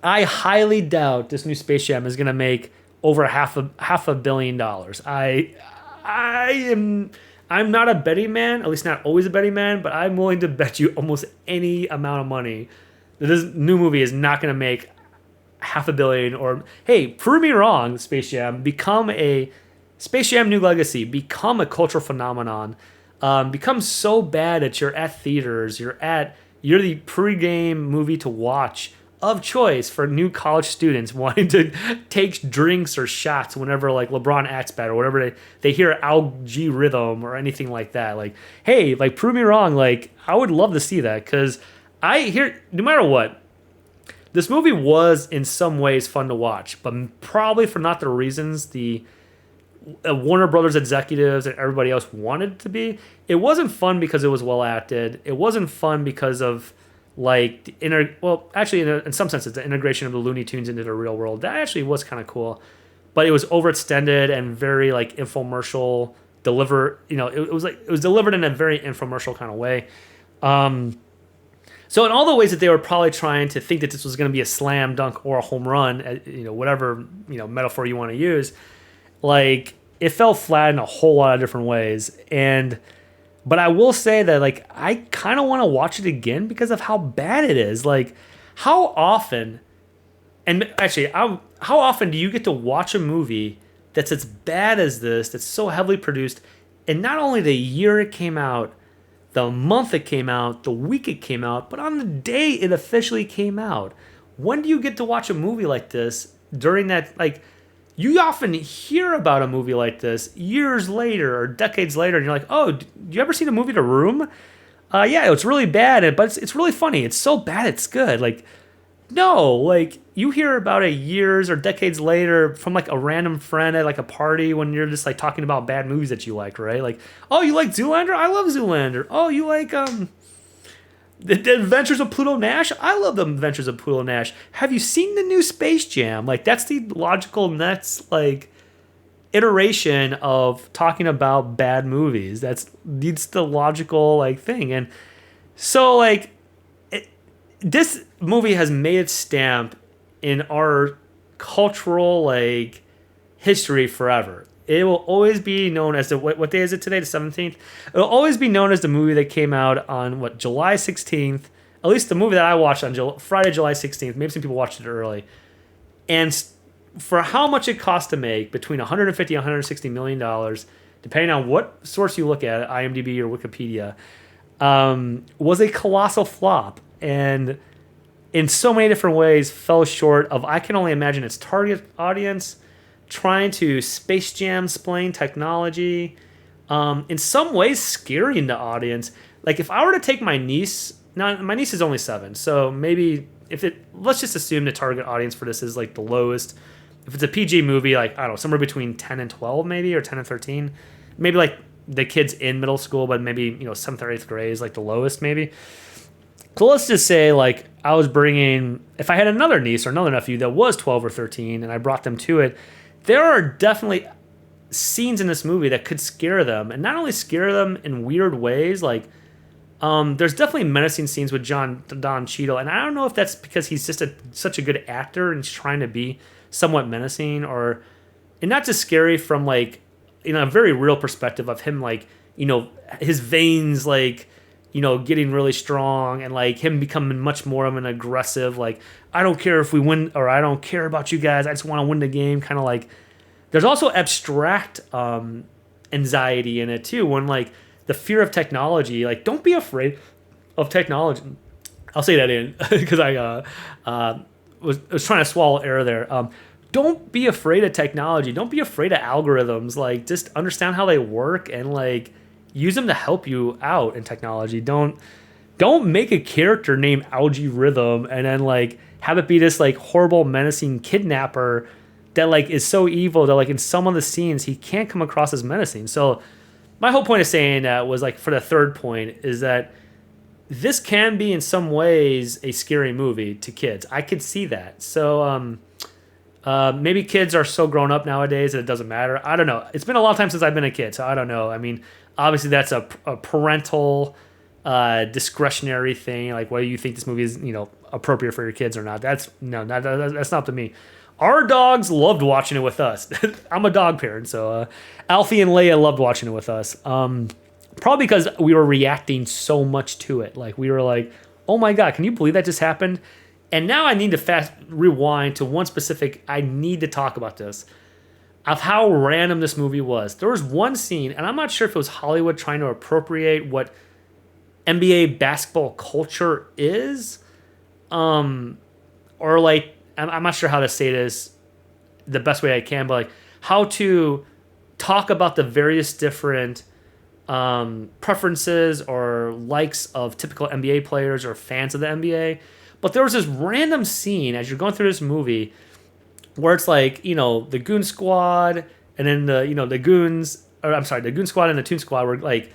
I highly doubt this new Space Jam is going to make over half a billion dollars. I'm not a betting man, at least not always a betting man, but I'm willing to bet you almost any amount of money that this new movie is not going to make half a billion. Or hey, prove me wrong, Space Jam. Become a Space Jam New Legacy. Become a cultural phenomenon. Become so bad that you're at theaters. You're the pregame movie to watch of choice for new college students wanting to take drinks or shots whenever like LeBron acts bad or whatever they hear algae rhythm or anything like that. Like, hey, like prove me wrong. Like I would love to see that because I hear no matter what, this movie was in some ways fun to watch, but probably for not the reasons the Warner Brothers executives and everybody else wanted it to be. It wasn't fun because it was well acted. It wasn't fun because of like in some senses the integration of the Looney Tunes into the real world. That actually was kind of cool, but it was overextended and very like infomercial it was delivered in a very infomercial kind of way. So in all the ways that they were probably trying to think that this was going to be a slam dunk or a home run, whatever metaphor you want to use, like it fell flat in a whole lot of different ways. But I will say that like I kind of want to watch it again because of how bad it is. Like how often do you get to watch a movie that's as bad as this, that's so heavily produced, and not only the year it came out, the month it came out, the week it came out, but on the day it officially came out? When do you get to watch a movie like this during that? Like, you often hear about a movie like this years later or decades later, and you're like, oh, do you ever seen a movie The Room? Yeah, it's really bad, but it's really funny. It's so bad it's good. Like, no, like you hear about it years or decades later from like a random friend at like a party when you're just like talking about bad movies that you like, right? Like, oh, you like Zoolander? I love Zoolander. Oh, you like the Adventures of Pluto Nash? I love the Adventures of Pluto Nash. Have you seen the new Space Jam? Like, that's the logical next like iteration of talking about bad movies. It's the logical like thing. And so like this movie has made its stamp in our cultural like history forever. It will always be known as what day is it today? The 17th. It'll always be known as the movie that came out on July 16th. At least the movie that I watched on Friday, July 16th. Maybe some people watched it early. And for how much it cost to make, between 150 and 160 million dollars, depending on what source you look at, IMDb or Wikipedia, was a colossal flop. And in so many different ways fell short of, I can only imagine, its target audience, trying to Space Jam explain technology, in some ways scaring the audience. Like if I were to take my niece, now my niece is only 7, so maybe let's just assume the target audience for this is like the lowest. If it's a PG movie, like I don't know, somewhere between 10 and 12 maybe, or 10 and 13, maybe like the kids in middle school, but maybe 7th or 8th grade is like the lowest maybe. So let's just say like I was bringing, if I had another niece or another nephew that was 12 or 13 and I brought them to it, there are definitely scenes in this movie that could scare them, and not only scare them in weird ways, like there's definitely menacing scenes with Don Cheadle, and I don't know if that's because he's just such a good actor and he's trying to be somewhat menacing, and not just scary from like a very real perspective of him, like his veins like getting really strong, and like him becoming much more of an aggressive, like, I don't care if we win, or I don't care about you guys, I just want to win the game, kind of like. There's also abstract anxiety in it too, when like the fear of technology, like don't be afraid of technology. I'll say that in because I was trying to swallow air there. don't be afraid of technology. Don't be afraid of algorithms. Like, just understand how they work and like use them to help you out in technology. Don't make a character named Algae Rhythm and then like have it be this like horrible menacing kidnapper that like is so evil that like in some of the scenes he can't come across as menacing. So my whole point of saying that was like for the third point is that this can be in some ways a scary movie to kids. I could see that. So maybe kids are so grown up nowadays that it doesn't matter. I don't know. It's been a long time since I've been a kid, so I don't know. I mean, obviously that's a parental discretionary thing. Like whether you think this movie is appropriate for your kids or not. That's not up to me. Our dogs loved watching it with us. I'm a dog parent, so Alfie and Leia loved watching it with us. Probably because we were reacting so much to it. Like we were like, "Oh my god, can you believe that just happened?" And now I need to fast rewind to one specific. I need to talk about this of how random this movie was. There was one scene, and I'm not sure if it was Hollywood trying to appropriate what NBA basketball culture is, or like I'm not sure how to say this the best way I can, but like how to talk about the various different preferences or likes of typical NBA players or fans of the NBA. But there was this random scene as you're going through this movie where it's like, the Goon Squad and then the Goons, or I'm sorry, the Goon Squad and the Toon Squad were like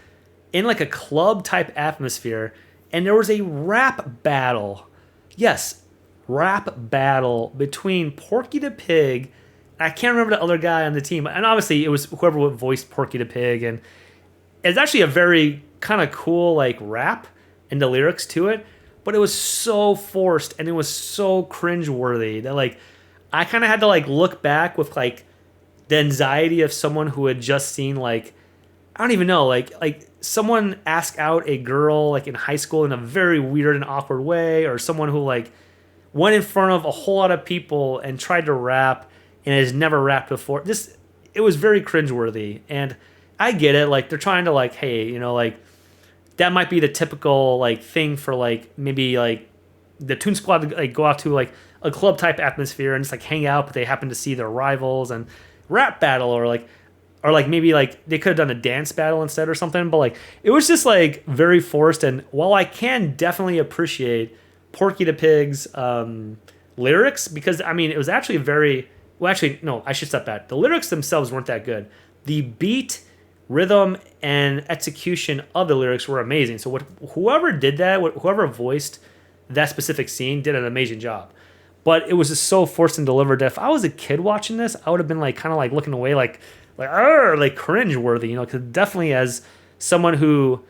in like a club type atmosphere, and there was a rap battle. Yes, rap battle between Porky the Pig. I can't remember the other guy on the team, and obviously it was whoever voiced Porky the Pig, and it's actually a very kind of cool like rap and the lyrics to it, but it was so forced and it was so cringeworthy that like I kind of had to like look back with like the anxiety of someone who had just seen like I don't even know like someone ask out a girl like in high school in a very weird and awkward way, or someone who like went in front of a whole lot of people and tried to rap and has never rapped before. It was very cringeworthy, and I get it. Like they're trying to like, hey, like that might be the typical like thing for like maybe like the Toon Squad to like go out to like a club type atmosphere and just like hang out, but they happen to see their rivals and rap battle, or maybe like they could have done a dance battle instead or something. But like it was just like very forced. And while I can definitely appreciate Porky the Pig's lyrics, because I mean it was actually no, I should step back. The lyrics themselves weren't that good. The beat, rhythm, and execution of the lyrics were amazing. So whoever did that, whoever voiced that specific scene, did an amazing job. But it was just so forced and delivered that if I was a kid watching this, I would have been like kind of like looking away like cringe worthy, because definitely as someone who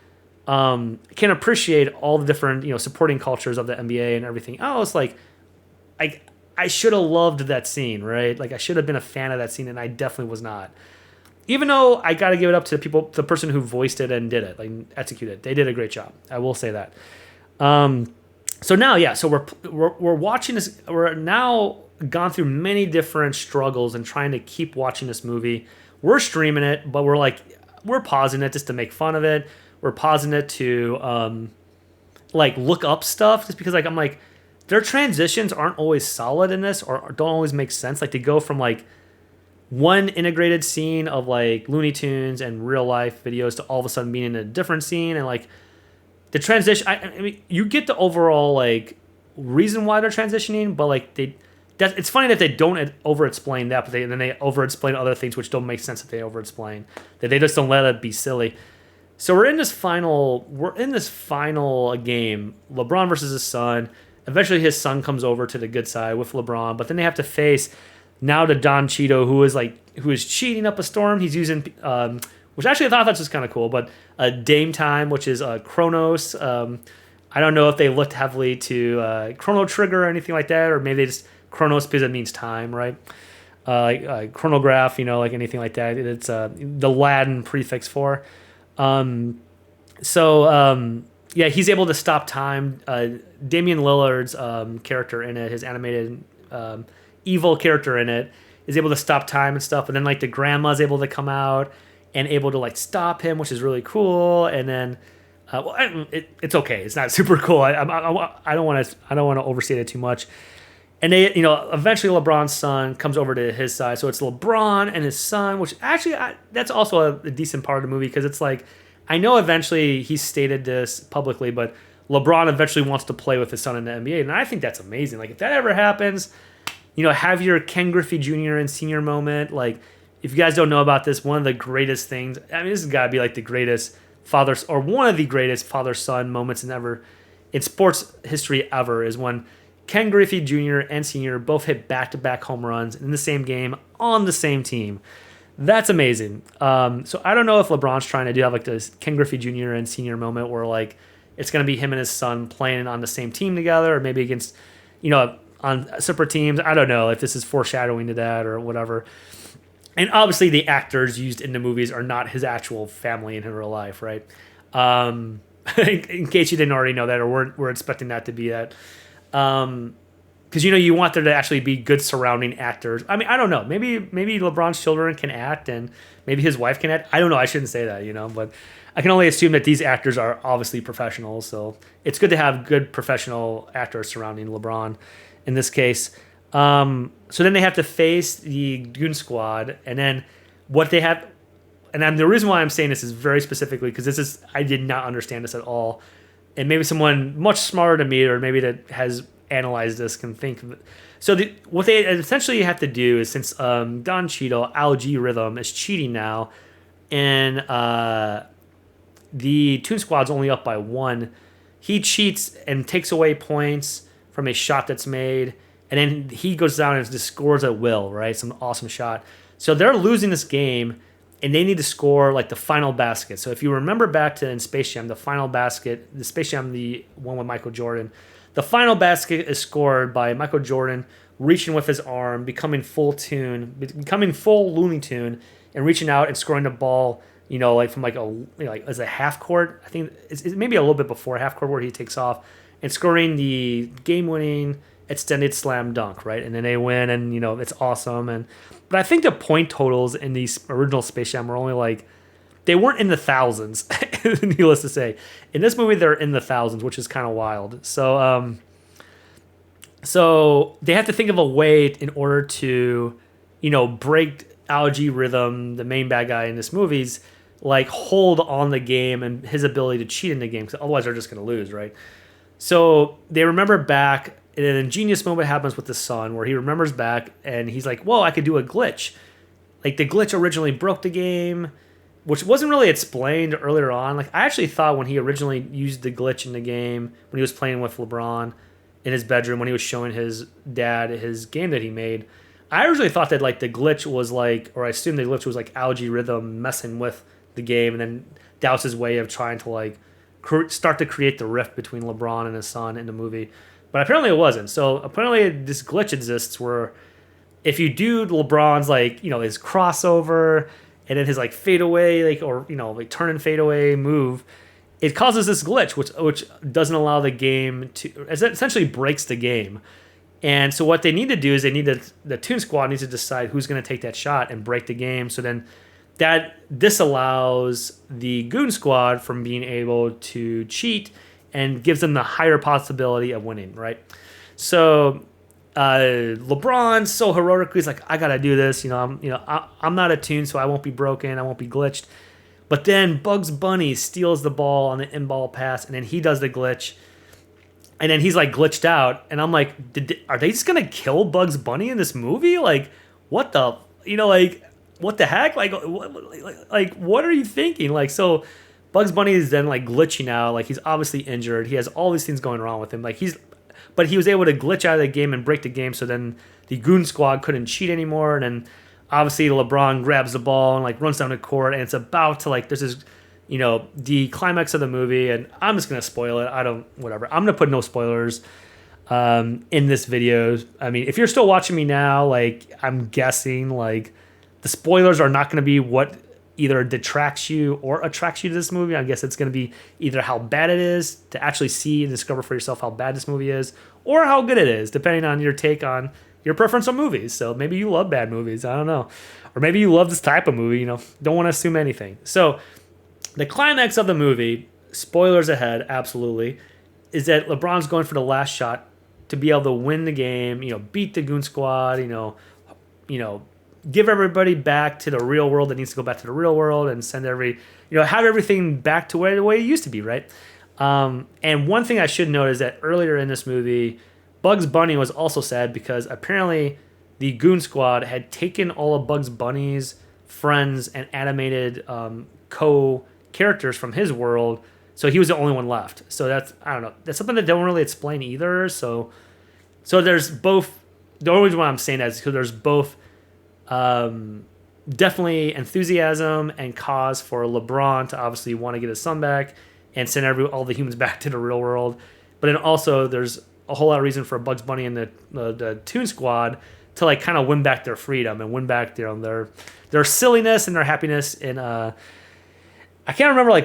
can appreciate all the different supporting cultures of the NBA and everything else, like I should have loved that scene, right? Like I should have been a fan of that scene, and I definitely was not. Even though I got to give it up to the person who voiced it and did it, like executed it. They did a great job. I will say that. So now, yeah, so we're watching this. We're now gone through many different struggles and trying to keep watching this movie. We're streaming it, but we're pausing it just to make fun of it. We're pausing it to like look up stuff, just because like I'm like their transitions aren't always solid in this, or don't always make sense. Like they go from like one integrated scene of like Looney Tunes and real life videos to all of a sudden being in a different scene, and like the transition. I mean, you get the overall like reason why they're transitioning, but like it's funny that they don't over-explain that, but then they over-explain other things which don't make sense that they over-explain. That they just don't let it be silly. So we're in this final game, LeBron versus his son. Eventually his son comes over to the good side with LeBron, but then they have to face now the Don Cheeto, who is cheating up a storm. He's using which actually I thought that's just kind of cool, but Dame Time, which is Chronos. I don't know if they looked heavily to Chrono Trigger or anything like that, or maybe they just Chronos because it means time, right? Chronograph, like anything like that. It's the Latin prefix for. Yeah, he's able to stop time. Damian Lillard's character in it, his animated evil character in it, is able to stop time and stuff. And then like the grandma's able to come out and able to like stop him, which is really cool. And then, it's okay. It's not super cool. I don't want to overstate it too much. And they, eventually LeBron's son comes over to his side. So it's LeBron and his son, which actually, that's also a decent part of the movie because it's like, I know eventually he stated this publicly, but LeBron eventually wants to play with his son in the NBA. And I think that's amazing. Like, if that ever happens, have your Ken Griffey Jr. and senior moment. Like, if you guys don't know about this, one of the greatest things, I mean, this has got to be like the greatest father, or one of the greatest father-son moments in sports history ever, is when Ken Griffey Jr. and Sr. both hit back-to-back home runs in the same game on the same team. That's amazing. So I don't know if LeBron's trying to do have like this Ken Griffey Jr. and Sr. moment where like it's going to be him and his son playing on the same team together, or maybe against, on separate teams. I don't know if this is foreshadowing to that or whatever. And obviously the actors used in the movies are not his actual family in real life, right? In case you didn't already know that, or we're expecting that to be that. Because you want there to actually be good surrounding actors. I mean, I don't know. Maybe LeBron's children can act, and maybe his wife can act. I don't know. I shouldn't say that, but I can only assume that these actors are obviously professionals. So it's good to have good professional actors surrounding LeBron in this case. So then they have to face the Goon Squad, and then what they have. And the reason why I'm saying this is very specifically because I did not understand this at all. And maybe someone much smarter than me, or maybe that has analyzed this, can think of it. So what they essentially have to do is, since Don Cheadle, Algae Rhythm, is cheating now, and the Toon Squad's only up by 1, he cheats and takes away points from a shot that's made, and then he goes down and just scores at will, right? Some awesome shot. So they're losing this game, and they need to score like the final basket. So if you remember back to in Space Jam, the final basket, the Space Jam, the one with Michael Jordan, the final basket is scored by Michael Jordan reaching with his arm, becoming full Looney Tune, and reaching out and scoring the ball, like from as a half court. I think it's maybe a little bit before half court where he takes off and scoring the game-winning extended slam dunk, right? And then they win, and it's awesome. But I think the point totals in the original Space Jam were only they weren't in the thousands, needless to say. In this movie, they're in the thousands, which is kind of wild. So, so they have to think of a way in order to, break Algae Rhythm, the main bad guy in this movie's, hold on the game and his ability to cheat in the game, because otherwise they're just going to lose, right? So they remember back. And an ingenious moment happens with the son where he remembers back and he's like, whoa, I could do a glitch. Like, the glitch originally broke the game, which wasn't really explained earlier on. Like, I actually thought when he originally used the glitch in the game, when he was playing with LeBron in his bedroom, when he was showing his dad his game that he made, I originally thought that the glitch was or I assumed the glitch was Algae Rhythm messing with the game, and then that was his way of trying to start to create the rift between LeBron and his son in the movie. But apparently it wasn't. So apparently this glitch exists where if you do LeBron's his crossover and then his fadeaway turn and fadeaway move, it causes this glitch which doesn't allow the game to, it essentially breaks the game. And so what they need to do is the Toon Squad needs to decide who's going to take that shot and break the game. So then that disallows the Goon Squad from being able to cheat and gives them the higher possibility of winning, right? So LeBron's so heroically, he's like, I gotta do this. I'm not attuned, so I won't be broken, I won't be glitched. But then Bugs Bunny steals the ball on the in-ball pass, and then he does the glitch, and then he's glitched out. And I'm like, are they just gonna kill Bugs Bunny in this movie? What the, what the heck? What are you thinking? So Bugs Bunny is then glitching out, he's obviously injured. He has all these things going wrong with him. But he was able to glitch out of the game and break the game. So then the Goon Squad couldn't cheat anymore. And then obviously LeBron grabs the ball and runs down the court, and it's about to this is, the climax of the movie. And I'm just gonna spoil it. Whatever. I'm gonna put no spoilers in this video. I mean, if you're still watching me now, I'm guessing the spoilers are not gonna be what either detracts you or attracts you to this movie. I guess it's going to be either how bad it is to actually see and discover for yourself how bad this movie is, or how good it is, depending on your take on your preference on movies. So maybe you love bad movies, I don't know. Or maybe you love this type of movie, don't want to assume anything. So the climax of the movie, spoilers ahead, absolutely, is that LeBron's going for the last shot to be able to win the game, beat the Goon Squad, give everybody back to the real world that needs to go back to the real world and send have everything back to the way it used to be, right? And one thing I should note is that earlier in this movie, Bugs Bunny was also sad because apparently the Goon Squad had taken all of Bugs Bunny's friends and animated co-characters from his world, so he was the only one left. So I don't know. That's something that they don't really explain either. So there's both. The only reason why I'm saying that is because there's both definitely enthusiasm and cause for LeBron to obviously want to get his son back and send all the humans back to the real world. But then also there's a whole lot of reason for Bugs Bunny and the Toon Squad to like kind of win back their freedom and win back their silliness and their happiness in I can't remember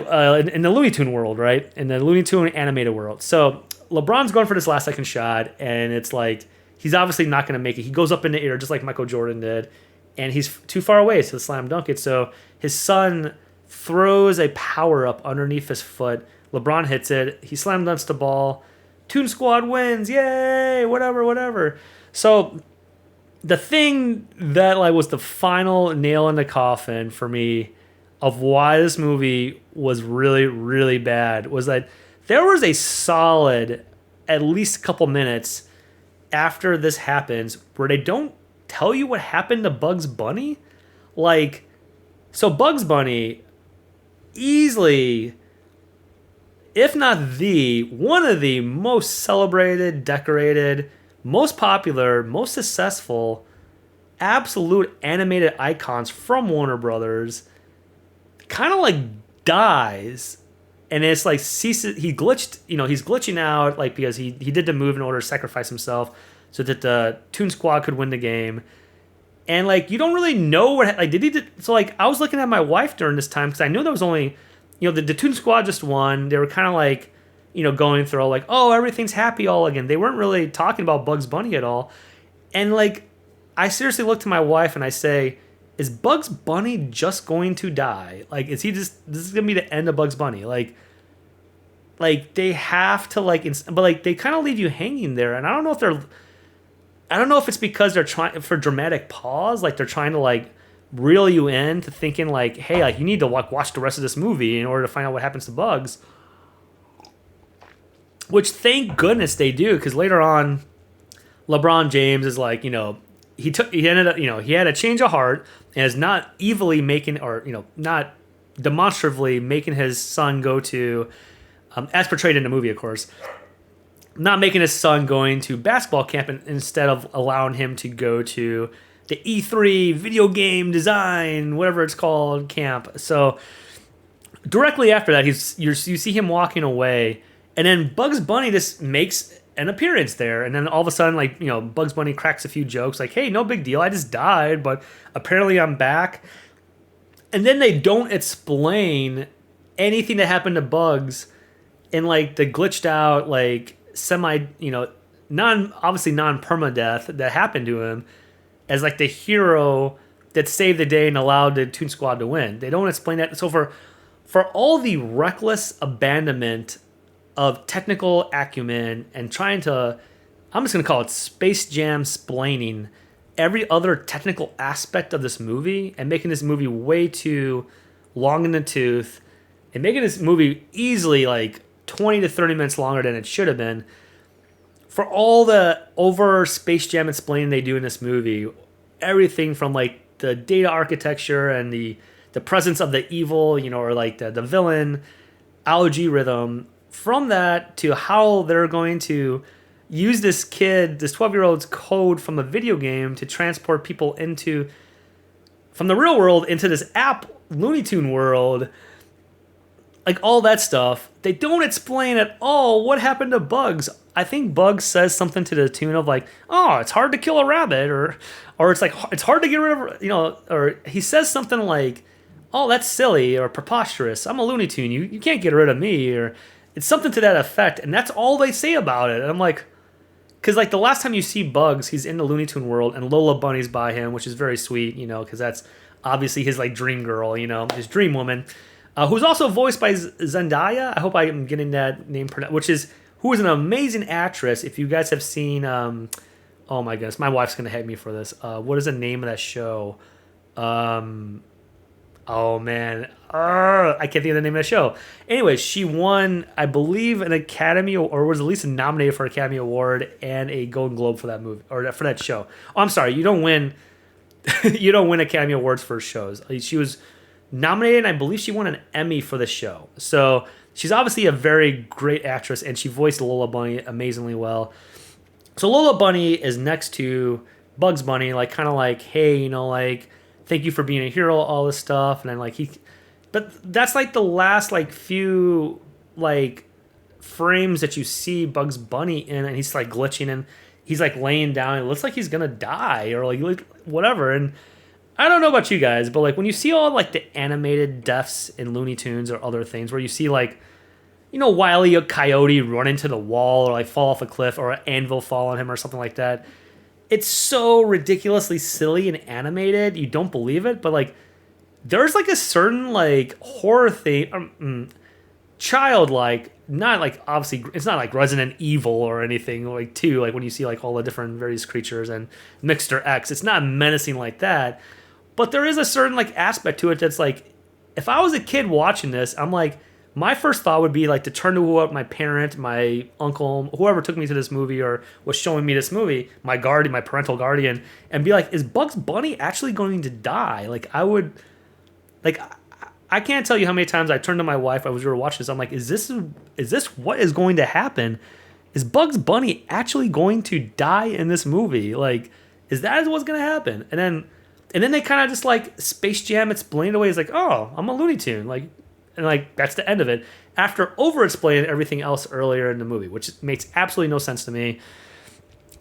in the Looney Tune world, right? In the Looney Tune animated world. So LeBron's going for this last second shot, and it's like he's obviously not going to make it. He goes up in the air just like Michael Jordan did, and he's too far away to slam dunk it. So his son throws a power up underneath his foot. LeBron hits it. He slam dunks the ball. Toon Squad wins. Yay! Whatever. So the thing that was the final nail in the coffin for me of why this movie was really, really bad was that there was a solid at least a couple minutes after this happens where they don't tell you what happened to Bugs Bunny. So Bugs Bunny easily, if not one of the most celebrated, decorated, most popular, most successful, absolute animated icons from Warner Brothers, kind of dies, and it's ceases. He's glitching out because he did the move in order to sacrifice himself so that the Toon Squad could win the game, and you don't really know what did he. So I was looking at my wife during this time because I knew there was only the Toon Squad just won. They were kind of going through oh, everything's happy all again. They weren't really talking about Bugs Bunny at all, and I seriously looked to my wife and I say, is Bugs Bunny just going to die? Is he this is going to be the end of Bugs Bunny? They have to but they kind of leave you hanging there. And I don't know if it's because they're trying for dramatic pause. They're trying to reel you in to thinking hey, you need to watch the rest of this movie in order to find out what happens to Bugs. Which thank goodness they do, because later on, LeBron James is he ended up, he had a change of heart and is not evilly making, or, not demonstratively making his son go to, as portrayed in the movie, of course, not making his son going to basketball camp instead of allowing him to go to the E3 video game design, whatever it's called, camp. So directly after that, you see him walking away, and then Bugs Bunny just makes an appearance there, and then all of a sudden Bugs Bunny cracks a few jokes hey, no big deal, I just died, but apparently I'm back. And then they don't explain anything that happened to Bugs in the glitched out semi non-permadeath that happened to him as the hero that saved the day and allowed the Toon Squad to win. They don't explain that. So for all the reckless abandonment of technical acumen and trying to, I'm just going to call it Space Jam splaining every other technical aspect of this movie and making this movie way too long in the tooth and making this movie easily 20 to 30 minutes longer than it should have been. For all the over Space Jam explaining they do in this movie, everything from the data architecture and the presence of the evil, or the villain algorithm, from that to how they're going to use this 12-year-old's code from a video game to transport people from the real world into this app Looney Tune world, all that stuff. They don't explain at all what happened to Bugs. I think Bugs says something to the tune of oh, it's hard to kill a rabbit, or it's it's hard to get rid of, or he says something oh, that's silly or preposterous. I'm a Looney Tune. You can't get rid of me, or it's something to that effect, and that's all they say about it. And I'm because the last time you see Bugs, he's in the Looney Tune world, and Lola Bunny's by him, which is very sweet, because that's obviously his dream girl, his dream woman, who's also voiced by Zendaya. I hope I am getting that name pronounced, which is who is an amazing actress. If you guys have seen, oh my goodness, my wife's gonna hate me for this. What is the name of that show? Oh man, I can't think of the name of the show. Anyway, she won, I believe, an Academy or was at least nominated for an Academy Award and a Golden Globe for that movie or for that show. Oh, I'm sorry, you don't win. You don't win Academy Awards for shows. She was nominated, and I believe she won an Emmy for the show. So she's obviously a very great actress, and she voiced Lola Bunny amazingly well. So Lola Bunny is next to Bugs Bunny, like kind of like, hey, you know, like thank you for being a hero, all this stuff, and then like but that's like the last like few like frames that you see Bugs Bunny in, and he's like glitching and he's like laying down. It looks like he's gonna die or like whatever. And I don't know about you guys, but like when you see all like the animated deaths in Looney Tunes or other things where you see like, you know, Wile E. Coyote run into the wall or like fall off a cliff or an anvil fall on him or something like that. It's so ridiculously silly and animated, you don't believe it, but like there's like a certain like horror thing, childlike, not like obviously it's not like Resident Evil or anything like too, like when you see like all the different various creatures and Mixter X, it's not menacing like that, but there is a certain like aspect to it that's like, if I was a kid watching this, I'm like, my first thought would be like to turn to my parent, my uncle, whoever took me to this movie or was showing me this movie, my guardian, my parental guardian, and be like, is Bugs Bunny actually going to die? Like I would, like I can't tell you how many times I turned to my wife. We were watching this. I'm like, is this what is going to happen? Is Bugs Bunny actually going to die in this movie? Like, is that what's going to happen? And then they kind of just like Space Jam explained away. It's like, oh, I'm a Looney Tune. Like, and like that's the end of it. After over-explaining everything else earlier in the movie, which makes absolutely no sense to me.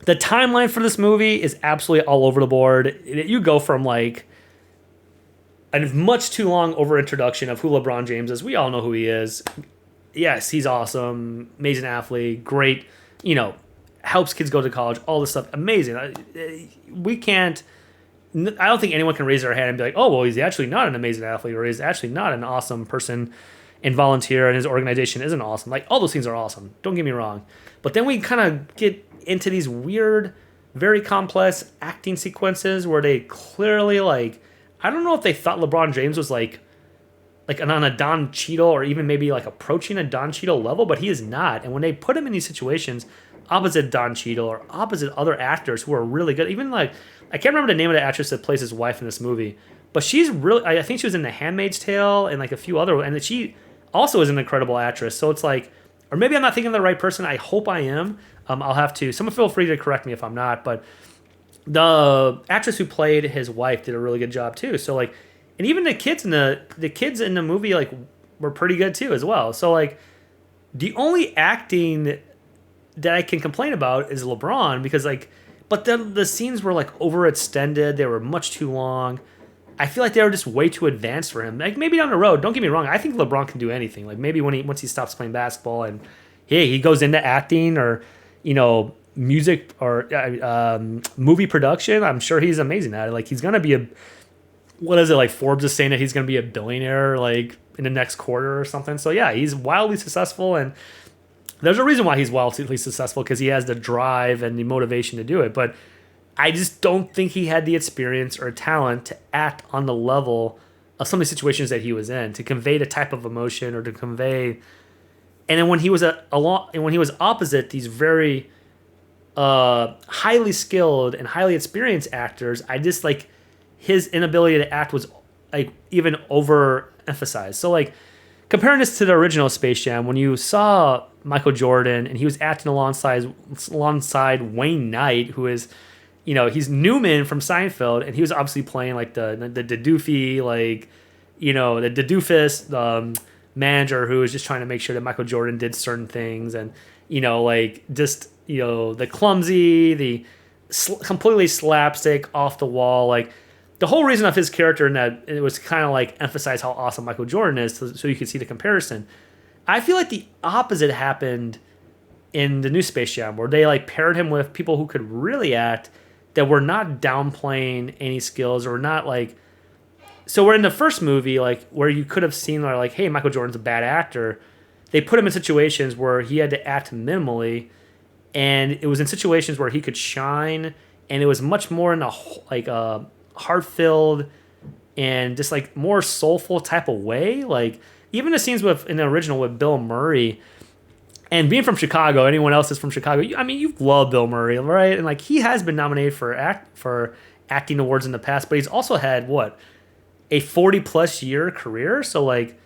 The timeline for this movie is absolutely all over the board. You go from like a much too long over introduction of who LeBron James is. We all know who he is. Yes, he's awesome, amazing athlete, great, you know, helps kids go to college, all this stuff, amazing. We can't, I don't think anyone can raise their hand and be like, oh, well, he's actually not an amazing athlete, or he's actually not an awesome person and volunteer, and his organization isn't awesome. Like, all those things are awesome. Don't get me wrong. But then we kind of get into these weird, very complex acting sequences where they clearly, like, I don't know if they thought LeBron James was like on a Don Cheadle or even maybe like approaching a Don Cheadle level, but he is not. And when they put him in these situations opposite Don Cheadle or opposite other actors who are really good, even like, I can't remember the name of the actress that plays his wife in this movie, but she's really, I think she was in The Handmaid's Tale and like a few other, and she also is an incredible actress. So it's like, or maybe I'm not thinking of the right person. I hope I am. I'll have to, someone feel free to correct me if I'm not, but the actress who played his wife did a really good job too. So like, and even the kids in the movie like were pretty good too as well. So like, the only acting that I can complain about is LeBron, because like, but the scenes were like overextended. They were much too long. I feel like they were just way too advanced for him. Like maybe down the road, don't get me wrong, I think LeBron can do anything. Like maybe once he stops playing basketball and he goes into acting or, you know, music or movie production, I'm sure he's amazing at it. Like he's gonna be what is it, like Forbes is saying that he's gonna be a billionaire like in the next quarter or something. So yeah, he's wildly successful, and there's a reason why he's wildly successful, because he has the drive and the motivation to do it. But I just don't think he had the experience or talent to act on the level of some of the situations that he was in, to convey the type of emotion or to convey. And then when he was opposite these very highly skilled and highly experienced actors, I just like his inability to act was like even overemphasized. So like comparing this to the original Space Jam, when you saw Michael Jordan and he was acting alongside Wayne Knight, who is, you know, he's Newman from Seinfeld, and he was obviously playing like the doofy, like, you know, the doofus manager who was just trying to make sure that Michael Jordan did certain things, and, you know, like just, you know, the clumsy, the completely slapstick, off the wall, like the whole reason of his character in that it was kind of like emphasize how awesome Michael Jordan is, so you could see the comparison. I feel like the opposite happened in the new Space Jam, where they like paired him with people who could really act, that were not downplaying any skills or not like. So we're in the first movie, like where you could have seen like, hey, Michael Jordan's a bad actor. they put him in situations where he had to act minimally, and it was in situations where he could shine, and it was much more in a like a heart-filled and just like more soulful type of way. Like even the scenes with in the original with Bill Murray, and being from Chicago, anyone else is from Chicago. I mean, you love Bill Murray, right? And like he has been nominated for acting awards in the past, but he's also had what a 40+ year career. So like,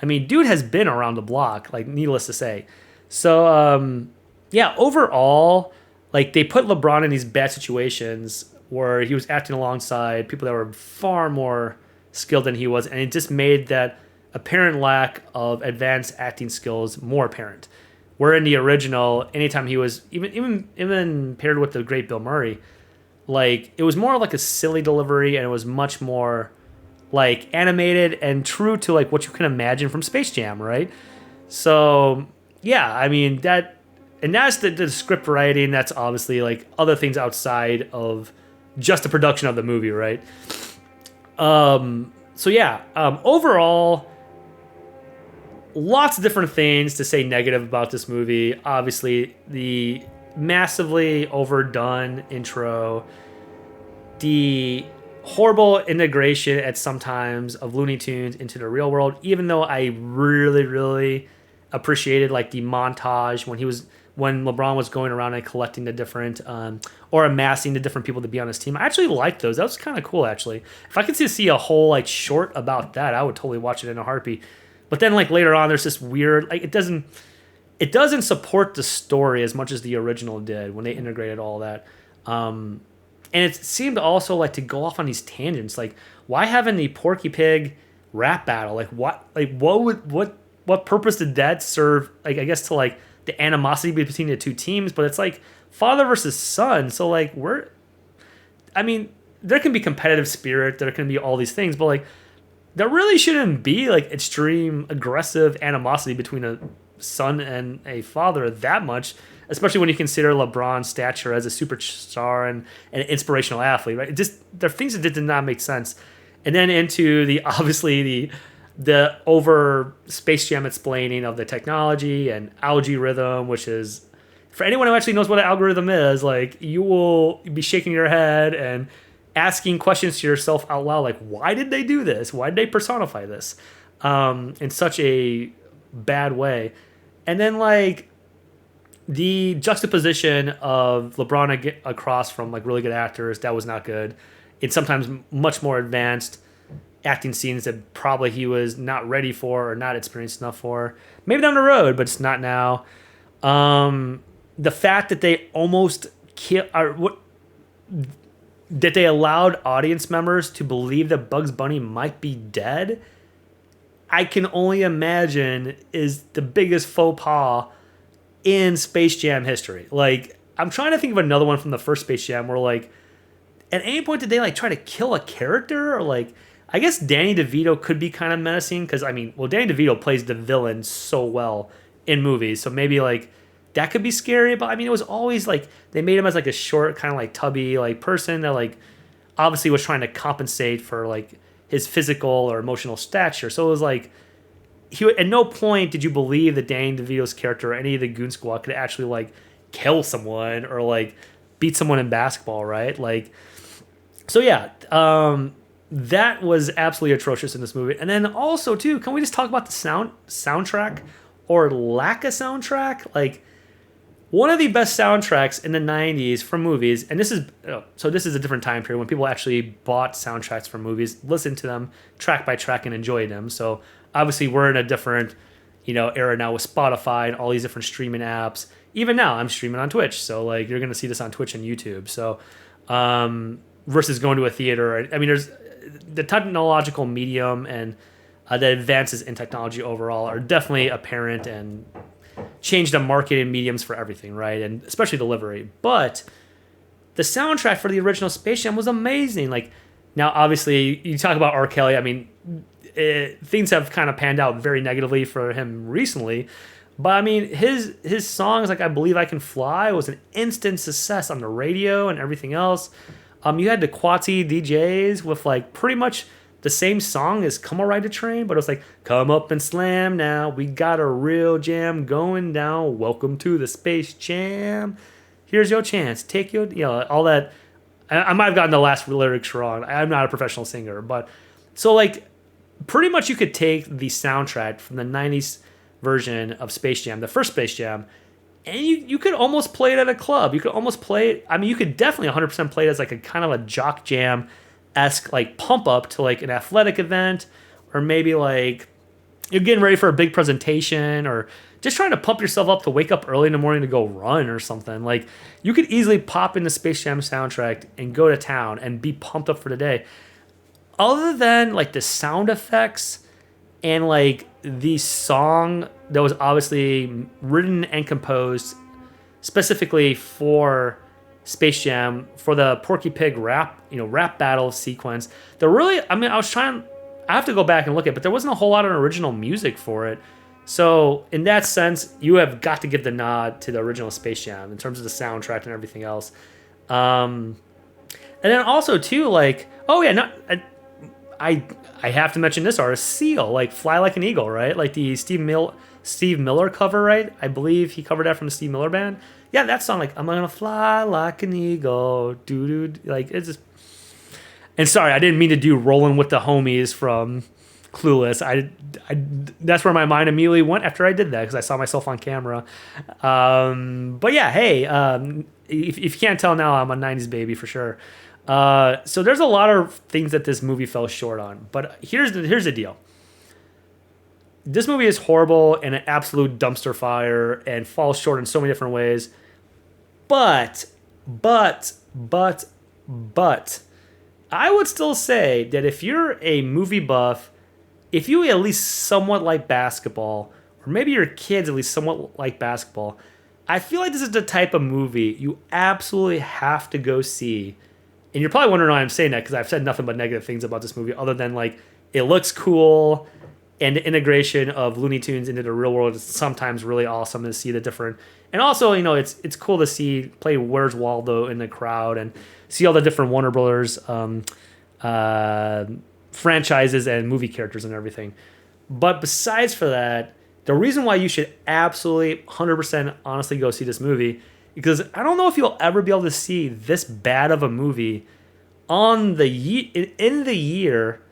I mean, dude has been around the block. Like, needless to say. So yeah, overall, like they put LeBron in these bad situations where he was acting alongside people that were far more skilled than he was, and it just made that apparent lack of advanced acting skills more apparent. Where in the original, anytime he was even paired with the great Bill Murray, like it was more like a silly delivery, and it was much more like animated and true to like what you can imagine from Space Jam, right? So yeah, I mean that's the script writing. That's obviously like other things outside of just the production of the movie, right? So yeah, overall, lots of different things to say negative about this movie. Obviously, the massively overdone intro, the horrible integration at sometimes of Looney Tunes into the real world, even though I really, really appreciated like the montage when LeBron was going around and collecting the different or amassing the different people to be on his team. I actually liked those. That was kind of cool, actually. If I could see a whole like short about that, I would totally watch it in a heartbeat. But then like later on, there's this weird like it doesn't support the story as much as the original did when they integrated all that. And it seemed also like to go off on these tangents. Like why having the Porky Pig rap battle? Like what purpose did that serve? Like I guess to like the animosity between the two teams, but it's like father versus son. So like I mean, there can be competitive spirit, there can be all these things, but like there really shouldn't be like extreme aggressive animosity between a son and a father that much, especially when you consider LeBron's stature as a superstar and an inspirational athlete, right? There are things that did not make sense. And then into obviously the over Space Jam explaining of the technology and algorithm, which is, for anyone who actually knows what an algorithm is, like you will be shaking your head and asking questions to yourself out loud, like why did they do this? Why did they personify this in such a bad way? And then like the juxtaposition of LeBron across from like really good actors, that was not good. It's sometimes much more advanced acting scenes that probably he was not ready for or not experienced enough for. Maybe down the road, but it's not now. The fact that they almost that they allowed audience members to believe that Bugs Bunny might be dead, I can only imagine is the biggest faux pas in Space Jam history. Like, I'm trying to think of another one from the first Space Jam where, like, at any point did they, like, try to kill a character? Or, like, I guess Danny DeVito could be kind of menacing because, I mean, well, Danny DeVito plays the villain so well in movies. So maybe, like, that could be scary. But, I mean, it was always, like, they made him as, like, a short, kind of, like, tubby, like, person that, like, obviously was trying to compensate for, like, his physical or emotional stature. So it was, like, at no point did you believe that Danny DeVito's character or any of the Goon Squad could actually, like, kill someone or, like, beat someone in basketball, right? Like, so, yeah, that was absolutely atrocious in this movie. And then also, too, can we just talk about the soundtrack or lack of soundtrack? Like, one of the best soundtracks in the 90s for movies, and this is a different time period when people actually bought soundtracks for movies, listened to them track by track and enjoyed them. So obviously we're in a different, era now with Spotify and all these different streaming apps. Even now I'm streaming on Twitch. So like you're going to see this on Twitch and YouTube. So versus going to a theater. I mean, there's the technological medium and the advances in technology overall are definitely apparent and change the marketing mediums for everything, right? And especially delivery. But the soundtrack for the original Space Jam was amazing. Like, now, obviously, you talk about R. Kelly. I mean, things have kind of panned out very negatively for him recently. But, I mean, his songs, like I Believe I Can Fly, was an instant success on the radio and everything else. You had the Quatty DJs with, like, pretty much the same song as Come On Ride the Train, but it was like, come up and slam now. We got a real jam going down. Welcome to the Space Jam. Here's your chance. Take your, all that. I might have gotten the last lyrics wrong. I'm not a professional singer, but so like pretty much you could take the soundtrack from the 90s version of Space Jam, the first Space Jam, and you could almost play it at a club. You could almost play it. I mean, you could definitely 100% play it as like a kind of a jock jam-esque like pump up to like an athletic event, or maybe like you're getting ready for a big presentation, or just trying to pump yourself up to wake up early in the morning to go run or something. Like you could easily pop in the Space Jam soundtrack and go to town and be pumped up for the day. Other than like the sound effects and like the song that was obviously written and composed specifically for Space Jam, for the Porky Pig rap battle sequence. I have to go back and look at it, but there wasn't a whole lot of original music for it. So in that sense, you have got to give the nod to the original Space Jam in terms of the soundtrack and everything else. And then also too, like, oh yeah, I have to mention this artist, Seal, like Fly Like an Eagle, right? Like the Steve Miller cover, right? I believe he covered that from the Steve Miller Band. Yeah, that song, like, I'm gonna fly like an eagle, doo-doo, like, it's just... And sorry, I didn't mean to do Rolling with the Homies from Clueless. I that's where my mind immediately went after I did that, because I saw myself on camera. But yeah, hey, if you can't tell now, I'm a 90s baby for sure. So there's a lot of things that this movie fell short on. But here's the deal. This movie is horrible and an absolute dumpster fire and falls short in so many different ways. But, I would still say that if you're a movie buff, if you at least somewhat like basketball, or maybe your kids at least somewhat like basketball, I feel like this is the type of movie you absolutely have to go see. And you're probably wondering why I'm saying that, because I've said nothing but negative things about this movie, other than like it looks cool, and the integration of Looney Tunes into the real world is sometimes really awesome to see the different. And also, it's cool to see play Where's Waldo in the crowd and see all the different Warner Brothers franchises and movie characters and everything. But besides for that, the reason why you should absolutely 100% honestly go see this movie, because I don't know if you'll ever be able to see this bad of a movie in the year,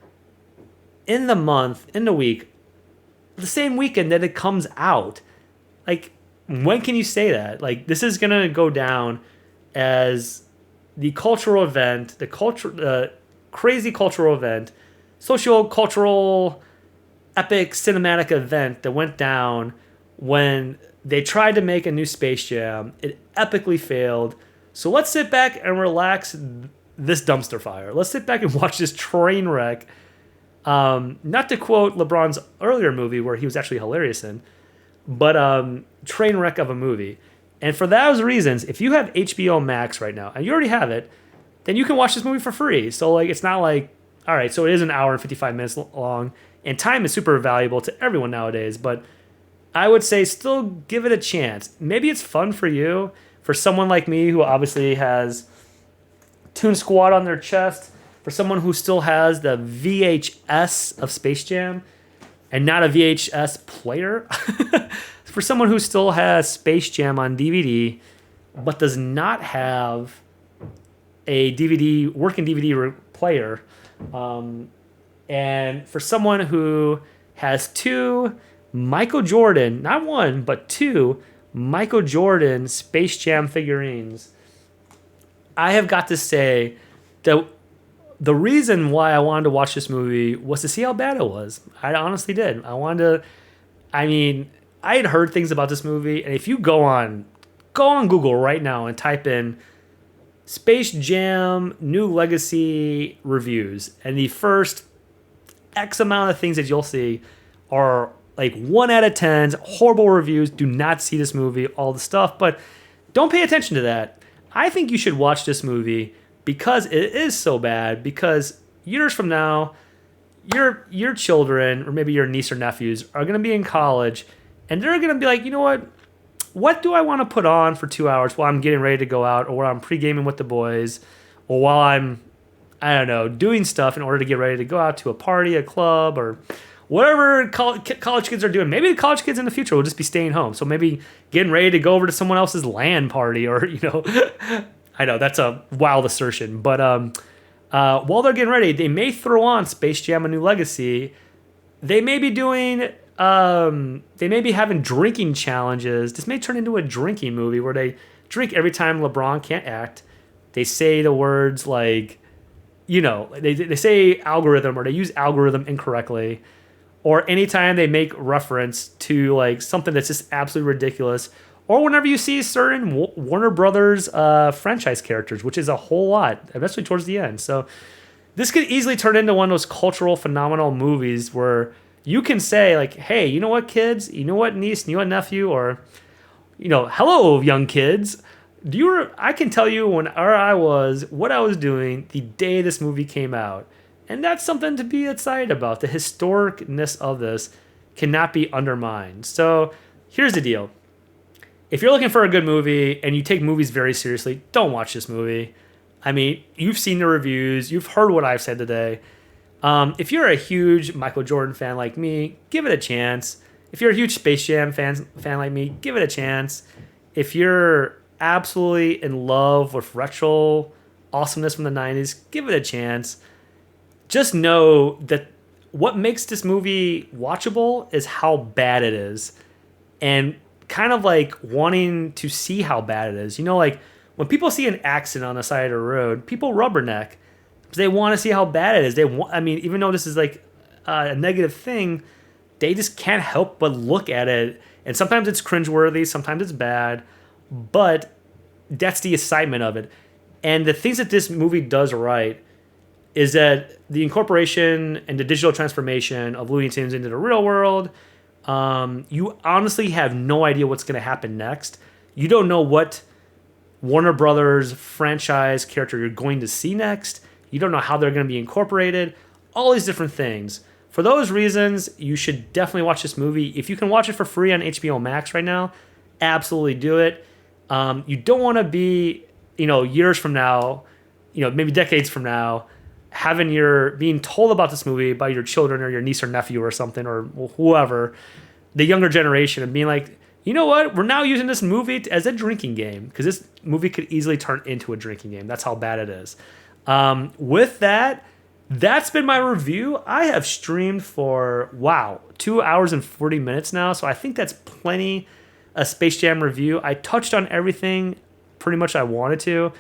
in the month, in the week, the same weekend that it comes out. Like, when can you say that? Like, this is going to go down as the cultural event, the crazy cultural event, socio-cultural, epic cinematic event that went down when they tried to make a new Space Jam. It epically failed. So let's sit back and relax this dumpster fire. Let's sit back and watch this train wreck. Not to quote LeBron's earlier movie where he was actually hilarious in, but train wreck of a movie. And for those reasons, if you have HBO Max right now, and you already have it, then you can watch this movie for free. So like, it's not like, all right, so it is an hour and 55 minutes long, and time is super valuable to everyone nowadays, but I would say still give it a chance. Maybe it's fun for you, for someone like me who obviously has Toon Squad on their chest, for someone who still has the VHS of Space Jam and not a VHS player, for someone who still has Space Jam on DVD but does not have a working DVD player, and for someone who has two Michael Jordan, not one, but two Michael Jordan Space Jam figurines, I have got to say that the reason why I wanted to watch this movie was to see how bad it was. I honestly did. I had heard things about this movie, and if you go on Google right now and type in Space Jam New Legacy reviews, and the first X amount of things that you'll see are like 1 out of 10, horrible reviews, do not see this movie, all the stuff, but don't pay attention to that. I think you should watch this movie because it is so bad, because years from now, your children, or maybe your niece or nephews, are going to be in college, and they're going to be like, you know what do I want to put on for 2 hours while I'm getting ready to go out, or while I'm pre-gaming with the boys, or while I'm I don't know, doing stuff in order to get ready to go out to a party, a club, or whatever college kids are doing. Maybe the college kids in the future will just be staying home. So maybe getting ready to go over to someone else's LAN party, or, I know that's a wild assertion, but while they're getting ready, they may throw on Space Jam: A New Legacy. They may be doing, they may be having drinking challenges. This may turn into a drinking movie where they drink every time LeBron can't act. They say the words like, they say algorithm, or they use algorithm incorrectly, or anytime they make reference to like something that's just absolutely ridiculous, or whenever you see certain Warner Brothers franchise characters, which is a whole lot, especially towards the end. So this could easily turn into one of those cultural phenomenal movies where you can say like, hey, you know what, kids? You know what, niece? You know what, nephew? Or, hello, young kids. I can tell you what I was doing the day this movie came out. And that's something to be excited about. The historicness of this cannot be undermined. So here's the deal. If you're looking for a good movie and you take movies very seriously, don't watch this movie. I mean, you've seen the reviews. You've heard what I've said today. If you're a huge Michael Jordan fan like me, give it a chance. If you're a huge Space Jam fan like me, give it a chance. If you're absolutely in love with retro awesomeness from the 90s, give it a chance. Just know that what makes this movie watchable is how bad it is. And kind of like wanting to see how bad it is. Like when people see an accident on the side of the road, people rubberneck. They want to see how bad it is. Even though this is like a negative thing, they just can't help but look at it. And sometimes it's cringeworthy, sometimes it's bad, but that's the excitement of it. And the things that this movie does right is that the incorporation and the digital transformation of Looney Tunes into the real world, you honestly have no idea what's going to happen next. You don't know what Warner Brothers franchise character you're going to see next. You don't know how they're going to be incorporated. All these different things. For those reasons, you should definitely watch this movie. If you can watch it for free on HBO Max right now, absolutely do it. You don't want to be, years from now, maybe decades from now, being told about this movie by your children or your niece or nephew or something, or whoever, the younger generation, and being like, you know what, we're now using this movie as a drinking game, because this movie could easily turn into a drinking game. That's how bad it is. With that, that's been my review. I have streamed for, 2 hours and 40 minutes now, so I think that's plenty. A Space Jam review. I touched on everything pretty much I wanted to.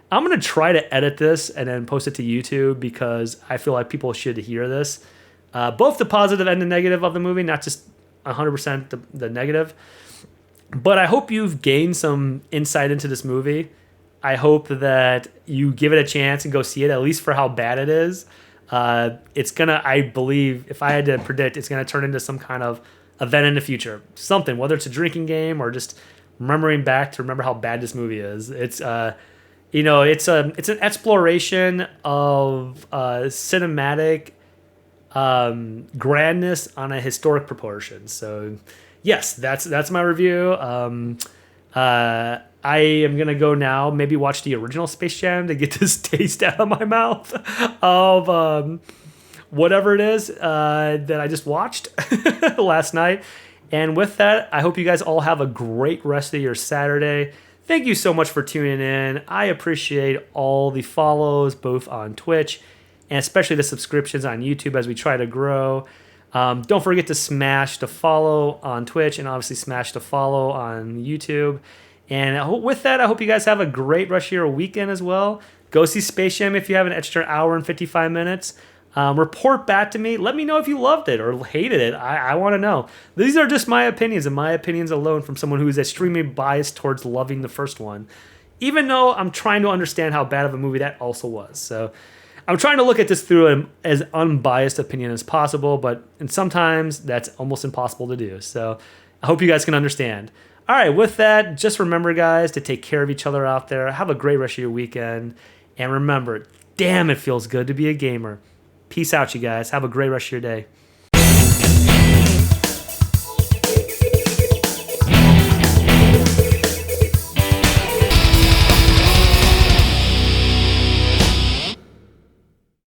I'm going to try to edit this and then post it to YouTube because I feel like people should hear this. Both the positive and the negative of the movie, not just 100% the negative. But I hope you've gained some insight into this movie. I hope that you give it a chance and go see it, at least for how bad it is. It's going to, I believe, if I had to predict, it's going to turn into some kind of event in the future. Something, whether it's a drinking game or just remembering back to remember how bad this movie is. It's it's an exploration of cinematic grandness on a historic proportion. So yes, that's my review. I am gonna go now. Maybe watch the original Space Jam to get this taste out of my mouth of whatever it is that I just watched last night. And with that, I hope you guys all have a great rest of your Saturday. Thank you so much for tuning in. I appreciate all the follows, both on Twitch and especially the subscriptions on YouTube as we try to grow. Don't forget to smash the follow on Twitch and obviously smash the follow on YouTube. And with that, I hope you guys have a great rest of your weekend as well. Go see Space Jam if you have an extra hour and 55 minutes. Report back to me. Let me know if you loved it or hated it. I want to know. These are just my opinions and my opinions alone from someone who is extremely biased towards loving the first one, even though I'm trying to understand how bad of a movie that also was. So I'm trying to look at this through an as unbiased opinion as possible, and sometimes that's almost impossible to do. So I hope you guys can understand. All right, with that, just remember, guys, to take care of each other out there. Have a great rest of your weekend. And remember, damn, it feels good to be a gamer. Peace out, you guys. Have a great rest of your day.